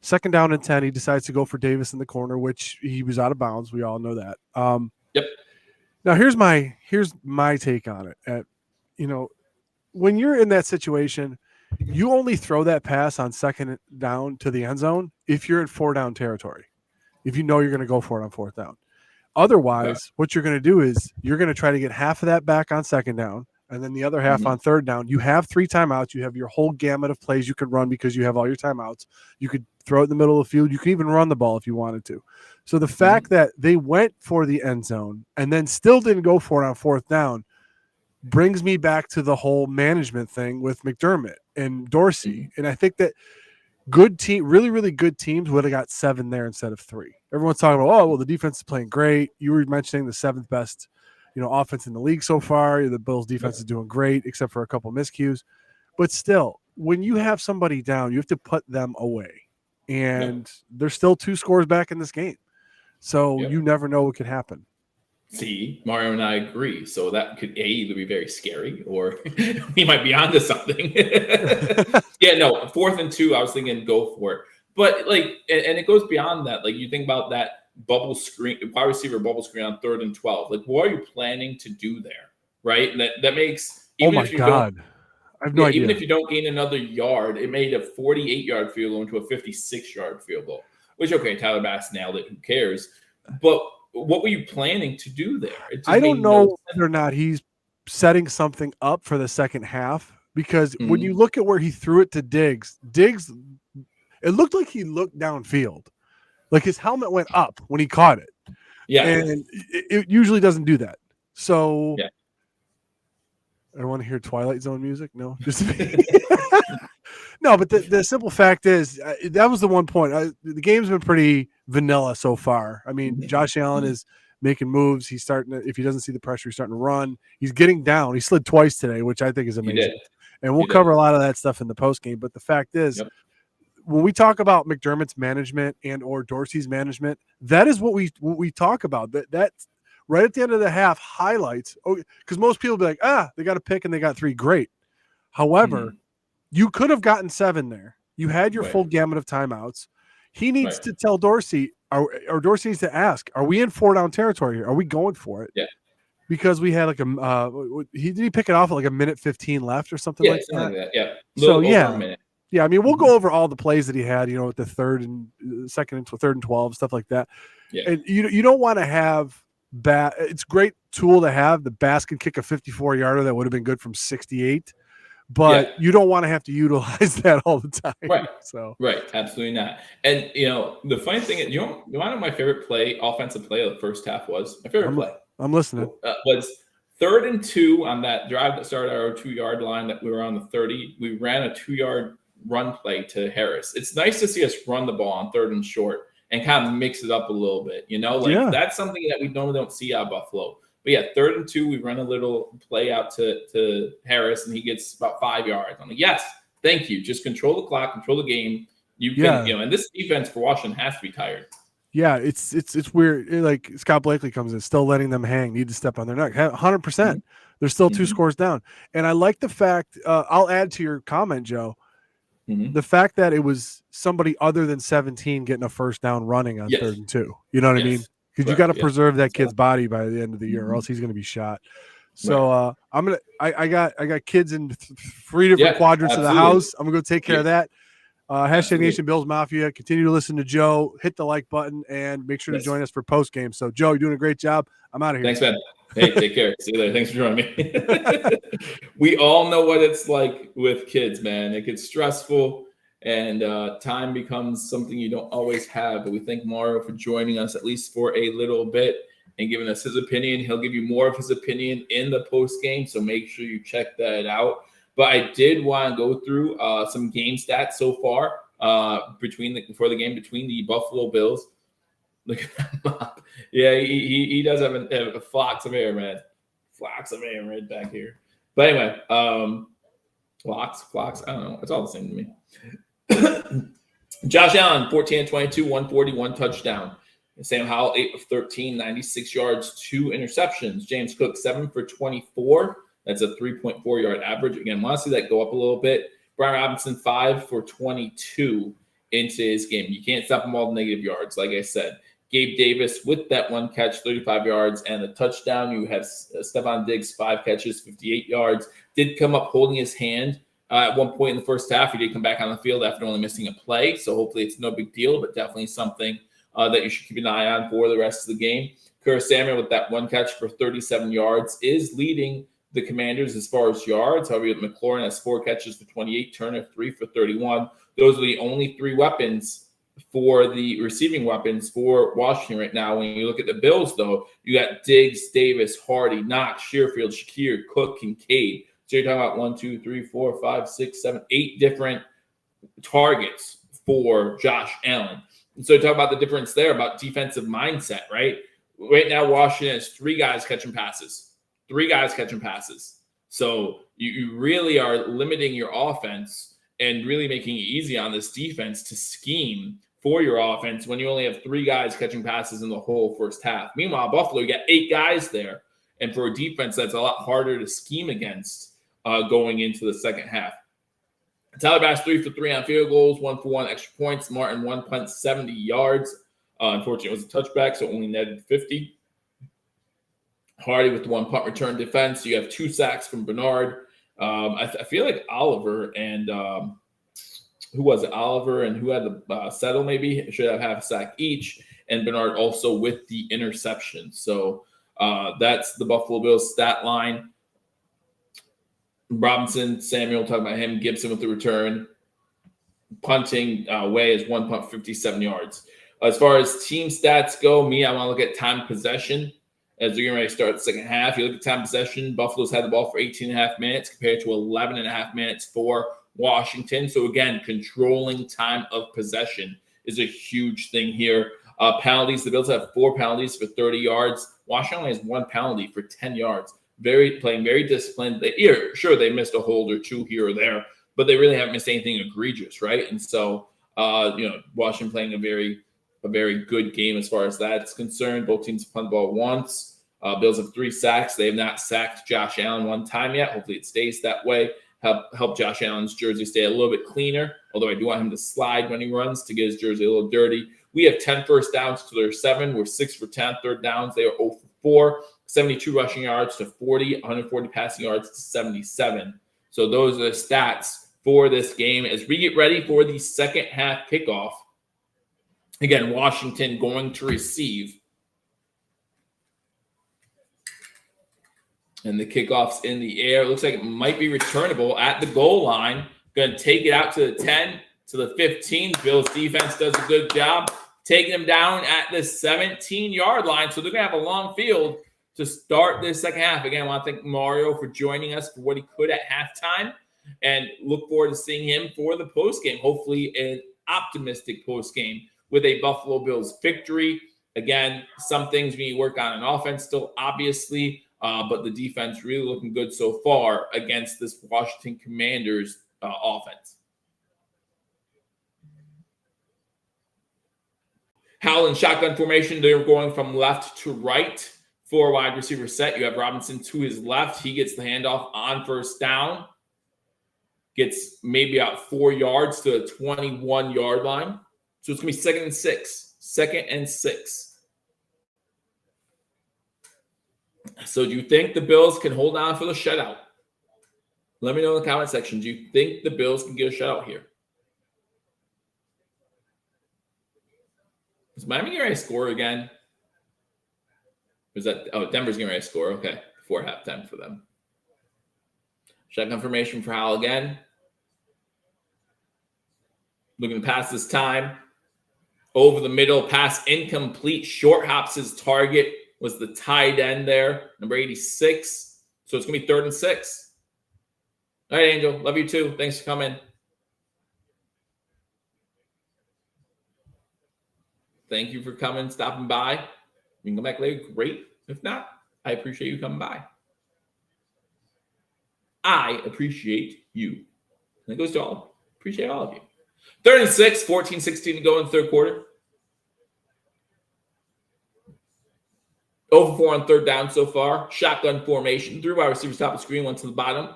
second down and 10, he decides to go for Davis in the corner, which he was out of bounds. We all know that. Now here's my take on it. When you're in that situation, you only throw that pass on second down to the end zone if you're in 4-down territory, if you know you're going to go for it on 4th down. Otherwise, what you're going to do is you're going to try to get half of that back on second down and then the other half on 3rd down. You have 3 timeouts. You have your whole gamut of plays you could run because you have all your timeouts. You could throw it in the middle of the field. You could even run the ball if you wanted to. So the fact that they went for the end zone and then still didn't go for it on 4th down brings me back to the whole management thing with McDermott and Dorsey. And I think that really, really good teams would have got 7 there instead of 3. Everyone's talking about, the defense is playing great. You were mentioning the 7th best, offense in the league so far. The Bills defense is doing great, except for a couple miscues. But still, when you have somebody down, you have to put them away. And there's still 2 scores back in this game. So you never know what could happen. See, Mario and I agree. So that could either be very scary or he might be onto something. 4th and 2, I was thinking go for it. But and it goes beyond that. Like you think about that bubble screen, wide receiver bubble screen on 3rd and 12. Like what are you planning to do there? Right? That makes I have no idea. Even if you don't gain another yard, it made a 48-yard field goal into a 56-yard field goal. Which Tyler Bass nailed it. Who cares? But what were you planning to do there? I don't know whether or not he's setting something up for the second half because when you look at where he threw it to Diggs, it looked like he looked downfield. Like his helmet went up when he caught it. Yeah. And it usually doesn't do that. So I want to hear Twilight Zone music. No, just no, but the simple fact is that was the one point. The game's been pretty vanilla so far. I mean, Josh Allen is making moves. He's starting to, if he doesn't see the pressure, he's starting to run. He's getting down. He slid twice today, which I think is amazing. And we'll cover a lot of that stuff in the post game. But the fact is, when we talk about McDermott's management and or Dorsey's management, that is what we talk about. That's right at the end of the half highlights. Because most people be like, they got a pick and they got 3. Great. However, you could have gotten 7 there. You had your full gamut of timeouts. He needs to tell Dorsey, or Dorsey needs to ask, are we in 4-down territory here? Are we going for it? Yeah. Because we had like did he pick it off at like a minute 15 left or something like that? Yeah. So over a minute. Yeah, I mean, we'll go over all the plays that he had, with the 3rd and 3rd and 12, stuff like that. Yeah. And you don't want to have it's a great tool to have. The Bass can kick a 54-yarder that would have been good from 68. But you don't want to have to utilize that all the time. Right. So Absolutely not. And the funny thing is, you want to know my favorite offensive play of the first half was? My favorite play. I'm listening. Was 3rd and 2 on that drive that started our 2-yard line that we were on the 30. We ran a 2-yard run play to Harris. It's nice to see us run the ball on 3rd and short and kind of mix it up a little bit. That's something that we normally don't see out of Buffalo. But yeah, 3rd and 2, we run a little play out to Harris, and he gets about 5 yards. I'm like, yes, thank you. Just control the clock, control the game. You can, and this defense for Washington has to be tired. Yeah, it's weird. Like Scott Blakely comes in, still letting them hang, need to step on their neck. 100%. They're still 2 scores down. And I like the fact, I'll add to your comment, Joe, the fact that it was somebody other than 17 getting a first down running on 3rd and 2. You know what I mean? Because you got to preserve that kid's body by the end of the year, or else he's going to be shot. So I got kids in 3 different quadrants of the house. I'm gonna go take care of that. Hashtag Nation Bills Mafia. Continue to listen to Joe. Hit the like button and make sure to join us for post game. So Joe, you're doing a great job. I'm out of here. Thanks, man. Hey, take care. See you later. Thanks for joining me. We all know what it's like with kids, man. It gets stressful, and time becomes something you don't always have. But we thank Mario for joining us, at least for a little bit, and giving us his opinion. He'll give you more of his opinion in the post game, so make sure you check that out. But I did want to go through some game stats so far before the game between the Buffalo Bills. Look at that. Yeah, he does have a flocks of air, man. Flocks of air right back here. But anyway, flocks, I don't know. It's all the same to me. Josh Allen, 14-22, 141 touchdown. Sam Howell, 8 of 13, 96 yards, 2 interceptions. James Cook, 7 for 24. That's a 3.4 yard average. Again, want to see that go up a little bit. Brian Robinson, 5 for 22 into his game. You can't stop them all the negative yards, like I said. Gabe Davis with that 1 catch, 35 yards, and the touchdown. You have Stephon Diggs, 5 catches, 58 yards. Did come up holding his hand at one point in the first half. He did come back on the field after only missing a play, so hopefully it's no big deal, but definitely something that you should keep an eye on for the rest of the game. Curtis Samuel with that 1 catch for 37 yards is leading the Commanders as far as yards. However, McLaurin has 4 catches for 28, Turner 3 for 31. Those are the only 3 weapons for the receiving weapons for Washington right now. When you look at the Bills, though, you got Diggs, Davis, Hardy, Knox, Shearfield, Shakir, Cook, Kincaid. So you're talking about 1, 2, 3, 4, 5, 6, 7, 8 different targets for Josh Allen. And so you talk about the difference there about defensive mindset, right? Right now, Washington has 3 guys catching passes. 3 guys catching passes. So you really are limiting your offense and really making it easy on this defense to scheme for your offense when you only have 3 guys catching passes in the whole first half. Meanwhile, Buffalo, you got 8 guys there. And for a defense, that's a lot harder to scheme against going into the second half. Tyler Bass, 3 for 3 on field goals, 1 for 1 extra points. Martin, 1 punt, 70 yards. Unfortunately, it was a touchback, so only netted 50. Hardy with the 1 punt return defense. You have 2 sacks from Bernard. I feel like Oliver and who was it? Oliver and who had the settle maybe should have half a sack each. And Bernard also with the interception. So that's the Buffalo Bills stat line. Robinson, Samuel, talking about him. Gibson with the return. Punting Way is 1 punt, 57 yards. As far as team stats go, I want to look at time possession. As we're getting ready to start the second half, you look at time possession. Buffalo's had the ball for 18.5 minutes compared to 11.5 minutes for Washington. So, again, controlling time of possession is a huge thing here. Penalties, the Bills have 4 penalties for 30 yards. Washington only has 1 penalty for 10 yards. Playing very disciplined. They missed a hold or 2 here or there, but they really haven't missed anything egregious, right? And so, Washington playing a very good game as far as that's concerned. Both teams have punted the ball once. Bills have 3 sacks. They have not sacked Josh Allen 1 time yet. Hopefully it stays that way. Help Josh Allen's jersey stay a little bit cleaner, although I do want him to slide when he runs to get his jersey a little dirty. We have 10 first downs to their 7. We're 6 for 10 third downs. They are 0 for 4. 72 rushing yards to 40, 140 passing yards to 77. So those are the stats for this game as we get ready for the second half kickoff. Again, Washington going to receive. And the kickoff's in the air. It looks like it might be returnable at the goal line. Going to take it out to the 10, to the 15. Bills defense does a good job taking them down at the 17-yard line. So they're going to have a long field to start this second half. Again, I want to thank Mario for joining us for what he could at halftime. And look forward to seeing him for the postgame. Hopefully an optimistic postgame with a Buffalo Bills victory. Again, some things we need to work on offense still, obviously, but the defense really looking good so far against this Washington Commanders offense. Howell in shotgun formation, they're going from left to right for wide receiver set. You have Robinson to his left. He gets the handoff on first down. Gets maybe out 4 yards to the 21-yard line. So it's going to be 2nd and 6. 2nd and 6. So do you think the Bills can hold on for the shutout? Let me know in the comment section. Do you think the Bills can get a shutout here? Is Miami getting ready to score again? Is that Denver's getting ready to score? Okay, before halftime for them. Shotgun formation for Howell again. Looking to pass this time. Over the middle, pass incomplete. Short hops his target. Was the tight end there, number 86. So it's going to be 3rd and 6. All right, Angel. Love you too. Thanks for coming. Thank you for coming, stopping by. You can come back later. Great. If not, I appreciate you coming by. I appreciate you. And it goes to all. Appreciate all of you. 3rd and 6, 14-16 to go in the third quarter. 0 for 4 on 3rd down so far. Shotgun formation. 3 wide receivers top of the screen, 1 to the bottom.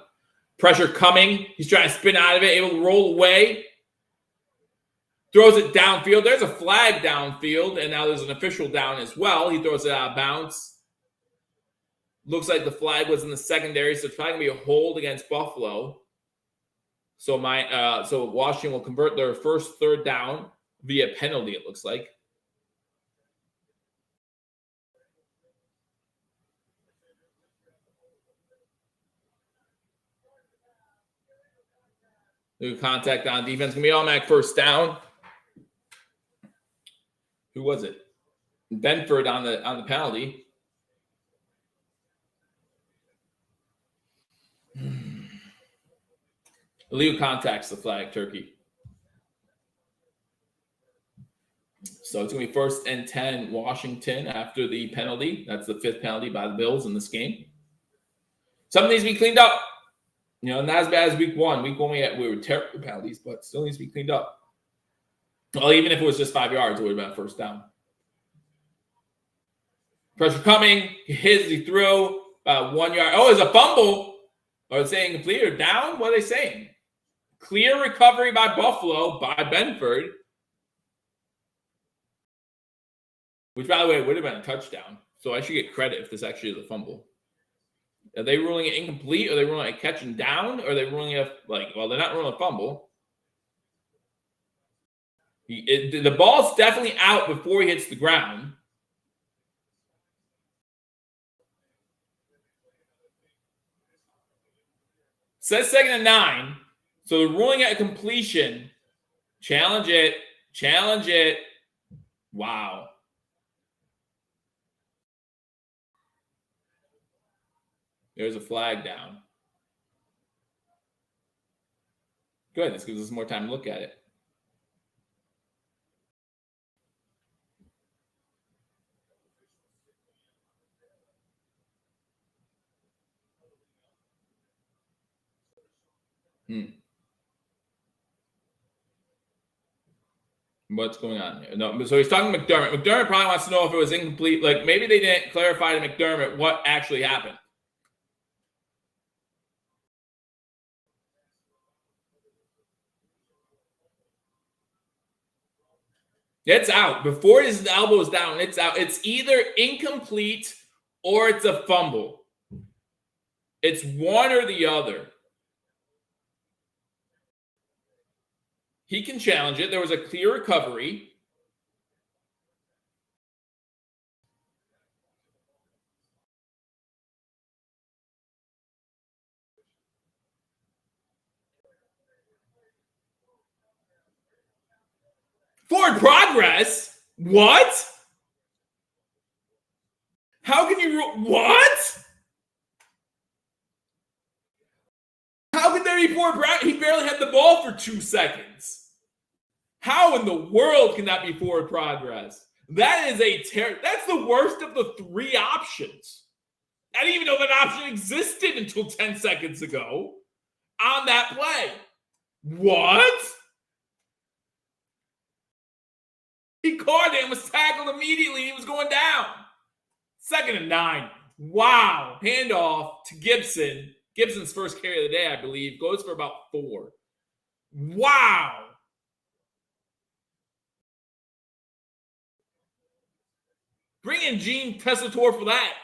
Pressure coming. He's trying to spin out of it, able to roll away. Throws it downfield. There's a flag downfield, and now there's an official down as well. He throws it out of bounds. Looks like the flag was in the secondary, so it's probably going to be a hold against Buffalo. So so Washington will convert their first 3rd down via penalty, it looks like. New contact on defense. Going to be automatic first down. Who was it? Benford on the penalty. Illegal contacts the flag, Turkey. So it's going to be 1st and 10 Washington after the penalty. That's the 5th penalty by the Bills in this game. Something needs to be cleaned up. Not as bad as week 1. Week 1 we were terrible penalties, but still needs to be cleaned up. Well, even if it was just 5 yards, it would have been 1st down. Pressure coming. He threw about 1 yard. Oh, it's a fumble. Are they saying complete or down? What are they saying? Clear recovery by Buffalo by Benford. Which, by the way, would have been a touchdown. So I should get credit if this actually is a fumble. Are they ruling it incomplete? Are they ruling it catch and down? Or are they ruling it well, they're not ruling a fumble. The ball's definitely out before he hits the ground. Says 2nd and 9. So they're ruling it a completion. Challenge it. Challenge it. Wow. There's a flag down. Good. This gives us more time to look at it. What's going on here? No, so he's talking to McDermott. McDermott probably wants to know if it was incomplete. Like, maybe they didn't clarify to McDermott what actually happened. It's out. Before his elbow is down, it's out. It's either incomplete or it's a fumble. It's one or the other. He can challenge it. There was a clear recovery. Forward progress? What? How can you... What? How could there be forward progress? He barely had the ball for 2 seconds. How in the world can that be forward progress? That is that's the worst of the 3 options. I didn't even know that option existed until 10 seconds ago on that play. What? He caught it and was tackled immediately. He was going down. 2nd and 9. Wow. Handoff to Gibson. Gibson's first carry of the day, I believe, goes for about 4. Wow. Bring in Gene Tessitore for that.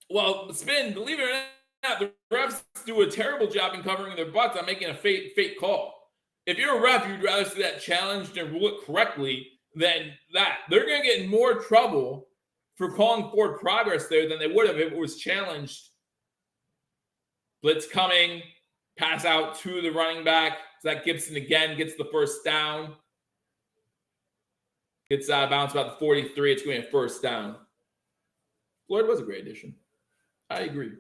Well, Spin, believe it or not, the refs do a terrible job in covering their butts on making a fake call. If you're a ref, you'd rather see that challenged and rule it correctly than that. They're going to get in more trouble for calling forward progress there than they would have if it was challenged. Blitz coming, pass out to the running back. Zach Gibson again gets the first down. Gets out of bounds about the 43. It's going to be a first down. Floyd was a great addition. I agree.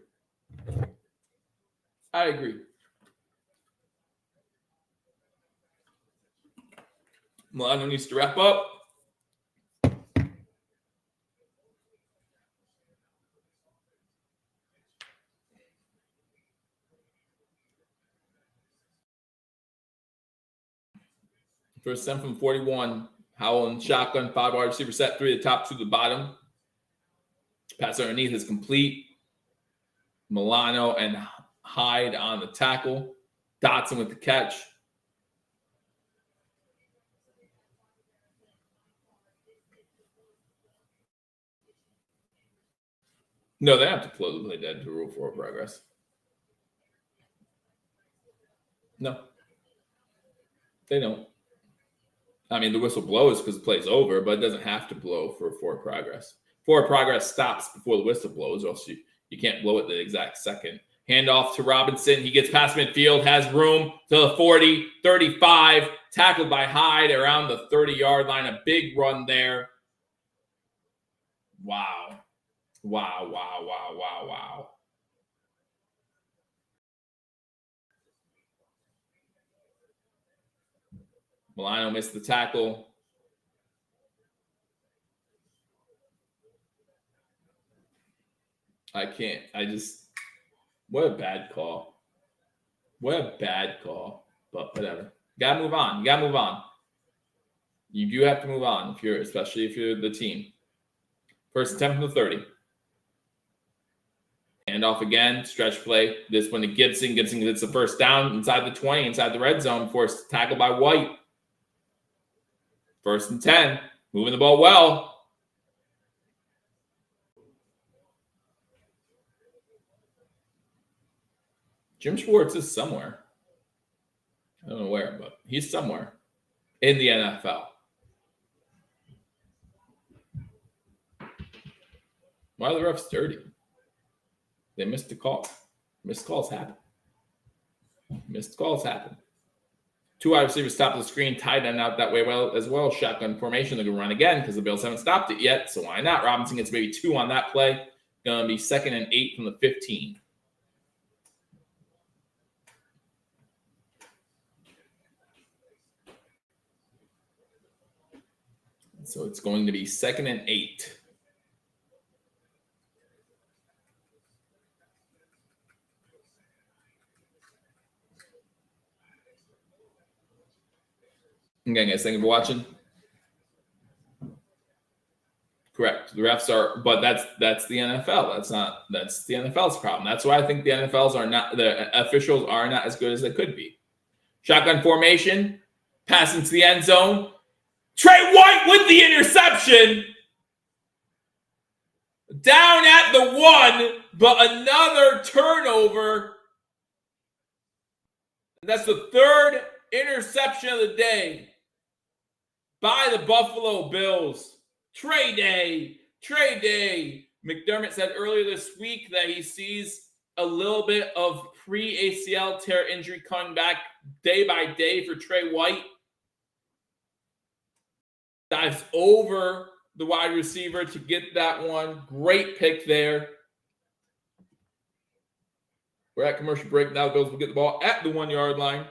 Milano needs to wrap up. First 10 from 41. Howell and shotgun, 5 wide receiver set, 3 to the top, 2 to the bottom. Pass underneath is complete. Milano and Hyde on the tackle. Dotson with the catch. No, they have to close the play dead to rule forward progress. No. They don't. I mean, the whistle blows because the play's over, but it doesn't have to blow for forward progress. Forward progress stops before the whistle blows, or else you can't blow it the exact second. Handoff to Robinson. He gets past midfield, has room to the 40, 35, tackled by Hyde around the 30-yard line. A big run there. Wow. Milano missed the tackle. What a bad call. But whatever. Gotta move on. You do have to move on, especially if you're the team. First attempt from the 30. Handoff again, stretch play. This one to Gibson. Gibson gets the first down inside the 20, inside the red zone, forced tackle by White. 1st and 10. Moving the ball well. Jim Schwartz is somewhere. I don't know where, but he's somewhere in the NFL. Why are the refs dirty? They missed the call. Missed calls happen. 2 wide receivers top of the screen, tight end out that way as well. Shotgun formation. They're going to run again because the Bills haven't stopped it yet. So why not? Robinson gets maybe 2 on that play. Going to be 2nd and 8 from the 15. So it's going to be 2nd and 8. Again, guys, thank you for watching. Correct. The refs are, but that's the NFL. That's the NFL's problem. That's why I think the officials are not as good as they could be. Shotgun formation, pass into the end zone. Trey White with the interception. Down at the 1, but another turnover. And that's the 3rd interception of the day by the Buffalo Bills. Trey Day. McDermott said earlier this week that he sees a little bit of pre-ACL tear injury coming back day by day for Trey White. Dives over the wide receiver to get that one. Great pick there. We're at commercial break. Now the Bills will get the ball at the 1 yard line.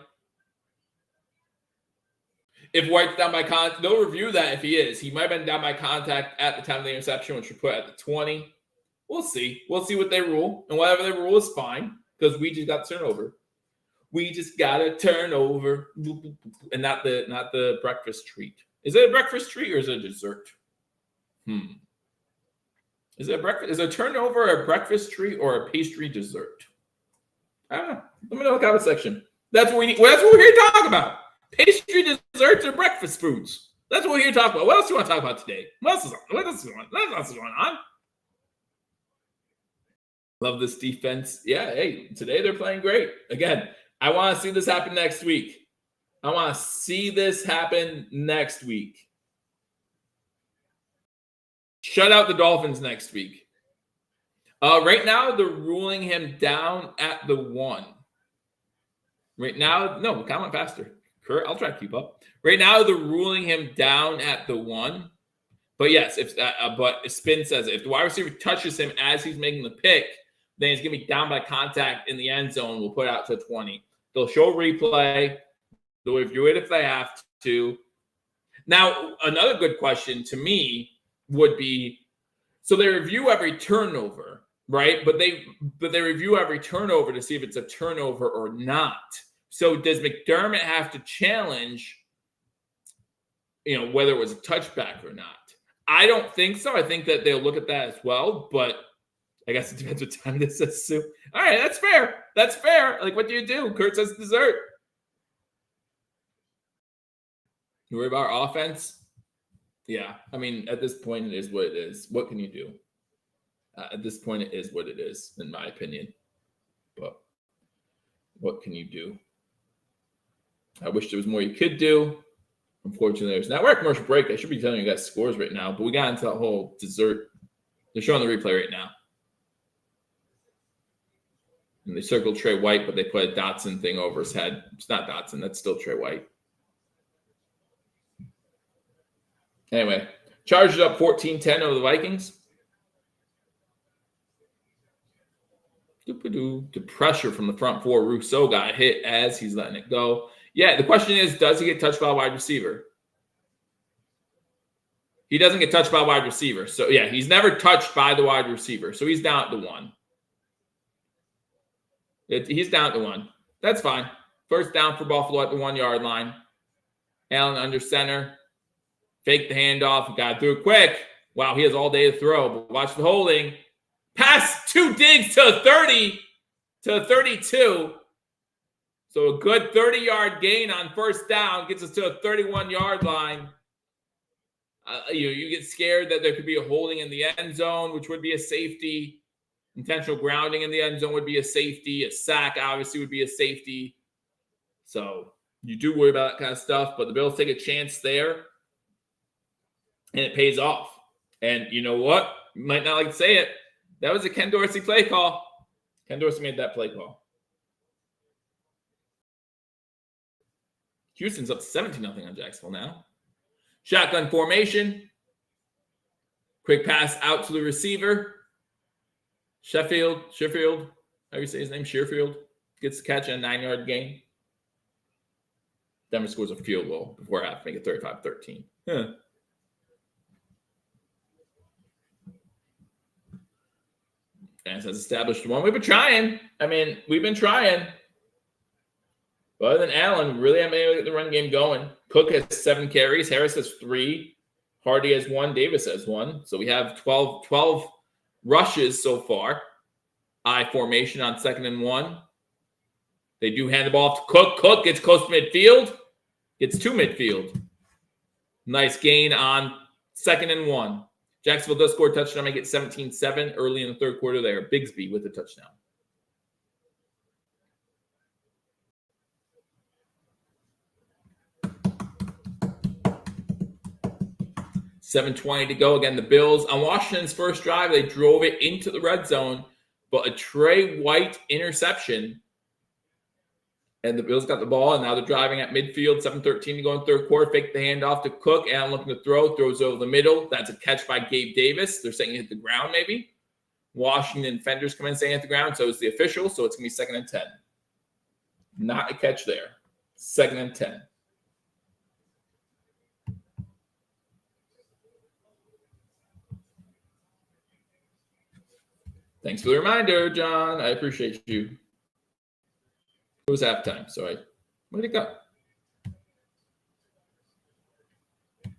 If White's down by contact, they'll review that if he is. He might have been down by contact at the time of the interception, which we put at the 20. We'll see. We'll see what they rule. And whatever they rule is fine because we just got to turn over. We just got to turn over. And not the breakfast treat. Is it a breakfast treat or is it a dessert? Is it a breakfast? Is a turnover a breakfast treat or a pastry dessert? I don't know. Let me know in the comment section. That's what we need. That's what we're here to talk about. Pastry desserts or breakfast foods. That's what we're here to talk about. What else do you want to talk about today? What else is going on? Love this defense. Yeah, hey, today they're playing great. Again, I want to see this happen next week. Shut out the Dolphins next week. Right now, they're ruling him down at the 1. Right now, no, comment faster. Kurt, I'll try to keep up. Right now, they're ruling him down at the 1. But yes, but Spin says if the wide receiver touches him as he's making the pick, then he's going to be down by contact in the end zone. We'll put it out to 20. They'll show replay. They'll review it if they have to. Now, another good question to me would be, so they review every turnover, right? But they review every turnover to see if it's a turnover or not. So does McDermott have to challenge, whether it was a touchback or not? I don't think so. I think that they'll look at that as well, but I guess it depends what time this is. So, all right, that's fair. That's fair. Like, what do you do? Kurt says dessert. You worry about our offense? Yeah. I mean, at this point, it is what it is. What can you do? At this point, it is what it is, in my opinion. But what can you do? I wish there was more you could do. Unfortunately, there's not. We're at commercial break. I should be telling you guys scores right now, but we got into that whole dessert. They're showing the replay right now. And they circled Trey White, but they put a Dotson thing over his head. It's not Dotson. That's still Trey White. Anyway, Chargers up 14-10 over the Vikings. The pressure from the front four. Rousseau got hit as he's letting it go. Yeah, the question is, does he get touched by a wide receiver? He doesn't get touched by a wide receiver. So, yeah, he's never touched by the wide receiver. So he's down at the 1. He's down at the 1. That's fine. First down for Buffalo at the 1 yard line. Allen under center. Fake the handoff. Got to do it quick. Wow, he has all day to throw. But watch the holding. Pass 2 digs to 30 to 32. So a good 30-yard gain on first down gets us to a 31-yard line. You get scared that there could be a holding in the end zone, which would be a safety. Intentional grounding in the end zone would be a safety. A sack, obviously, would be a safety. So you do worry about that kind of stuff. But the Bills take a chance there, and it pays off. And you know what? You might not like to say it. That was a Ken Dorsey play call. Ken Dorsey made that play call. Houston's up 17-0 on Jacksonville now. Shotgun formation. Quick pass out to the receiver. Sheffield, how do you say his name? Shearfield gets the catch on a 9-yard gain. Denver scores a field goal before half, make it 35-13. Fans has established 1. We've been trying. But other than Allen, we really haven't been able to get the run game going. Cook has 7 carries. Harris has 3. Hardy has 1. Davis has 1. So we have 12 rushes so far. I formation on 2nd and 1. They do hand the ball off to Cook. Cook gets close to midfield. Gets to midfield. Nice gain on 2nd and 1. Jacksonville does score a touchdown. Make it 17-7 early in the third quarter there. Bigsby with a touchdown. $7:20 to go. Again, the Bills on Washington's first drive, they drove it into the red zone, but a Trey White interception. And the Bills got the ball, and now they're driving at midfield. 7:13 to go in third quarter. Fake the handoff to Cook. Allen looking to throw. Throws over the middle. That's a catch by Gabe Davis. They're saying he hit the ground maybe. Washington defenders come in staying at the ground, so it's the official, so it's going to be 2nd and 10. Not a catch there. 2nd and 10. Thanks for the reminder, John. I appreciate you. It was halftime. Sorry. Where'd it go?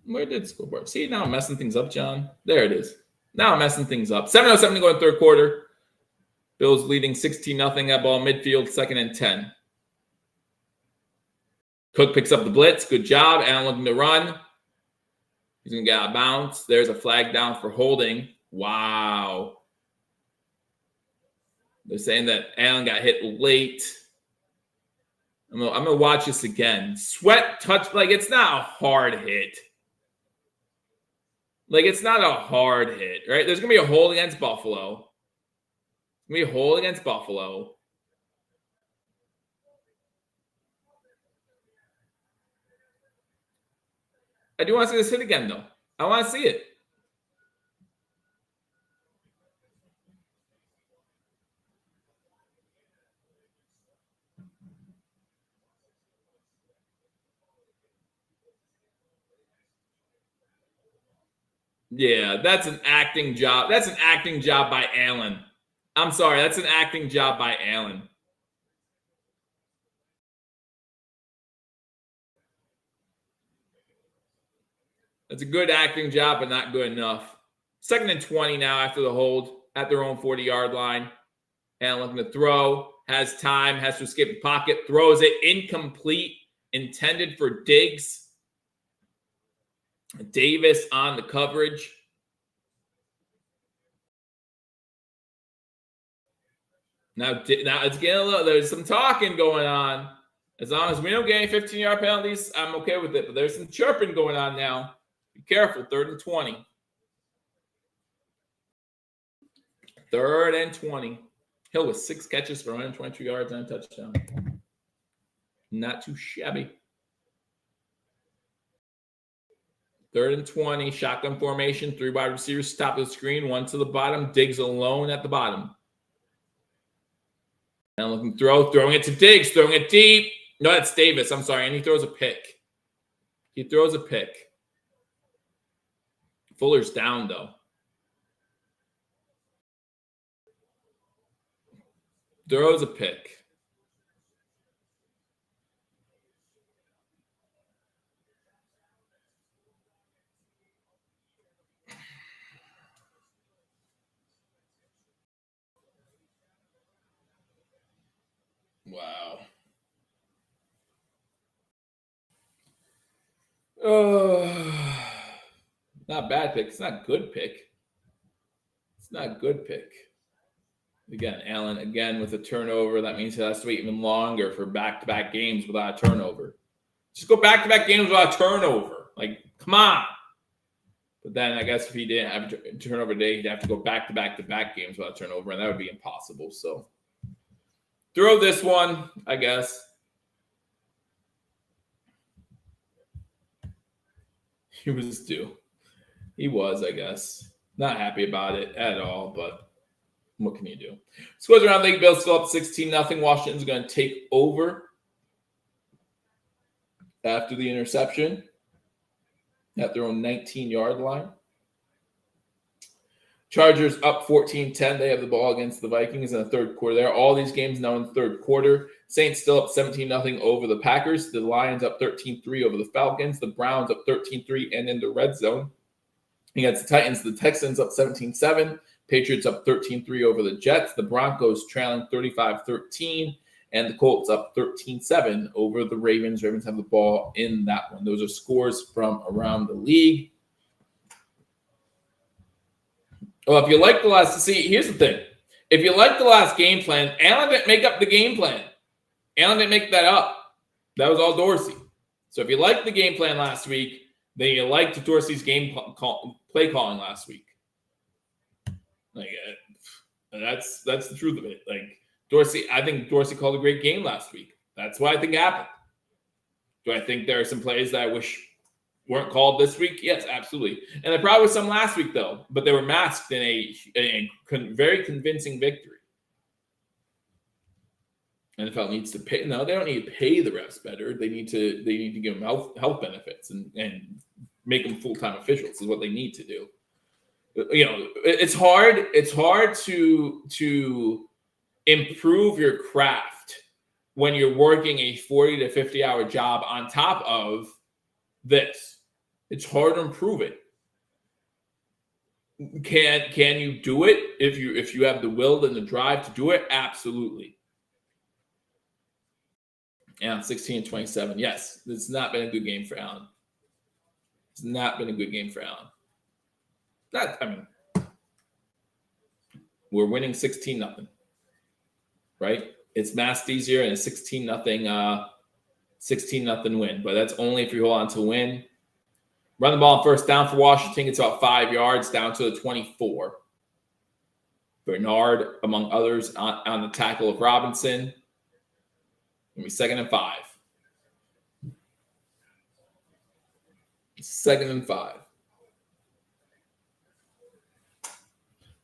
Where did the scoreboard? See, now I'm messing things up, John. There it is. Now I'm messing things up. 7:07 to go in third quarter. Bills leading 16-0 at ball midfield, 2nd and 10. Cook picks up the blitz. Good job. Allen looking to run. He's going to get out of bounds. There's a flag down for holding. Wow. They're saying that Allen got hit late. I'm gonna watch this again. Sweat touch, like it's not a hard hit. Like it's not a hard hit, right? There's gonna be a hold against Buffalo. There's gonna be a hold against Buffalo. I do want to see this hit again, though. I want to see it. Yeah, that's an acting job. That's an acting job by Allen. I'm sorry, that's an acting job by Allen. That's a good acting job, but not good enough. 2nd and 20 now after the hold at their own 40-yard line. Allen looking to throw. Has time. Has to escape the pocket. Throws it. Incomplete. Intended for Diggs. Davis on the coverage. Now it's getting a little, there's some talking going on. As long as we don't get any 15-yard penalties, I'm okay with it. But there's some chirping going on now. Be careful. 3rd and 20. 3rd and 20. Hill with 6 catches for 122 yards and a touchdown. Not too shabby. 3rd and 20. Shotgun formation. 3 wide receivers. Top of the screen. 1 to the bottom. Diggs alone at the bottom. And looking to throw. Throwing it to Diggs. Throwing it deep. No, that's Davis. I'm sorry. And he throws a pick. He throws a pick. Fuller's down, though. Throws a pick. Wow. Not bad pick. It's not good pick. It's not good pick. Again, Allen, again, with a turnover. That means he has to wait even longer for back-to-back games without a turnover. Just go back-to-back games without a turnover. Like, come on. But then I guess if he didn't have a turnover day, he'd have to go back-to-back games without a turnover, and that would be impossible. So throw this one, I guess. He was due. He was, I guess. Not happy about it at all, but what can you do? Scores around League. Bills still up 16-0. Washington's going to take over after the interception at their own 19-yard line. Chargers up 14-10. They have the ball against the Vikings in the third quarter there. All these games now in the third quarter. Saints still up 17-0 over the Packers. The Lions up 13-3 over the Falcons. The Browns up 13-3 and in the red zone. Against the Titans, the Texans up 17-7. Patriots up 13-3 over the Jets. The Broncos trailing 35-13. And the Colts up 13-7 over the Ravens. Ravens have the ball in that one. Those are scores from around the league. Well, if you like the last, see, here's the thing. If you like the last game plan, Allen didn't make up the game plan. Allen didn't make that up. That was all Dorsey. So if you liked the game plan last week, then you liked Dorsey's play calling last week. Like that's the truth of it. Like Dorsey, I think Dorsey called a great game last week. That's what I think happened. Do I think there are some plays that I wish weren't called this week? Yes, absolutely. And there probably was some last week, though, but they were masked in a very convincing victory. NFL needs to pay. No, they don't need to pay the refs better. They need to give them health benefits and make them full-time officials is what they need to do. You know, it's hard. It's hard to improve your craft when you're working a 40 to 50 hour job on top of this. It's hard to improve it. Can you do it if you have the will and the drive to do it? Absolutely. Yeah, 16-27. Yes, it's not been a good game for Allen. It's not been a good game for Allen. We're winning 16-0. Right? It's masked easier and a 16-0 win. But that's only if you hold on to win. Run the ball on first down for Washington. It's about 5 yards down to the 24. Bernard, among others, on the tackle of Robinson. Give me 2nd and 5. 2nd and 5.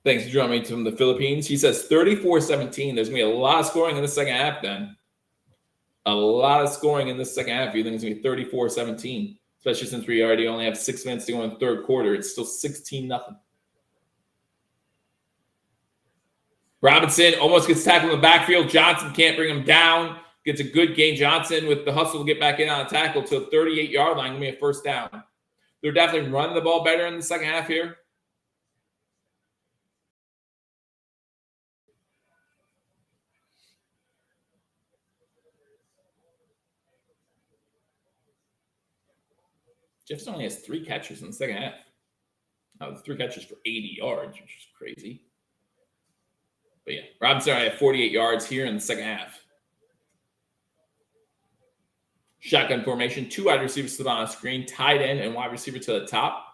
Thanks for joining me from the Philippines. He says 34-17. There's going to be a lot of scoring in the second half then. A lot of scoring in the second half. You think it's going to be 34-17, especially since we already only have 6 minutes to go in the third quarter. It's still 16-0. Robinson almost gets tackled in the backfield. Johnson can't bring him down. Gets a good gain. Johnson with the hustle to get back in on a tackle to the 38-yard line. Give me a first down. They're definitely running the ball better in the second half here. Jefferson only has 3 catches in the second half. 3 catches for 80 yards, which is crazy. But yeah, Robinson had 48 yards here in the second half. Shotgun formation, 2 wide receivers to the on screen, tight end and wide receiver to the top.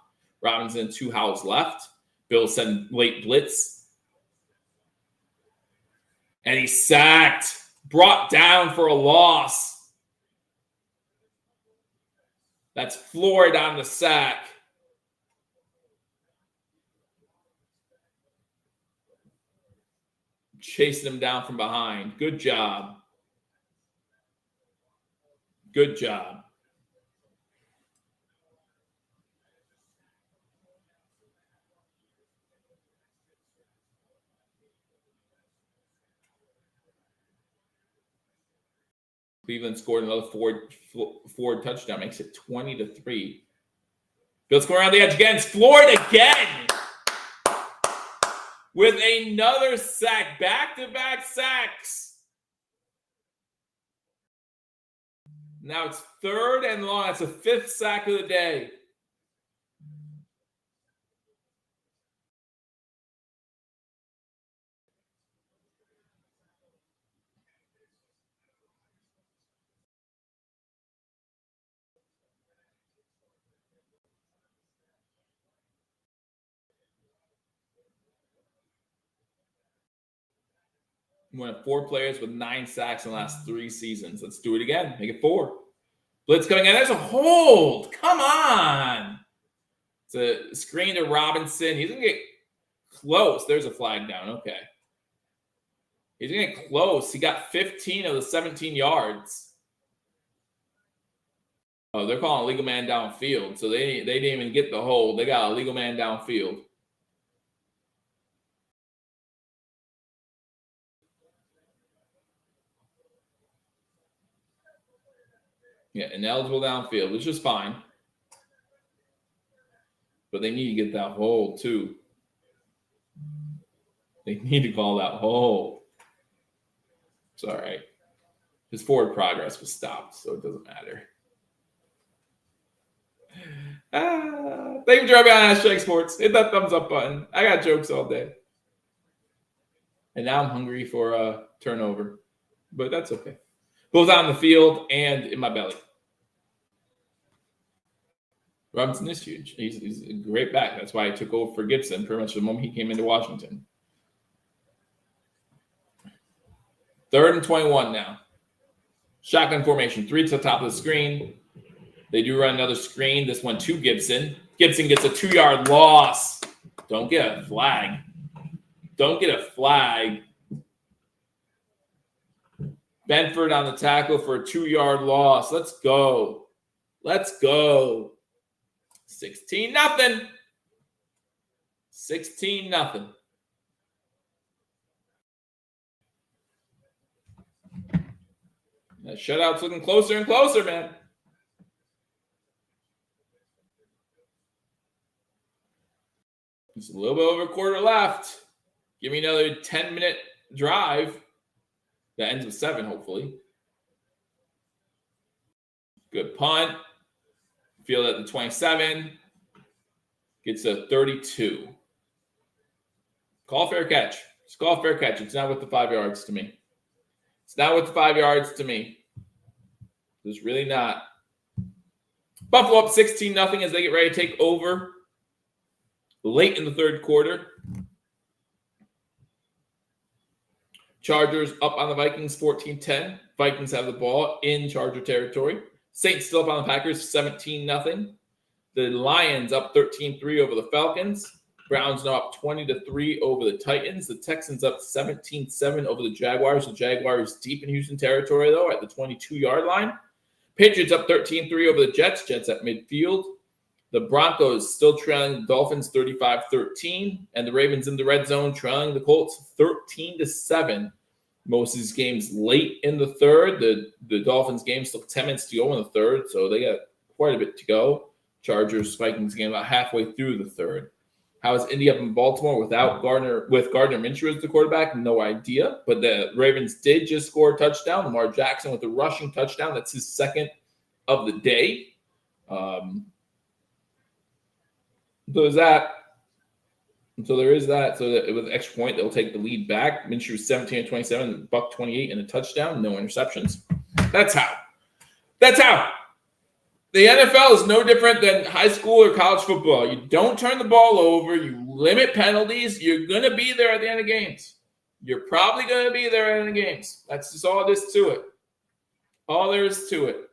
Robinson, 2 Howells left. Bill sent late blitz. And he's sacked. Brought down for a loss. That's Floyd on the sack. Chasing him down from behind. Good job. Good job. Cleveland scored another Ford touchdown, makes it 20-3. Bill's going around the edge again. It's Floyd again with another sack. Back-to-back sacks. Now it's 3rd and long. That's the 5th sack of the day. We have 4 players with 9 sacks in the last 3 seasons. Let's do it again. Make it 4. Blitz coming in. There's a hold. Come on. It's a screen to Robinson. He's going to get close. There's a flag down. Okay. He's going to get close. He got 15 of the 17 yards. Oh, they're calling a legal man downfield. So they didn't even get the hold. They got a legal man downfield. Yeah, ineligible downfield, which is fine. But they need to get that hold, too. They need to call that hold. It's all right. His forward progress was stopped, so it doesn't matter. Thank you for joining me on Hashtag Sports. Hit that thumbs up button. I got jokes all day. And now I'm hungry for a turnover. But that's okay. Both on the field and in my belly. Robinson is huge. He's a great back. That's why I took over for Gibson pretty much the moment he came into Washington. 3rd and 21 now. Shotgun formation. 3 to the top of the screen. They do run another screen. This one to Gibson. Gibson gets a 2-yard loss. Don't get a flag. Don't get a flag. Benford on the tackle for a 2-yard loss. Let's go. Let's go. 16-0. 16-0. That shutout's looking closer and closer, man. Just a little bit over a quarter left. Give me another 10-minute drive. That ends with 7, hopefully. Good punt. Field at the 27. Gets a 32. Call fair catch. Just call fair catch. It's not with the 5 yards to me. It's not with the 5 yards to me. It's really not. Buffalo up 16-0 as they get ready to take over late in the third quarter. Chargers up on the Vikings 14-10. Vikings have the ball in Charger territory. Saints still up on the Packers 17-0. The Lions up 13-3 over the Falcons. Browns now up 20-3 over the Titans. The Texans up 17-7 over the Jaguars. The Jaguars deep in Houston territory, though, at the 22-yard line. Patriots up 13-3 over the Jets. Jets at midfield. The Broncos still trailing the Dolphins 35-13. And the Ravens in the red zone trailing the Colts 13-7. Most of these games late in the third. The Dolphins game still 10 minutes to go in the third, so they got quite a bit to go. Chargers Vikings game about halfway through the third. How is Indy up in Baltimore with Gardner Minshew as the quarterback? No idea. But the Ravens did just score a touchdown. Lamar Jackson with a rushing touchdown. That's his second of the day. So there's that. So there is that. So that with an extra point, they'll take the lead back. Minshew 17-27, buck 28, and a touchdown. No interceptions. That's how. That's how. The NFL is no different than high school or college football. You don't turn the ball over. You limit penalties. You're going to be there at the end of games. You're probably going to be there at the end of games. That's just all there is to it. All there is to it.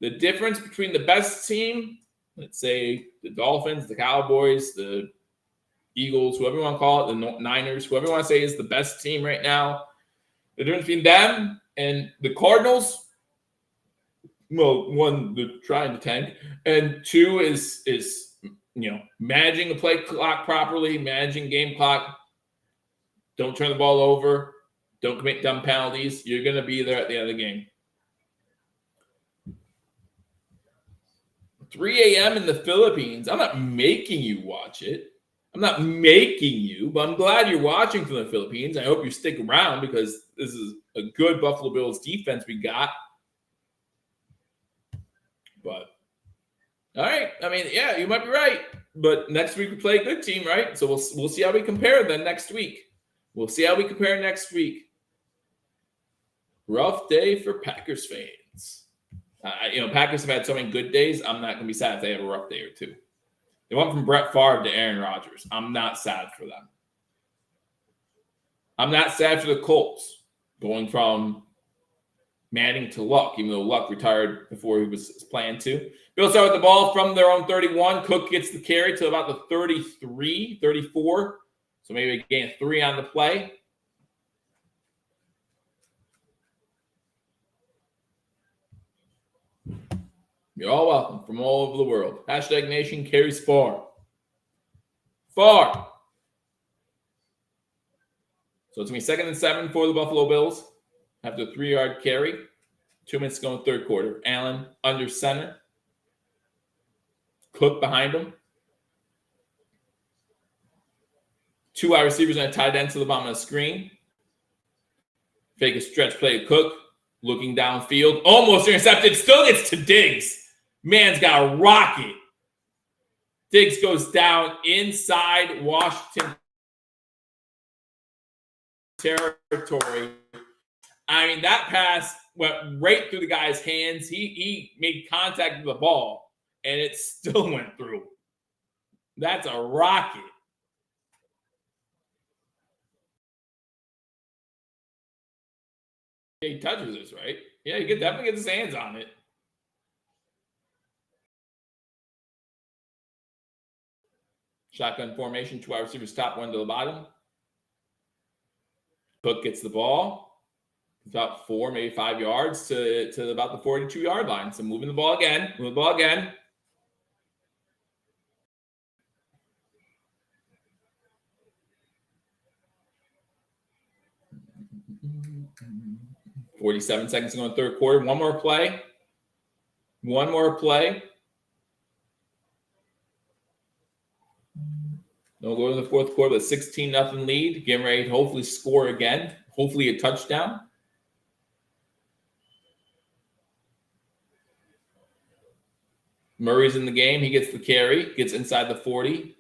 The difference between the best team, let's say the Dolphins, the Cowboys, the Eagles, whoever you want to call it, the Niners, whoever you want to say is the best team right now. The difference between them and the Cardinals, well, one, they're trying to tank, and two is managing the play clock properly, managing game clock. Don't turn the ball over. Don't commit dumb penalties. You're going to be there at the end of the game. 3 a.m. in the Philippines. I'm not making you watch it. I'm not making you, but I'm glad you're watching from the Philippines. I hope you stick around because this is a good Buffalo Bills defense we got. But, all right. I mean, yeah, you might be right. But next week we play a good team, right? So we'll see how we compare then next week. We'll see how we compare next week. Rough day for Packers fans. Packers have had so many good days. I'm not going to be sad if they have a rough day or two. They went from Brett Favre to Aaron Rodgers. I'm not sad for them. I'm not sad for the Colts going from Manning to Luck, even though Luck retired before he was planned to. Bills start with the ball from their own 31. Cook gets the carry to about the 33, 34. So maybe gain 3 on the play. You're all welcome from all over the world. Hashtag Nation carries far. Far. So it's going to be 2nd and 7 for the Buffalo Bills. After a 3-yard carry. 2 minutes to go in the third quarter. Allen under center. Cook behind him. 2 wide receivers and a tight end to the bottom of the screen. Fake a stretch play to Cook. Looking downfield. Almost intercepted. Still gets to Diggs. Man's got a rocket. Diggs goes down inside Washington territory. I mean, that pass went right through the guy's hands. He made contact with the ball, and it still went through. That's a rocket. He touches this, right? Yeah, he could definitely get his hands on it. Shotgun formation, 2 wide receivers top, 1 to the bottom. Cook gets the ball. About 4, maybe 5 yards to about the 42-yard line. So moving the ball again. Move the ball again. $47 seconds to go in the third quarter. One more play. One more play. They'll go to the fourth quarter with a 16-0 lead. Getting ready to hopefully score again. Hopefully a touchdown. Murray's in the game. He gets the carry. Gets inside the 40.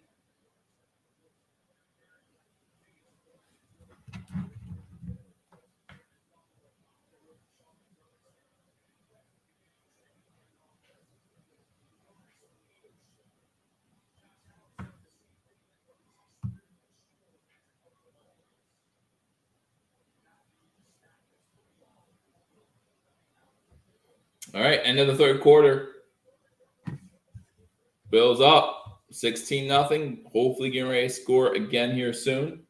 All right, end of the third quarter. Bills up 16-0. Hopefully getting ready to score again here soon.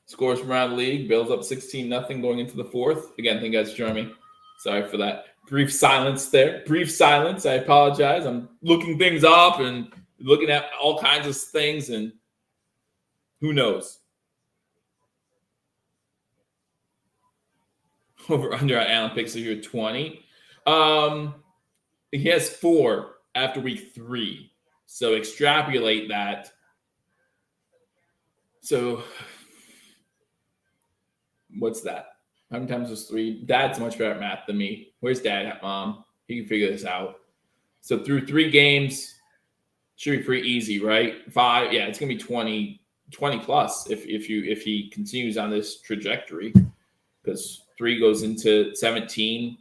Scores from around the league. Bills up 16-0 going into the fourth. Again, thank you guys for joining me. Sorry for that brief silence there. Brief silence. I apologize. I'm looking things up and looking at all kinds of things, and who knows? Over under Allen picks here 20. He has 4 after week 3. So extrapolate that. So what's that? How many times was 3? Dad's much better at math than me. Where's Dad at, Mom? He can figure this out. So through 3 games, should be pretty easy, right? 5, yeah, it's gonna be 20 plus if he continues on this trajectory, because 3 goes into 17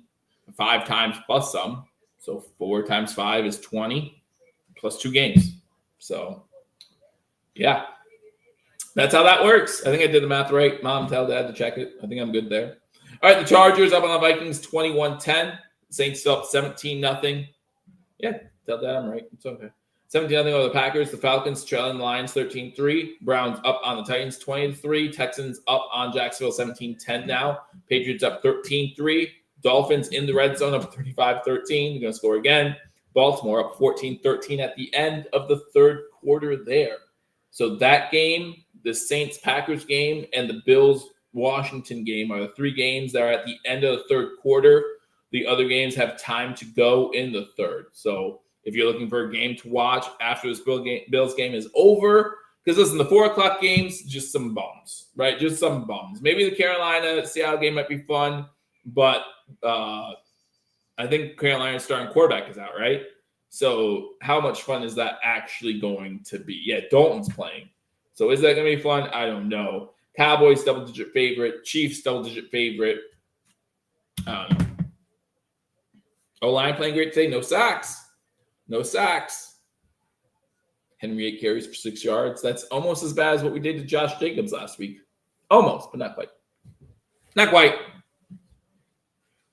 5 times plus some. So 4 times 5 is 20 plus 2 games. So yeah. That's how that works. I think I did the math right. Mom, tell Dad to check it. I think I'm good there. All right, the Chargers up on the Vikings 21-10. Saints still up 17-0. Yeah, tell Dad I'm right. It's okay. 17-0 over the Packers. The Falcons trailing the Lions 13-3. Browns up on the Titans 20-3. Texans up on Jacksonville 17-10 now. Patriots up 13-3. Dolphins in the red zone up 35-13. They're going to score again. Baltimore up 14-13 at the end of the third quarter there. So that game, the Saints-Packers game, and the Bills-Washington game are the 3 games that are at the end of the third quarter. The other games have time to go in the third. So if you're looking for a game to watch after this Bills game is over, because listen, the 4 o'clock games, just some bums, right? Just some bums. Maybe the Carolina-Seattle game might be fun, but I think Carolina's starting quarterback is out, right? So how much fun is that actually going to be? Yeah, Dalton's playing. So is that going to be fun? I don't know. Cowboys double-digit favorite. Chiefs double-digit favorite. I don't know. O-line playing great today. No sacks. No sacks. Henry 8 carries for 6 yards. That's almost as bad as what we did to Josh Jacobs last week. Almost, but not quite. Not quite.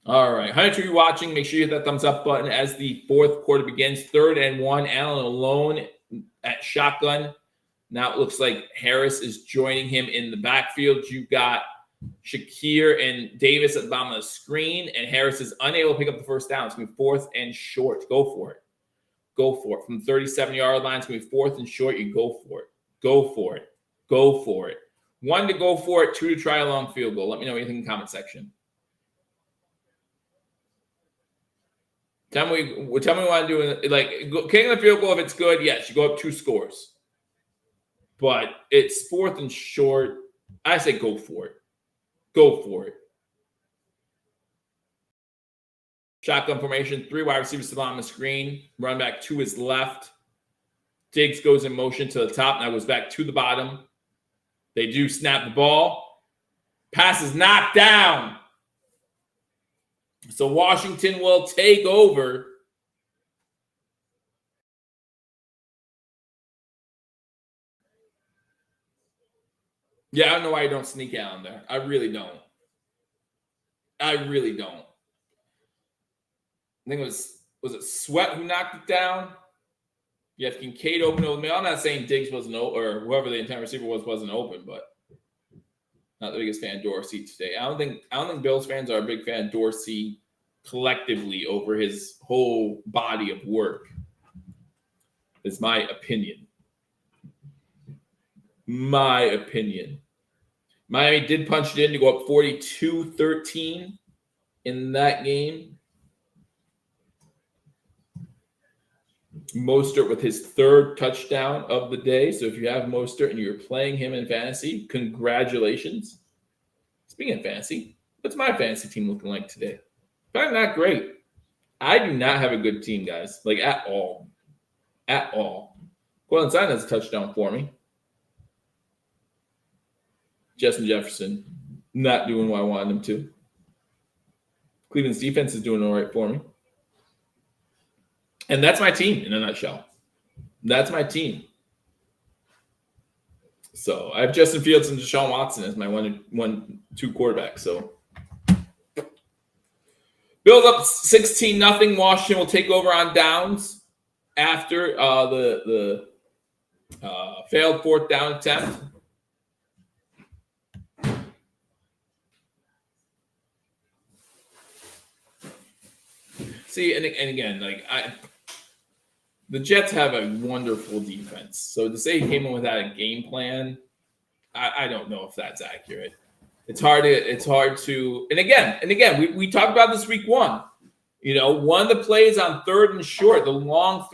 All right. Hunter, you're watching. Make sure you hit that thumbs up button as the fourth quarter begins. 3rd and 1. Allen alone at shotgun. Now it looks like Harris is joining him in the backfield. You've got Shakir and Davis at the bottom of the screen, and Harris is unable to pick up the first down. It's going to be 4th and short. Go for it. Go for it. From the 37-yard line, it's going to be 4th and short. You go for it. Go for it. Go for it. 1 to go for it, 2 to try a long field goal. Let me know what you think in the comment section. Tell me what you want to do. Like, kicking the field goal, if it's good, yes, you go up 2 scores. But it's 4th and short. I say go for it. Go for it. Shotgun formation, 3 wide receivers to the bottom of the screen. Run back to his left. Diggs goes in motion to the top. Now goes back to the bottom. They do snap the ball. Pass is knocked down. So Washington will take over Yeah, I don't know why you don't sneak Allen there. I really don't. I think it was it Sweat who knocked it down? You have Kincaid open over the middle. I'm not saying Diggs wasn't open, or whoever the intent receiver wasn't open, but not the biggest fan of Dorsey today. I don't think Bills fans are a big fan of Dorsey collectively over his whole body of work. Is my opinion. Miami did punch it in to go up 42-13 in that game. Mostert with his third touchdown of the day. So if you have Mostert and you're playing him in fantasy, congratulations. Speaking of fantasy, what's my fantasy team looking like today? Probably not great. I do not have a good team, guys. Like, at all. At all. Quillen Stein has a touchdown for me. Justin Jefferson, not doing what I wanted him to. Cleveland's defense is doing all right for me. And that's my team in a nutshell. That's my team. So I have Justin Fields and Deshaun Watson as my 1-2 quarterbacks. So Bills up 16-0. Washington will take over on downs after the failed fourth down attempt. See, and again, the Jets have a wonderful defense. So to say he came in without a game plan, I don't know if that's accurate. It's hard to, and again, we talked about this week one. You know, one of the plays on third and short, the long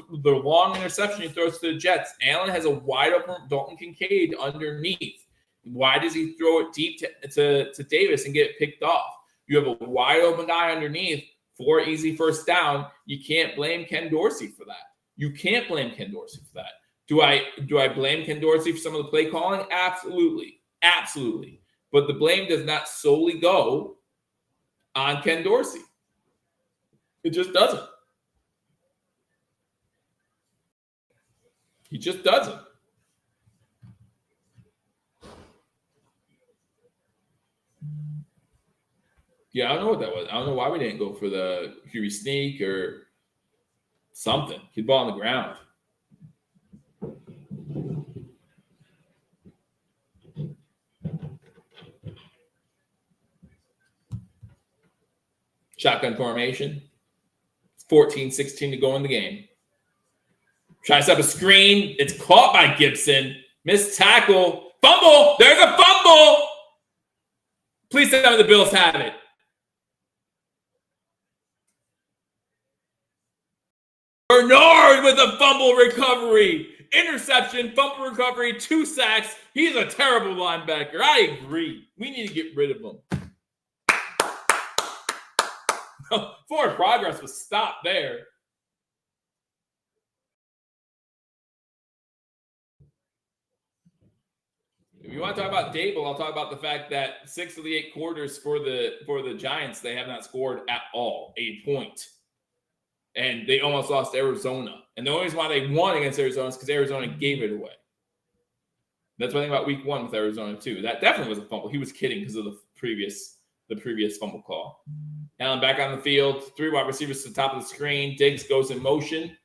interception he throws to the Jets. Allen has a wide open Dalton Kincaid underneath. Why does he throw it deep to Davis and get it picked off? You have a wide open guy underneath for easy first down. You can't blame Ken Dorsey for that. You can't blame Ken Dorsey for that. Do I blame Ken Dorsey for some of the play calling? Absolutely. Absolutely. But the blame does not solely go on Ken Dorsey. It just doesn't. He just doesn't. Yeah, I don't know what that was. I don't know why we didn't go for the QB sneak or something. Keep the ball on the ground. Shotgun formation. 14-16 to go in the game. Try to set up a screen. It's caught by Gibson. Missed tackle. Fumble. There's a fumble. Please tell me the Bills have it. Bernard with a fumble recovery. Interception, fumble recovery, 2 sacks. He's a terrible linebacker. I agree. We need to get rid of him. Forward progress was stopped there. If you want to talk about Dable, I'll talk about the fact that 6 of the 8 quarters for the Giants, they have not scored at all a point. And they almost lost to Arizona. And the only reason why they won against Arizona is because Arizona gave it away. That's one thing about week 1 with Arizona, too. That definitely was a fumble. He was kidding because of the previous fumble call. Allen back on the field. 3 wide receivers to the top of the screen. Diggs goes in motion.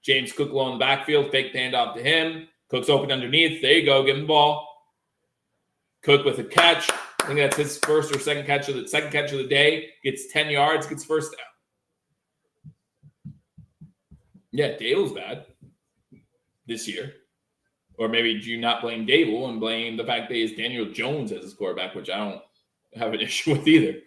James Cook low in the backfield. Fake handoff to him. Cook's open underneath. There you go. Give him the ball. Cook with a catch. I think that's his first or second catch of the day. Gets 10 yards. Gets first down. Yeah, Dable's bad this year. Or maybe do you not blame Dable and blame the fact that he has Daniel Jones as his quarterback, which I don't have an issue with either.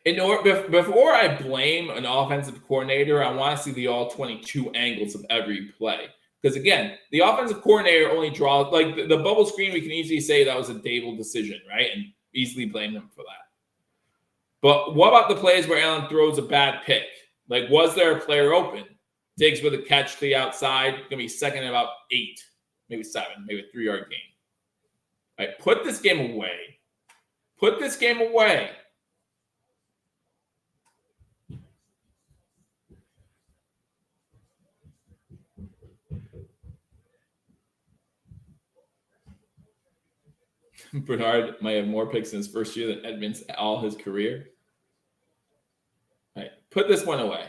Before I blame an offensive coordinator, I want to see the all 22 angles of every play. Because, again, the offensive coordinator only draws – like the bubble screen, we can easily say that was a Dable decision, right? And easily blame him for that. But what about the plays where Allen throws a bad pick? Like, was there a player open? Diggs with a catch to the outside. Going to be second and about 8, maybe 7, maybe a 3-yard gain. All right, put this game away. Put this game away. Bernard might have more picks in his first year than Edmonds all his career. All right, put this one away.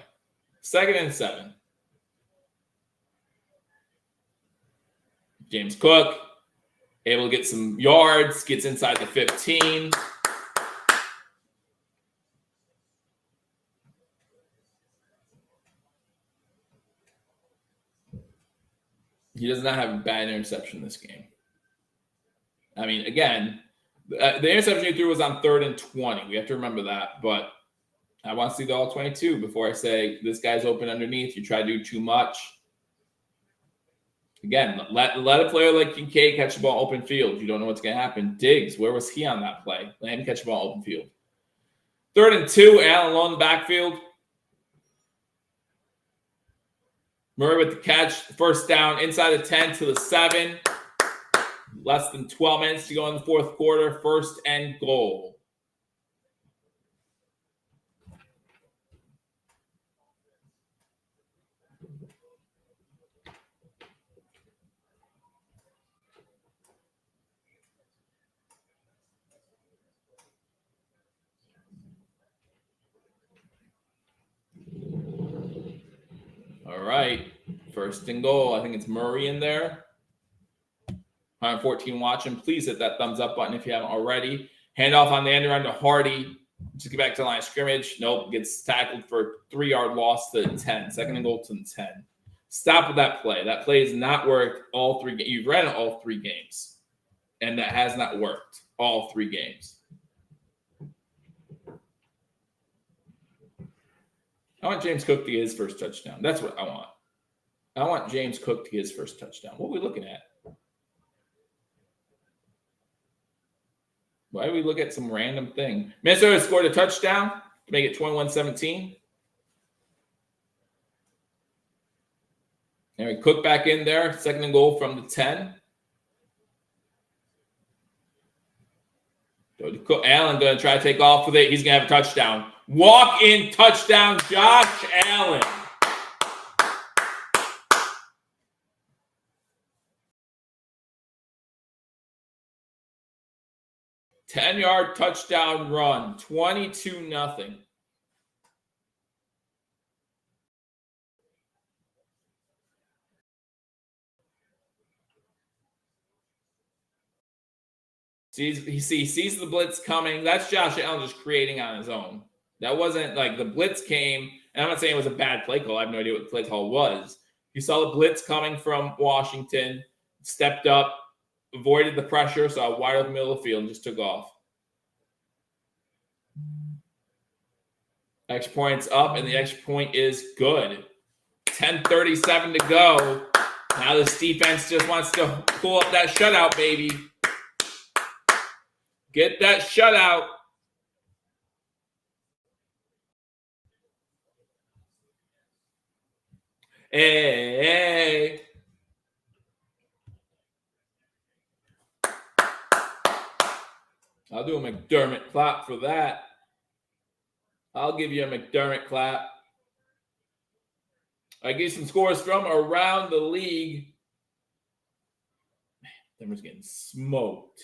2nd and 7. James Cook, able to get some yards, gets inside the 15. He does not have a bad interception this game. I mean, again, the interception he threw was on 3rd and 20. We have to remember that. But I want to see the all 22 before I say this guy's open underneath. You try to do too much. Again, let a player like Kincaid catch the ball open field. You don't know what's going to happen. Diggs, where was he on that play? Let him catch the ball open field. 3rd and 2, Allen alone in the backfield. Murray with the catch, 1st down, inside the 10 to the 7. Less than 12 minutes to go in the 4th quarter. 1st and goal. All right, 1st and goal. I think it's Murray in there. 114 watching. Please hit that thumbs up button if you haven't already. Handoff on the end around to Hardy. Just get back to the line of scrimmage. Nope, gets tackled for a 3-yard loss to the 10. 2nd and goal to the 10. Stop with that play. That play has not worked all 3 games. You've ran it all 3 games, and that has not worked all 3 games. I want James Cook to get his first touchdown. That's what I want. I want James Cook to get his first touchdown. What are we looking at? Why do we look at some random thing? Minnesota scored a touchdown to make it 21-17. And we Cook back in there. 2nd and goal from the 10. Allen going to try to take off with it. He's going to have a touchdown. Walk-in touchdown, Josh Allen. Ten-yard touchdown run, 22-0. He sees the blitz coming. That's Josh Allen just creating on his own. That wasn't like the blitz came, and I'm not saying it was a bad play call. I have no idea what the play call was. He saw the blitz coming from Washington, stepped up, avoided the pressure, saw wide open middle of the field, and just took off. Extra point's up, and the extra point is good. 10:37 to go. Now this defense just wants to pull up that shutout, baby. Get that shutout. Hey. I'll do a McDermott clap for that. I'll give you a McDermott clap. I give some scores from around the league. Man, Denver's getting smoked.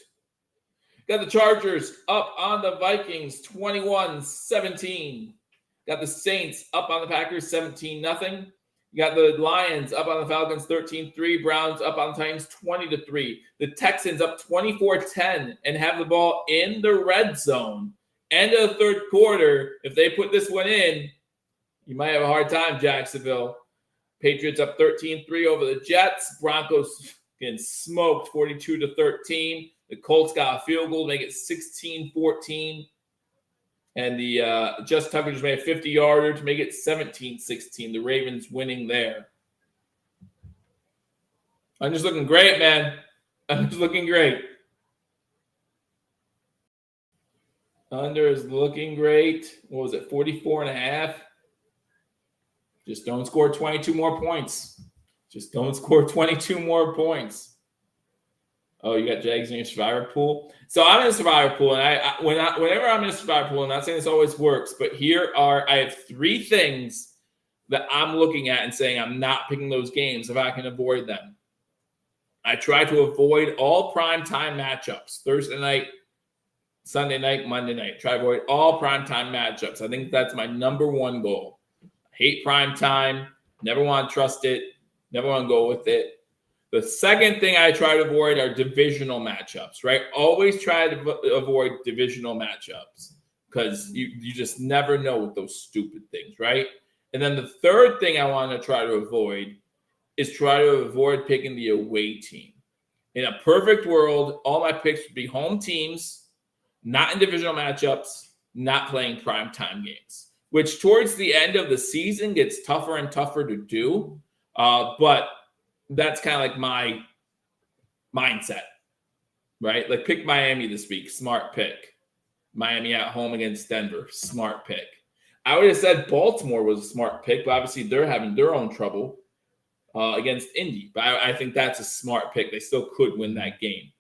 Got the Chargers up on the Vikings, 21-17. Got the Saints up on the Packers, 17-0. You got the Lions up on the Falcons, 13-3. Browns up on the Titans, 20-3. The Texans up 24-10 and have the ball in the red zone. End of the 3rd quarter. If they put this one in, you might have a hard time, Jacksonville. Patriots up 13-3 over the Jets. Broncos getting smoked, 42-13. The Colts got a field goal to make it 16-14. And the Justin Tucker just made a 50-yarder to make it 17-16. The Ravens winning there. I'm just looking great, man. I'm just looking great. Under is looking great. What was it, 44.5? Just don't score 22 more points. Just don't score 22 more points. Oh, you got Jags in your survivor pool? So I'm in a survivor pool, and whenever I'm in a survivor pool, I'm not saying this always works, but I have 3 things that I'm looking at and saying I'm not picking those games if I can avoid them. I try to avoid all primetime matchups. Thursday night, Sunday night, Monday night. Try to avoid all primetime matchups. I think that's my number one goal. I hate primetime. Never want to trust it. Never want to go with it. The second thing I try to avoid are divisional matchups, right? Always try to avoid divisional matchups because you just never know with those stupid things, right? And then the third thing I want to try to avoid is try to avoid picking the away team. In a perfect world, all my picks would be home teams, not in divisional matchups, not playing primetime games, which towards the end of the season gets tougher and tougher to do. But that's kind of like my mindset, right? Like pick Miami this week, smart pick. Miami at home against Denver, smart pick. I would have said Baltimore was a smart pick, but obviously they're having their own trouble against Indy. But I think that's a smart pick. They still could win that game.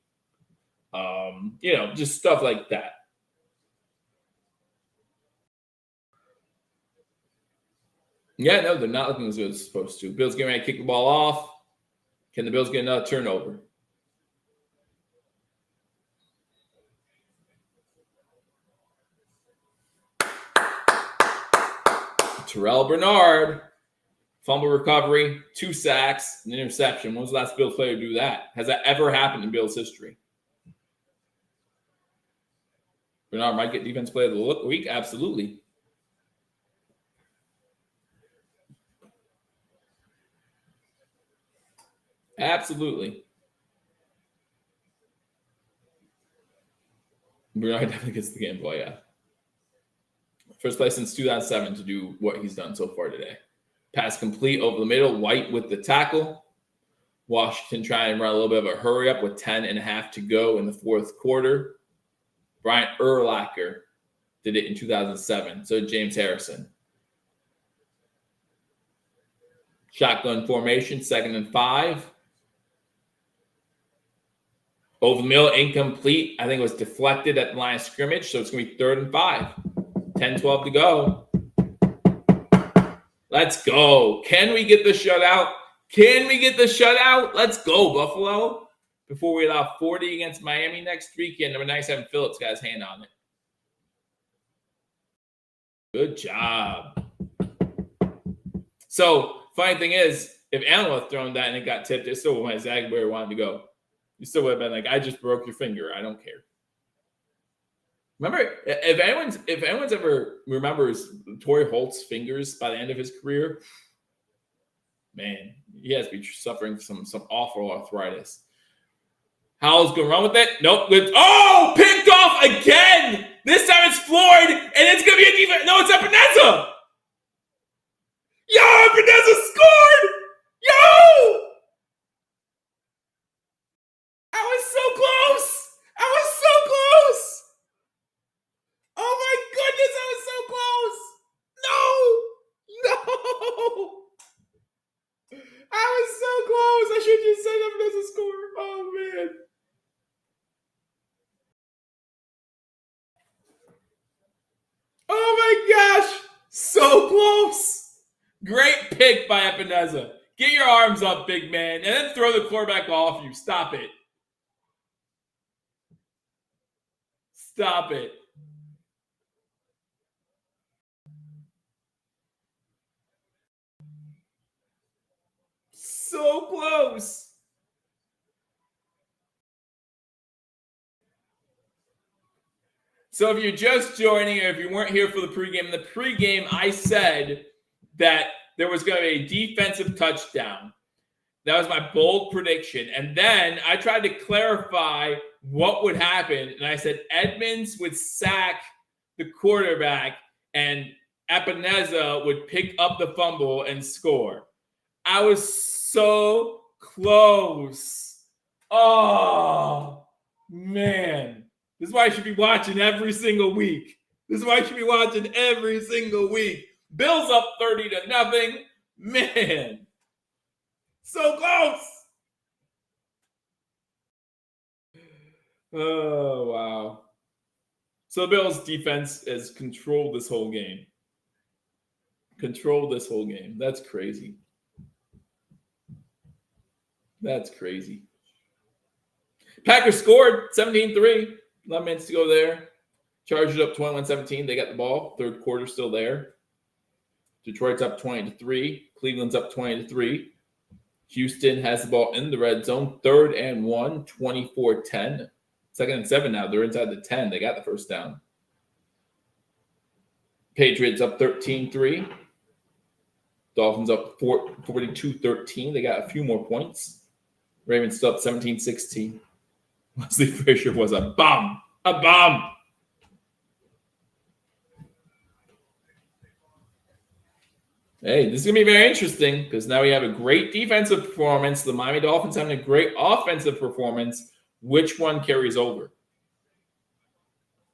Just stuff like that. Yeah, no, they're not looking as good as they're supposed to. Bills getting ready to kick the ball off. Can the Bills get another turnover? Terrell Bernard, fumble recovery, 2 sacks, an interception. When was the last Bills player to do that? Has that ever happened in Bills history? Bernard might get defense player of the week? Absolutely. Absolutely. Bernard definitely gets the game ball, yeah. First play since 2007 to do what he's done so far today. Pass complete over the middle. White with the tackle. Washington trying to run a little bit of a hurry up with 10.5 to go in the fourth quarter. Brian Urlacher did it in 2007. So did James Harrison. Shotgun formation, 2nd and 5. Over the middle, incomplete. I think it was deflected at the line of scrimmage, so it's going to be 3rd and 5. 10-12 to go. Let's go. Can we get the shutout? Can we get the shutout? Let's go, Buffalo. Before we allow 40 against Miami next weekend. Number 97, Phillips got his hand on it. Good job. So, funny thing is, if Allen would have thrown that and it got tipped, it still went exactly where he wanted to go. You still would have been like, I just broke your finger. I don't care. Remember, if anyone's ever remembers Torrey Holt's fingers by the end of his career, man, he has to be suffering some awful arthritis. Howell's going to run with it? Nope. Oh, picked off again. This time it's Floyd, and it's going to be a defense. No, it's Epineza. Yo, Epineza scored. Yo. I was so close. Oh my goodness, I was so close. No. I was so close. I should have just said Epineza score. Oh, man. Oh my gosh. So close. Great pick by Epineza. Get your arms up, big man, and then throw the quarterback off you. Stop it. Stop it. So close. So if you're just joining or if you weren't here for the pregame, I said that there was going to be a defensive touchdown. That was my bold prediction. And then I tried to clarify what would happen. And I said Edmonds would sack the quarterback and Epineza would pick up the fumble and score. I was so close. Oh, man. This is why I should be watching every single week. Bills up 30-0. Man. So close. Oh, wow. So the Bills defense has controlled this whole game. That's crazy. Packers scored 17-3. 11 minutes to go there. Chargers up 21-17. They got the ball. Third quarter still there. Detroit's up 20-3. Cleveland's up 20-3. Houston has the ball in the red zone. 3rd and 1, 24-10. 2nd and 7 now. They're inside the 10. They got the first down. Patriots up 13-3. Dolphins up 42-13. They got a few more points. Ravens still up 17-16. Wesley Fisher was a bum. A bum. Hey, this is going to be very interesting because now we have a great defensive performance. The Miami Dolphins having a great offensive performance. Which one carries over?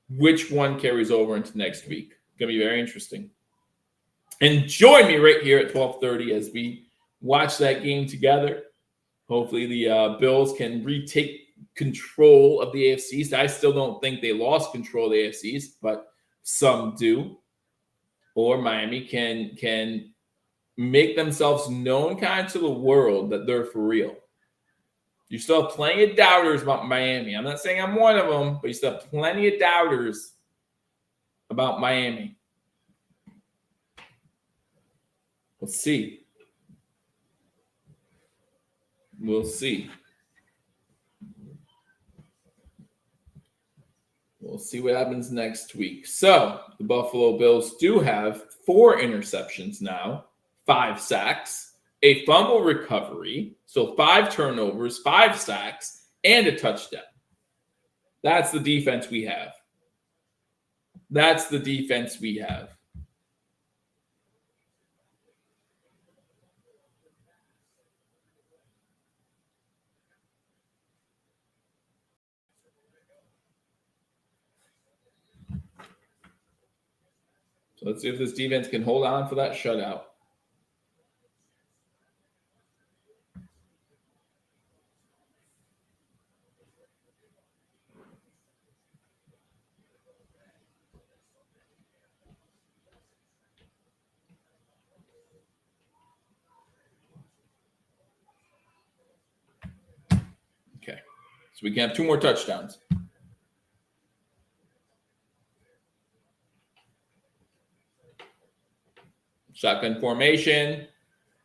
Which one carries over into next week? Going to be very interesting. And join me right here at 12:30 as we watch that game together. Hopefully the Bills can retake control of the AFC East. I still don't think they lost control of the AFC East, but some do. Or Miami can make themselves known kind of to the world that they're for real. You still have plenty of doubters about Miami. I'm not saying I'm one of them, but you still have plenty of doubters about Miami. Let's see. We'll see. We'll see what happens next week. So the Buffalo Bills do have 4 interceptions now, 5 sacks, a fumble recovery, so 5 turnovers, 5 sacks, and a touchdown. That's the defense we have. That's the defense we have. So let's see if this defense can hold on for that shutout. Okay, so we can have 2 more touchdowns. Shotgun formation,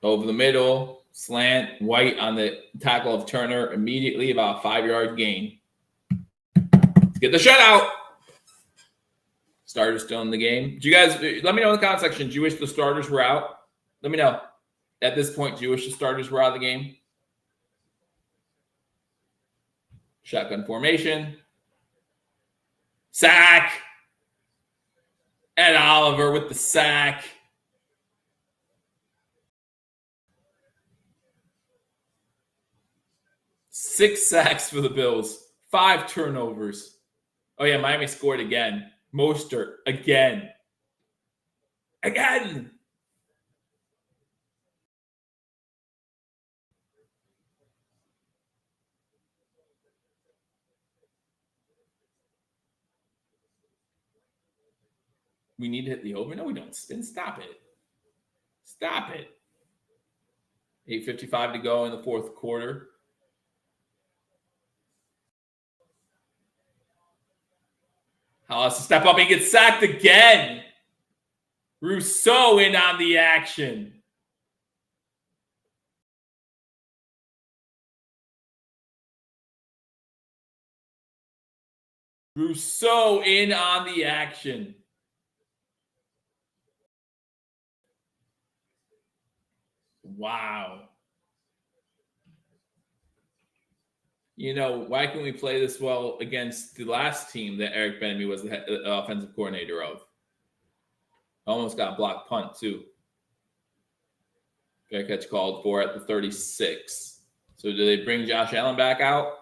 over the middle, slant, White on the tackle of Turner, immediately about a 5-yard gain. Let's get the shutout. Starters still in the game. Do you guys, let me know in the comment section, do you wish the starters were out? Let me know. At this point, do you wish the starters were out of the game? Shotgun formation. Sack. Ed Oliver with the sack. Six sacks for the Bills. 5 turnovers. Oh, yeah, Miami scored again. Mostert again. Again. We need to hit the over. No, we don't. Spin. Stop it. Stop it. 8:55 to go in the 4th quarter. Hollis to step up. He gets sacked again. Rousseau in on the action. Rousseau in on the action. Wow. You know, why can we play this well against the last team that Eric Bieniemy was the offensive coordinator of? Almost got a blocked punt, too. Fair catch called for at the 36. So do they bring Josh Allen back out?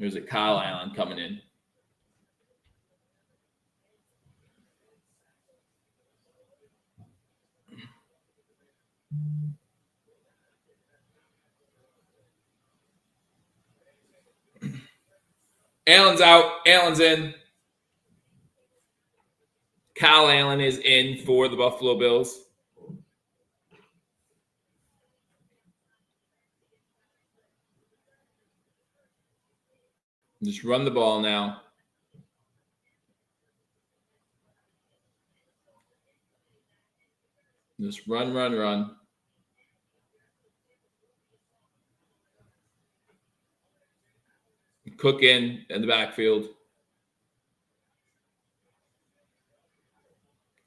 Or is it Kyle Allen coming in? Allen's out. Allen's in. Kyle Allen is in for the Buffalo Bills. Just run the ball now. Just run, run, run. Cook in the backfield.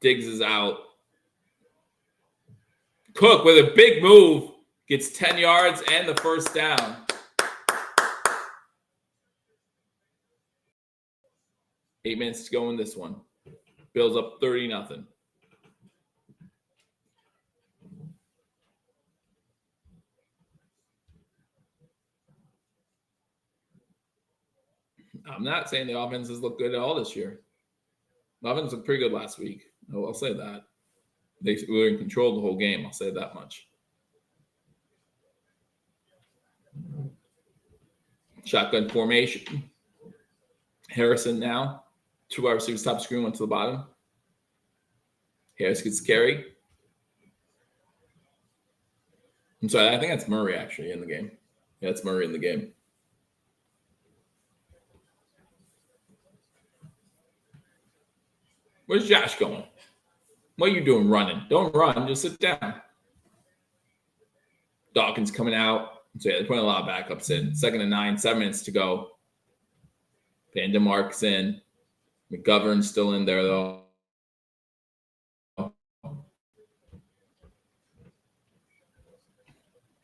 Diggs is out. Cook with a big move gets 10 yards and the first down. Eight minutes to go in this one. Bills up 30-0. I'm not saying the offenses look good at all this year. The offense looked pretty good last week. I'll say that. They were in control the whole game. I'll say that much. Shotgun formation. Harrison now. 2 wide receivers top screen, one to the bottom. Harris gets carry. I'm sorry, I think that's Murray actually in the game. Yeah, it's Murray in the game. Where's Josh going? What are you doing running? Don't run. Just sit down. Dawkins coming out. So, yeah, they're putting a lot of backups in. 2nd and 9, 7 minutes to go. Vandemark's in. McGovern's still in there, though.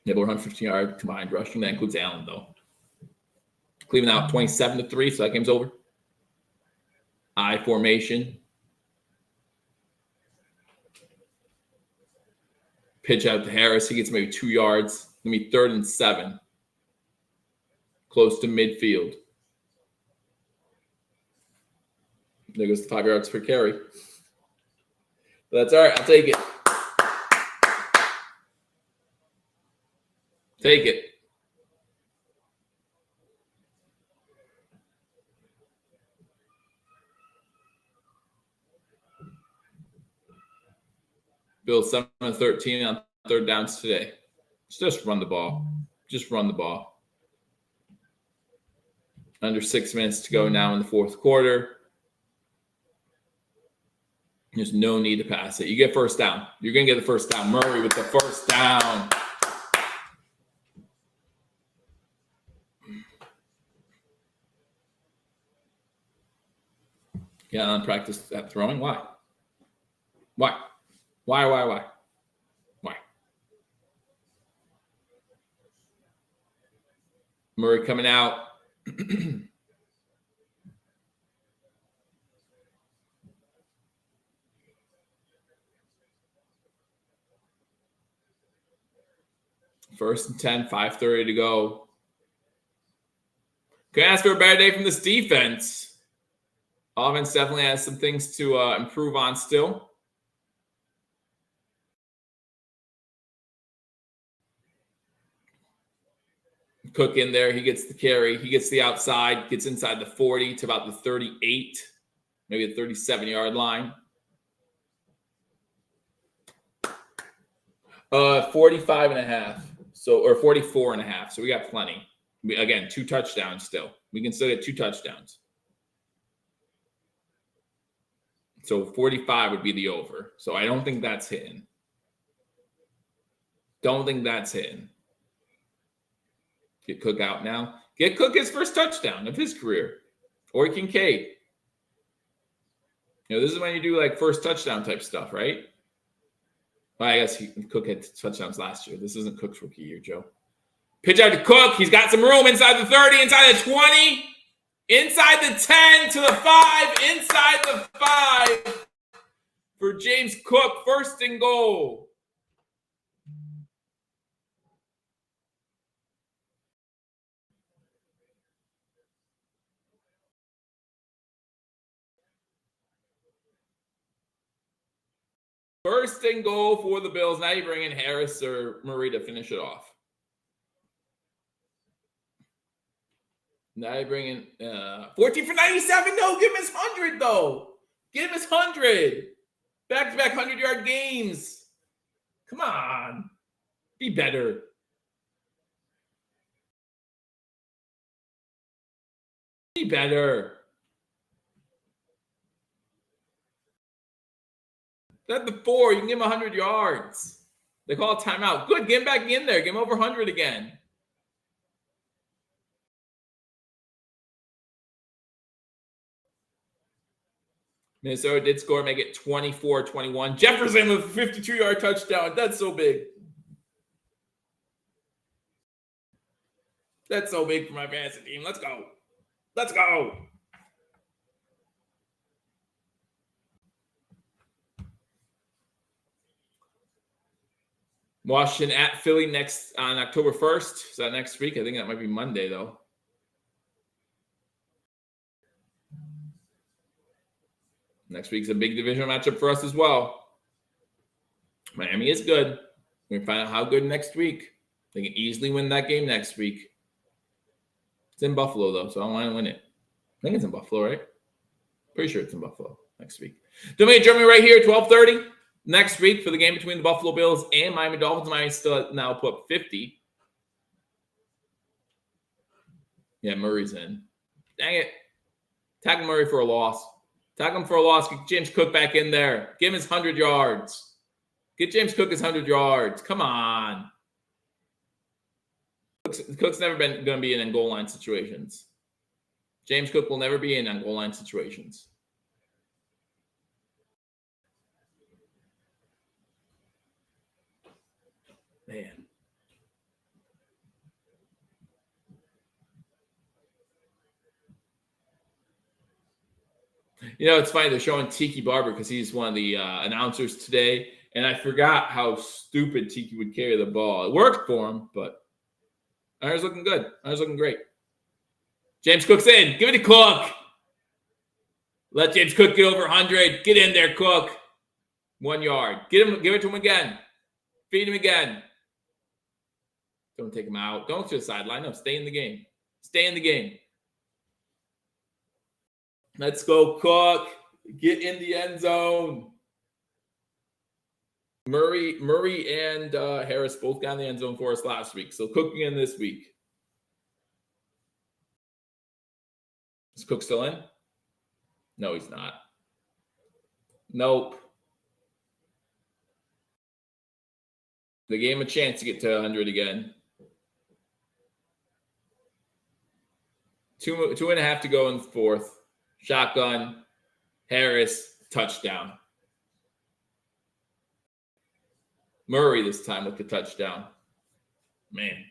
Yeah, but 115-yard combined rushing. That includes Allen, though. Cleveland out 27-3, so that game's over. I formation. Pitch out to Harris. He gets maybe 2 yards. Gonna be 3rd and 7. Close to midfield. There goes the 5 yards per carry. But that's all right. I'll take it. Take it. Bill 7-13 on 3rd downs today. Just run the ball. Just run the ball. Under 6 minutes to go now in the 4th quarter. There's no need to pass it. You get first down. You're going to get the first down. Murray with the first down. Yeah, on practice that throwing. Why? Why? Why? Murray coming out. First and 10, 5:30 to go. Can I ask for a better day from this defense? Offense definitely has some things to improve on still. Cook in there. He gets the carry. He gets the outside, gets inside the 40 to about the 38, maybe the 37-yard line. 45.5. Or 44.5. So we got plenty. Again, 2 touchdowns still. We can still get 2 touchdowns. So 45 would be the over. So I don't think that's hitting. Don't think that's hitting. Get Cook out now. Get Cook his first touchdown of his career. Or Kincaid. You know, this is when you do like first touchdown type stuff, right? Well, I guess Cook had touchdowns last year. This isn't Cook's rookie year, Joe. Pitch out to Cook. He's got some room inside the 30, inside the 20, inside the 10 to the 5, inside the 5 for James Cook. 1st and goal. First and goal for the Bills. Now you bring in Harris or Murray to finish it off. Now you bring in 14 for 97. No, give him his 100, though. Give him his 100. Back-to-back 100-yard games. Come on. Be better. Be better. That's the 4. You can give him 100 yards. They call a timeout. Good. Get him back in there. Give him over 100 again. Minnesota did score, make it 24-21. Jefferson with a 52-yard touchdown. That's so big. That's so big for my fantasy team. Let's go. Let's go. Washington at Philly next on October 1st. Is that next week? I think that might be Monday, though. Next week's a big divisional matchup for us as well. Miami is good. We're going to find out how good next week. They can easily win that game next week. It's in Buffalo, though, so I don't want to win it. I think it's in Buffalo, right? Pretty sure it's in Buffalo next week. Domain Germany right here, 12:30 next week for the game between the Buffalo Bills and Miami Dolphins. Miami still now put up 50. Yeah, Murray's in. Dang it. Tag Murray for a loss. Tag him for a loss. Get James Cook back in there. Give him his 100 yards. Get James Cook his 100 yards. Come on. Cook's never been going to be in goal line situations. James Cook will never be in on goal line situations. Man. You know, it's funny. They're showing Tiki Barber because he's one of the announcers today. And I forgot how stupid Tiki would carry the ball. It worked for him, but Iron's looking good. Iron's looking great. James Cook's in. Give it to Cook. Let James Cook get over 100. Get in there, Cook. 1 yard. Give it to him again. Feed him again. Don't take him out. Don't to the sideline. No, stay in the game. Stay in the game. Let's go, Cook. Get in the end zone. Murray and Harris both got in the end zone for us last week. So Cook again this week. Is Cook still in? No, he's not. Nope. They gave him a chance to get to 100 again. 2.5 to go in the fourth. Shotgun. Harris. Touchdown. Murray this time with the touchdown. Man.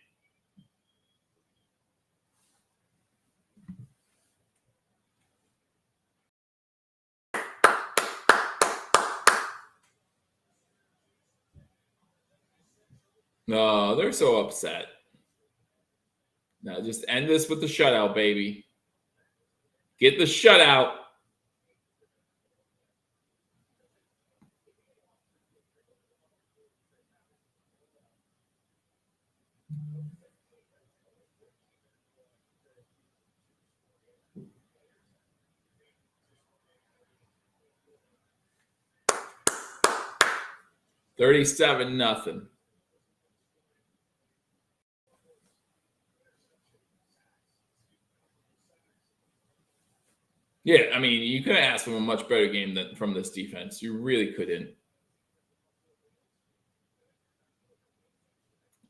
No, they're so upset. Now just end this with the shutout, baby. Get the shutout. $37-0. Yeah, I mean, you couldn't ask for a much better game from this defense. You really couldn't.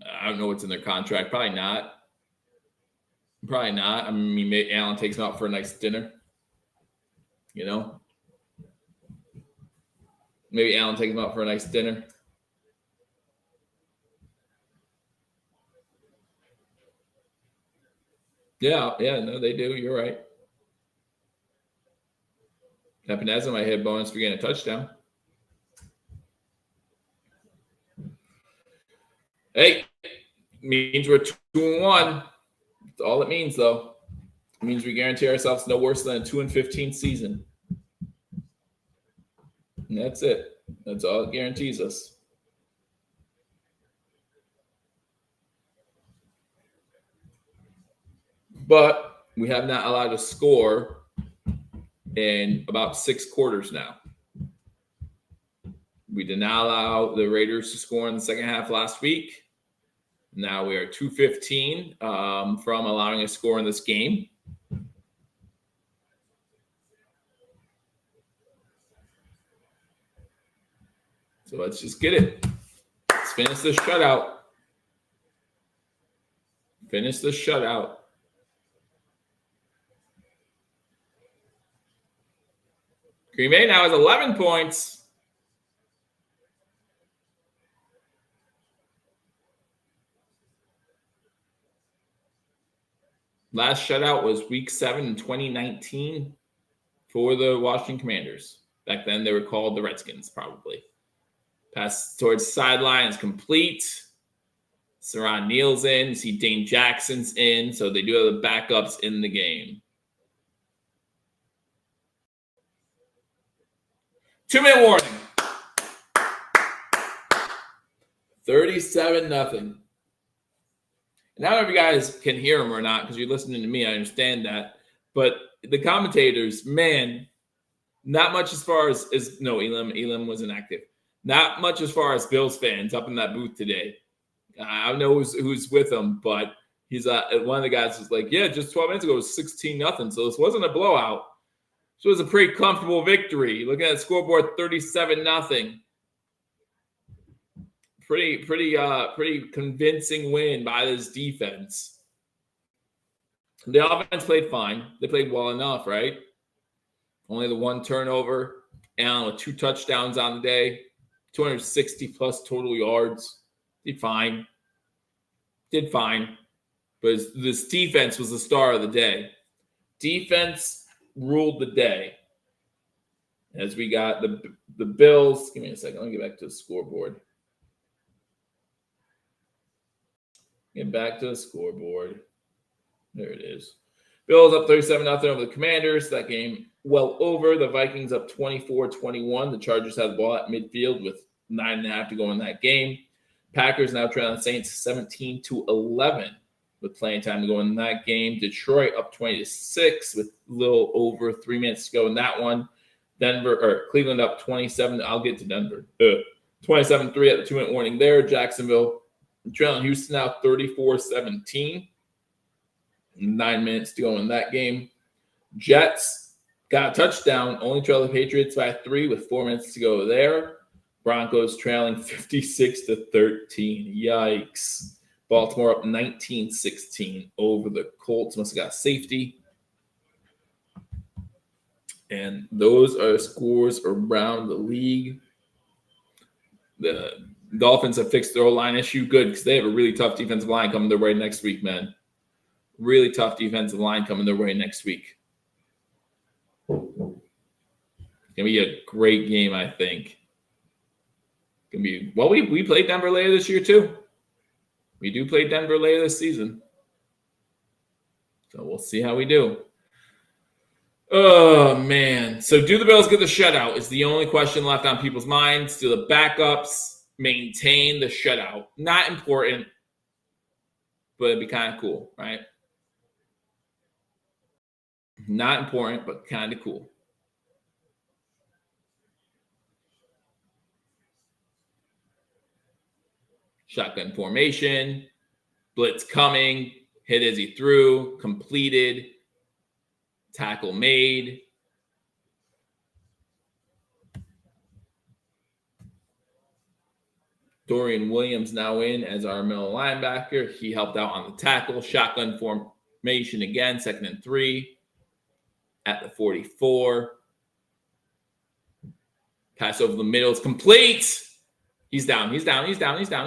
I don't know what's in their contract. Probably not. Probably not. I mean, maybe Allen takes them out for a nice dinner. You know? Maybe Allen takes them out for a nice dinner. Yeah, no, they do. You're right. Epineza might hit a bonus for getting a touchdown. Hey, means we're 2-1. That's all it means, though. It means we guarantee ourselves no worse than a 2-15 season. And that's it. That's all it guarantees us. But we have not allowed a score in about 6 quarters now. We did not allow the Raiders to score in the second half last week. Now we are 2-15 from allowing a score in this game. So let's just get it. Let's finish this shutout. Finish the shutout. Green Bay now has 11 points. Last shutout was Week 7 in 2019 for the Washington Commanders. Back then, they were called the Redskins, probably. Pass towards sideline is complete. Saran Neal's in. You see Dane Jackson's in. So they do have the backups in the game. 2-minute warning. 37-0. And I don't know if you guys can hear them or not because you're listening to me. I understand that. But the commentators, man, not much as far as no, Elam was inactive. Not much as far as Bills fans up in that booth today. I don't know who's with him, but he's one of the guys was like, yeah, just 12 minutes ago it was 16-0. So this wasn't a blowout. So it was a pretty comfortable victory. Looking at the scoreboard, 37-0. Pretty convincing win by this defense. The offense played fine. They played well enough, right? Only the one turnover. Allen with 2 touchdowns on the day. 260-plus total yards. Did fine. But this defense was the star of the day. Defense ruled the day. As we got the Bills. Give me a second. Let me get back to the scoreboard. Get back to the scoreboard. There it is. Bills up 37-0 over the Commanders. That game well over. The Vikings up 24-21. The Chargers have the ball at midfield with 9.5 to go in that game. Packers now trailing the Saints 17-11 with playing time to go in that game. Detroit up 20-6 with a little over 3 minutes to go in that one. Cleveland up 27. I'll get to Denver. 27-3 at the 2-minute warning there. Jacksonville trailing Houston now 34-17. 9 minutes to go in that game. Jets got a touchdown. Only trail the Patriots by 3 with 4 minutes to go there. Broncos trailing 56-13. Yikes. Baltimore up 19-16 over the Colts. Must have got safety. And those are scores around the league. The Dolphins have fixed their O-line issue. Good, because they have a really tough defensive line coming their way next week, man. Really tough defensive line coming their way next week. It's going to be a great game, I think. Gonna be well. We played Denver later this year too. We do play Denver later this season, so we'll see how we do. Oh man! So do the Bills get the shutout? Is the only question left on people's minds. Do the backups maintain the shutout? Not important, but it'd be kind of cool, right? Not important, but kind of cool. Shotgun formation, blitz coming, hit as he threw, completed, tackle made. Dorian Williams now in as our middle linebacker. He helped out on the tackle. Shotgun formation again, 2nd and 3 at the 44. Pass over the middle is complete. He's down. Dotson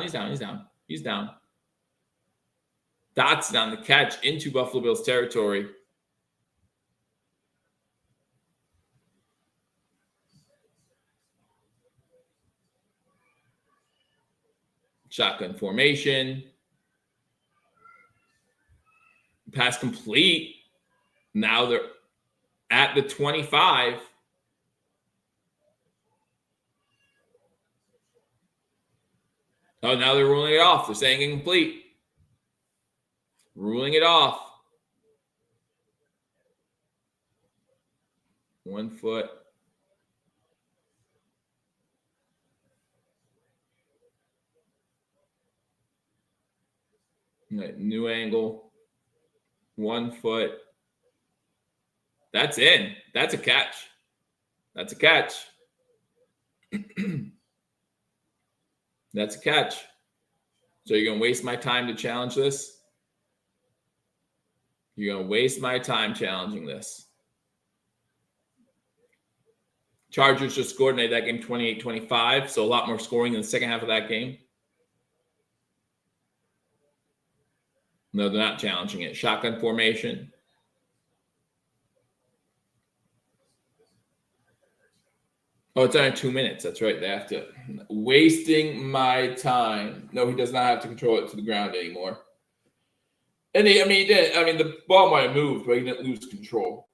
on the catch into Buffalo Bills territory. Shotgun formation. Pass complete. Now they're at the 25. Oh, now they're ruling it off. They're saying incomplete. Ruling it off. 1 foot. New angle. 1 foot. That's in. That's a catch. That's a catch. So you're going to waste my time to challenge this? You're going to waste my time challenging this. Chargers just scored in that game 28-25, so a lot more scoring in the second half of that game. No, they're not challenging it. Shotgun formation. Oh, it's only 2 minutes. That's right. They have to. Wasting my time. No, he does not have to control it to the ground anymore. And he did. The ball might have moved, but he didn't lose control.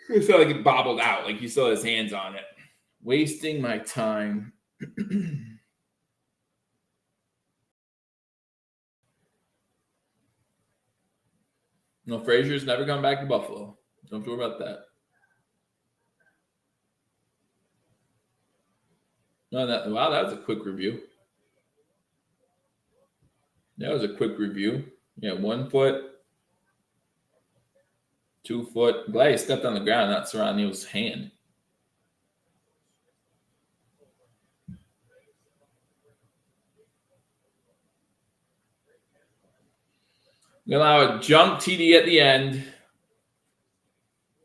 It felt like it bobbled out, like he still had his hands on it. Wasting my time. No, Frazier's never gone back to Buffalo. Don't worry about that. No, wow, that was a quick review. That was a quick review. Yeah, 1 foot, 2 foot. I'm glad he stepped on the ground, not Serrano Neal's hand. We allow a jump TD at the end.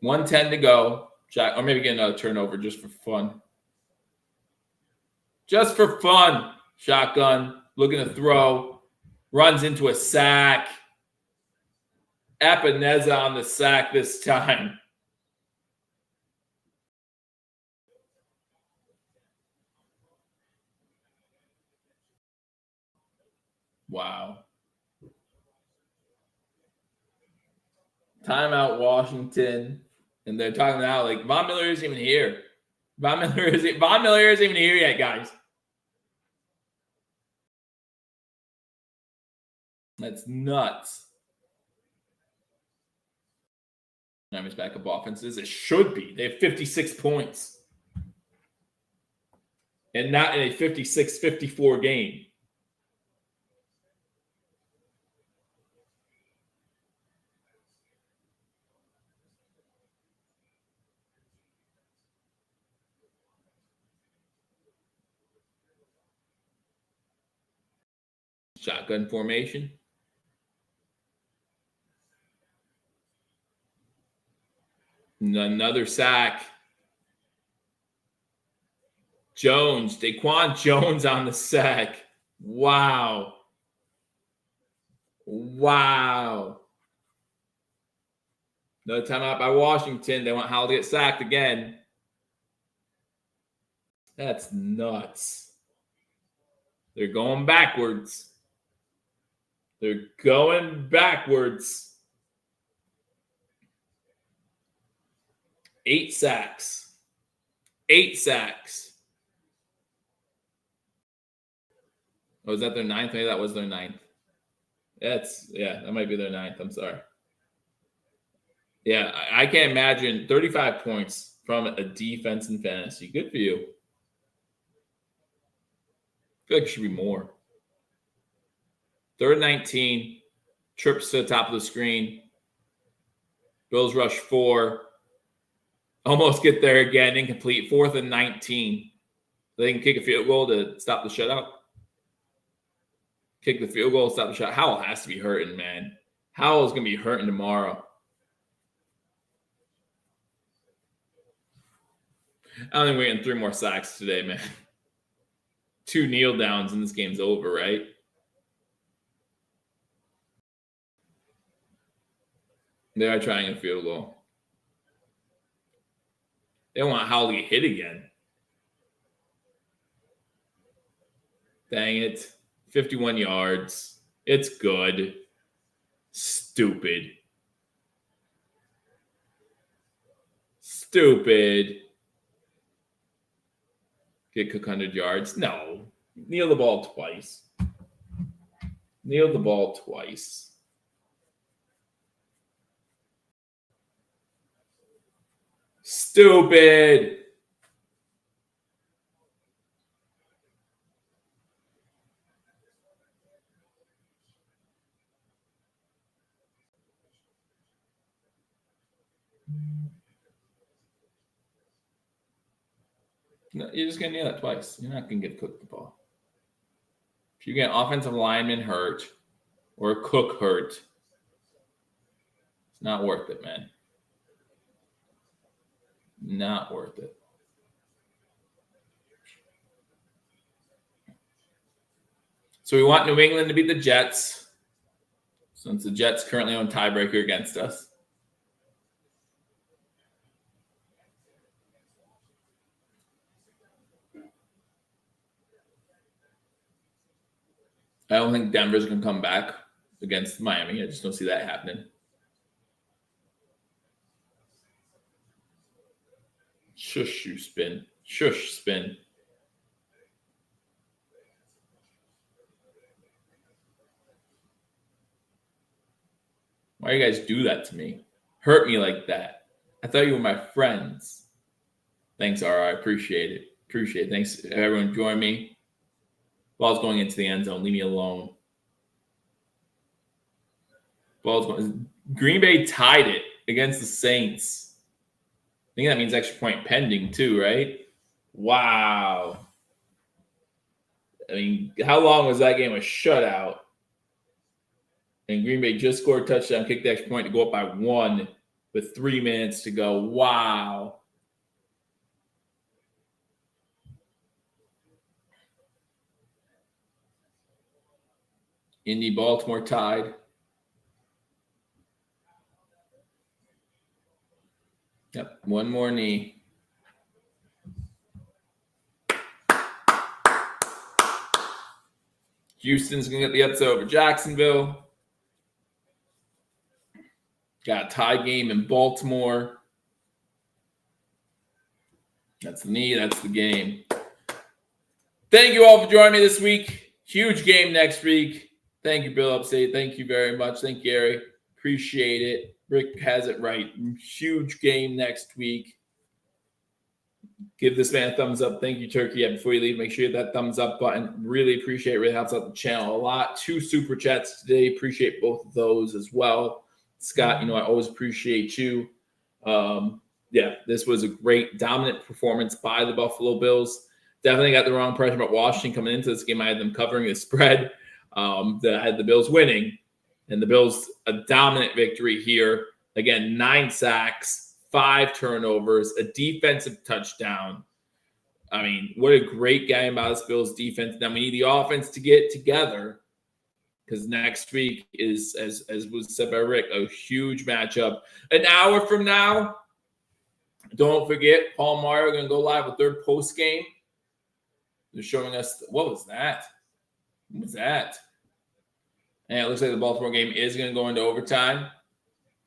1:10 to go. Or maybe get another turnover just for fun. Just for fun. Shotgun. Looking to throw. Runs into a sack. Epineza on the sack this time. Wow. Timeout Washington. And they're talking now like Von Miller isn't even here. Von Miller isn't even here yet, guys. That's nuts. Miami's backup offenses. It should be. They have 56 points. And not in a 56-54 game. Shotgun formation. Another sack. Jones, Daquan Jones on the sack. Wow. Wow. Another timeout by Washington. They want Howell to get sacked again. That's nuts. They're going backwards. They're going backwards. 8 sacks. 8 sacks. Oh, is that their 9th? Maybe that was their 9th. That might be their 9th. I'm sorry. Yeah, I can't imagine 35 points from a defense in fantasy. Good for you. I feel like it should be more. 3rd and 19. Trips to the top of the screen. Bills rush 4. Almost get there again. Incomplete. 4th and 19. They can kick a field goal to stop the shutout. Kick the field goal, stop the shot. Howell has to be hurting, man. Howell's going to be hurting tomorrow. I don't think we're getting 3 more sacks today, man. 2 kneel downs and this game's over, right? They are trying a field goal. They don't want Howell to get hit again. Dang it. 51 yards. It's good. Stupid. Get Cook 100 yards. No. Kneel the ball twice. Stupid. No, you're just going to need that twice. You're not going to get Cook the ball. If you get offensive lineman hurt or Cook hurt, it's not worth it, man. Not worth it. So we want New England to beat the Jets, since the Jets currently own tiebreaker against us. I don't think Denver's going to come back against Miami. I just don't see that happening. Shush, you spin. Shush, spin. Why you guys do that to me? Hurt me like that. I thought you were my friends. Thanks, R. I appreciate it. Appreciate it. Thanks, everyone. Join me. Ball's going into the end zone. Leave me alone. Ball's going. Green Bay tied it against the Saints. I think that means extra point pending too, right? Wow. I mean, how long was that game a shutout? And Green Bay just scored a touchdown, kicked the extra point to go up by 1 with 3 minutes to go. Wow. Indy, Baltimore tied. Yep, one more knee. Houston's going to get the upset over Jacksonville. Got a tie game in Baltimore. That's the knee. That's the game. Thank you all for joining me this week. Huge game next week. Thank you, Bill Upstate. Thank you very much. Thank you, Gary. Appreciate it. Rick has it right. Huge game next week. Give this man a thumbs up. Thank you, Turkey. Yeah, before you leave, make sure you hit that thumbs up button. Really appreciate it. Really helps out the channel a lot. 2 super chats today. Appreciate both of those as well. Scott, I always appreciate you. This was a great, dominant performance by the Buffalo Bills. Definitely got the wrong impression about Washington coming into this game. I had them covering the spread. That I had the Bills winning. And the Bills, a dominant victory here. Again, 9 sacks, 5 turnovers, a defensive touchdown. I mean, what a great game by this Bills defense. Now we need the offense to get together, because next week is, as was said by Rick, a huge matchup. An hour from now, don't forget, Paul Mario going to go live with their post game. They're showing us, what was that? What was that? And it looks like the Baltimore game is going to go into overtime.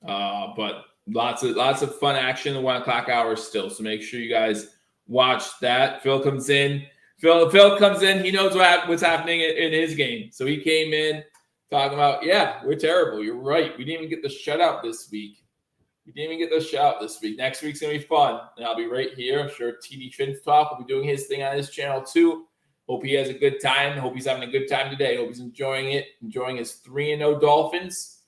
But lots of fun action in the 1 o'clock hour still. So make sure you guys watch that. Phil comes in. Phil comes in. He knows what's happening in his game. So he came in talking about, yeah, we're terrible. You're right. We didn't even get the shutout this week. Next week's going to be fun. And I'll be right here. I'm sure TD Fin's Talk will be doing his thing on his channel too. Hope he has a good time. Hope he's having a good time today. Hope he's enjoying it. Enjoying his 3-0 Dolphins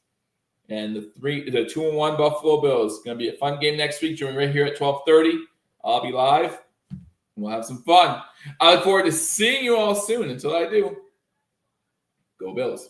and the 2-1 Buffalo Bills. It's going to be a fun game next week. Join me right here at 12:30. I'll be live. We'll have some fun. I look forward to seeing you all soon. Until I do, go Bills.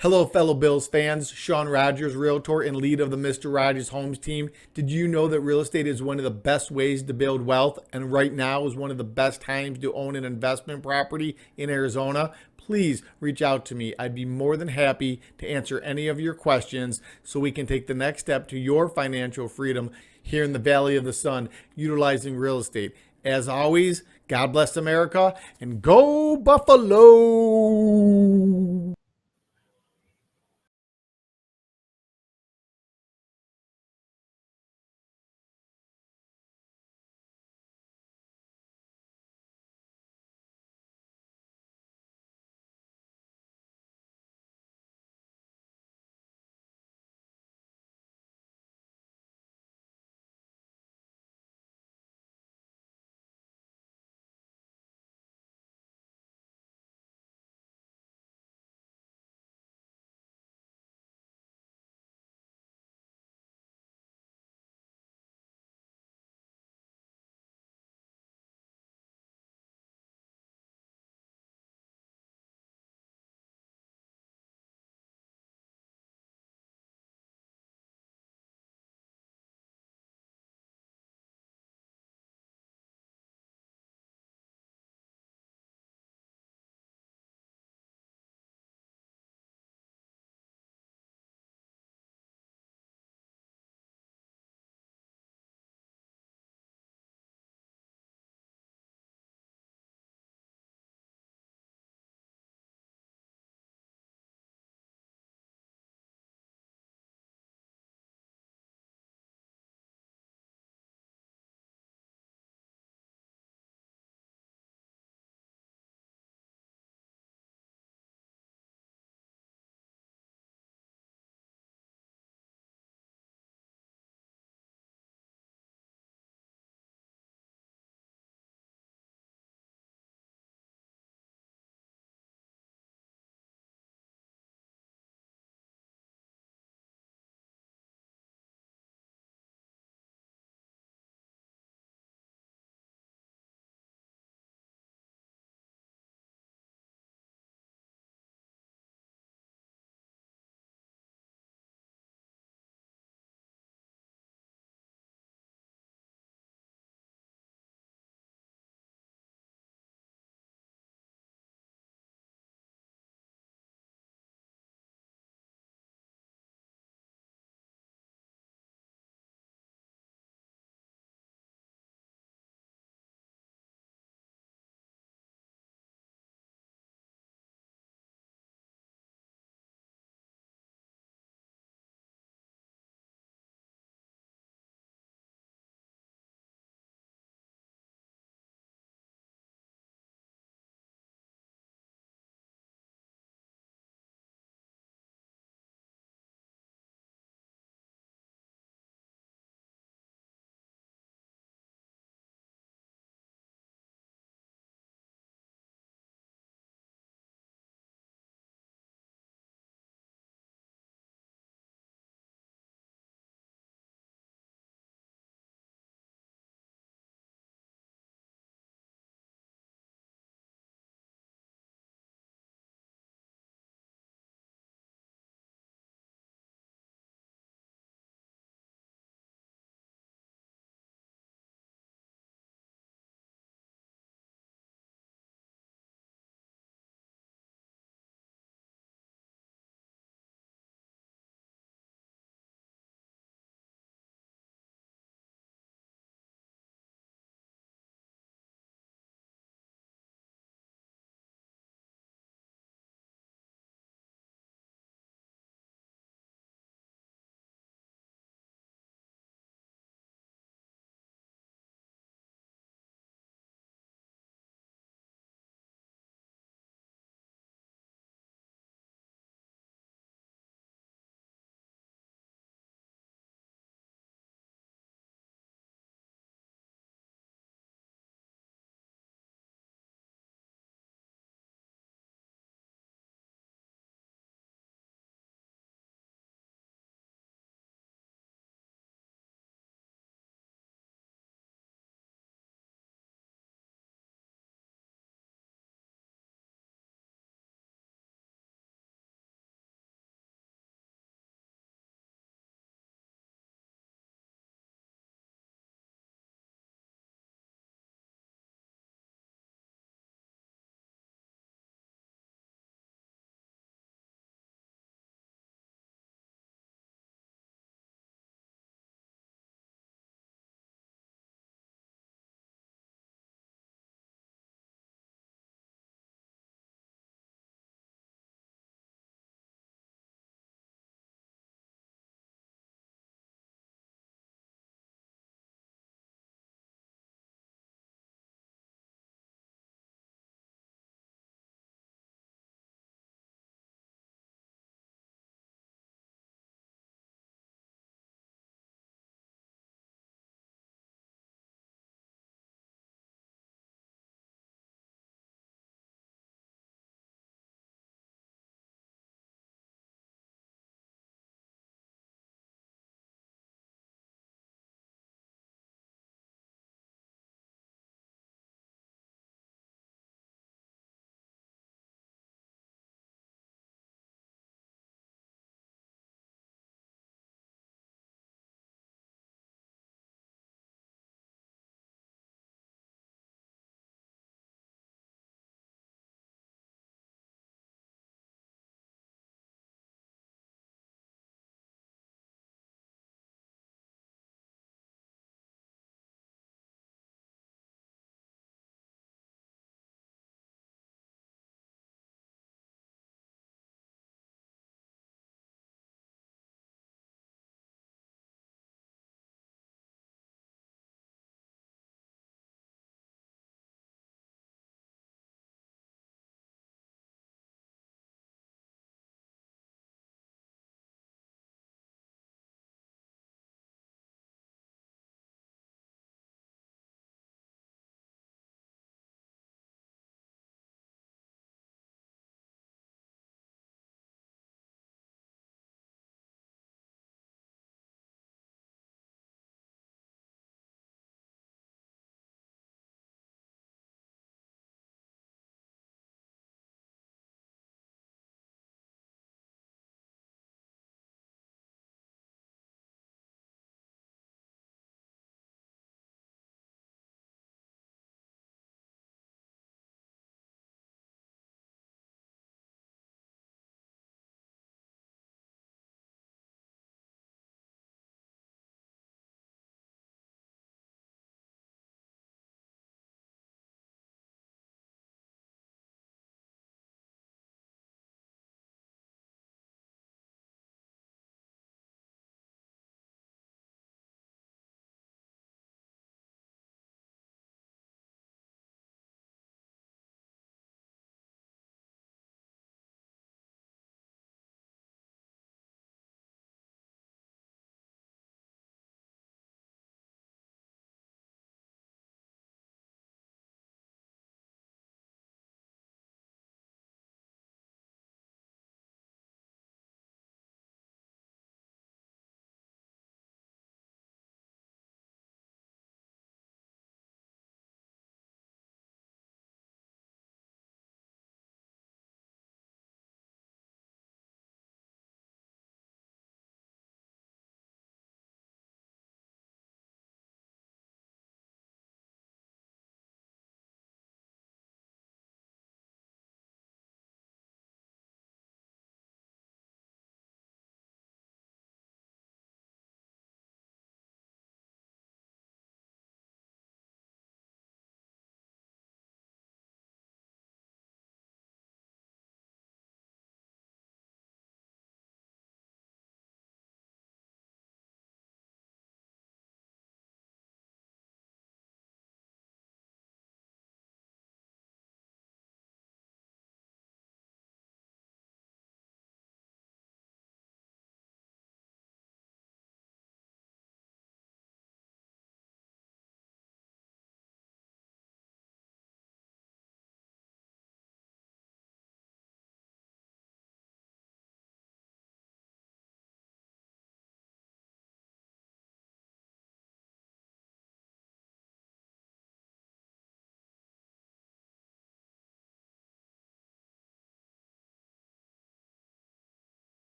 Hello, fellow Bills fans. Sean Rogers, Realtor and lead of the Mr. Rogers Homes team. Did you know that real estate is one of the best ways to build wealth, and right now is one of the best times to own an investment property in Arizona? Please reach out to me. I'd be more than happy to answer any of your questions so we can take the next step to your financial freedom here in the Valley of the Sun, utilizing real estate. As always, God bless America and go Buffalo!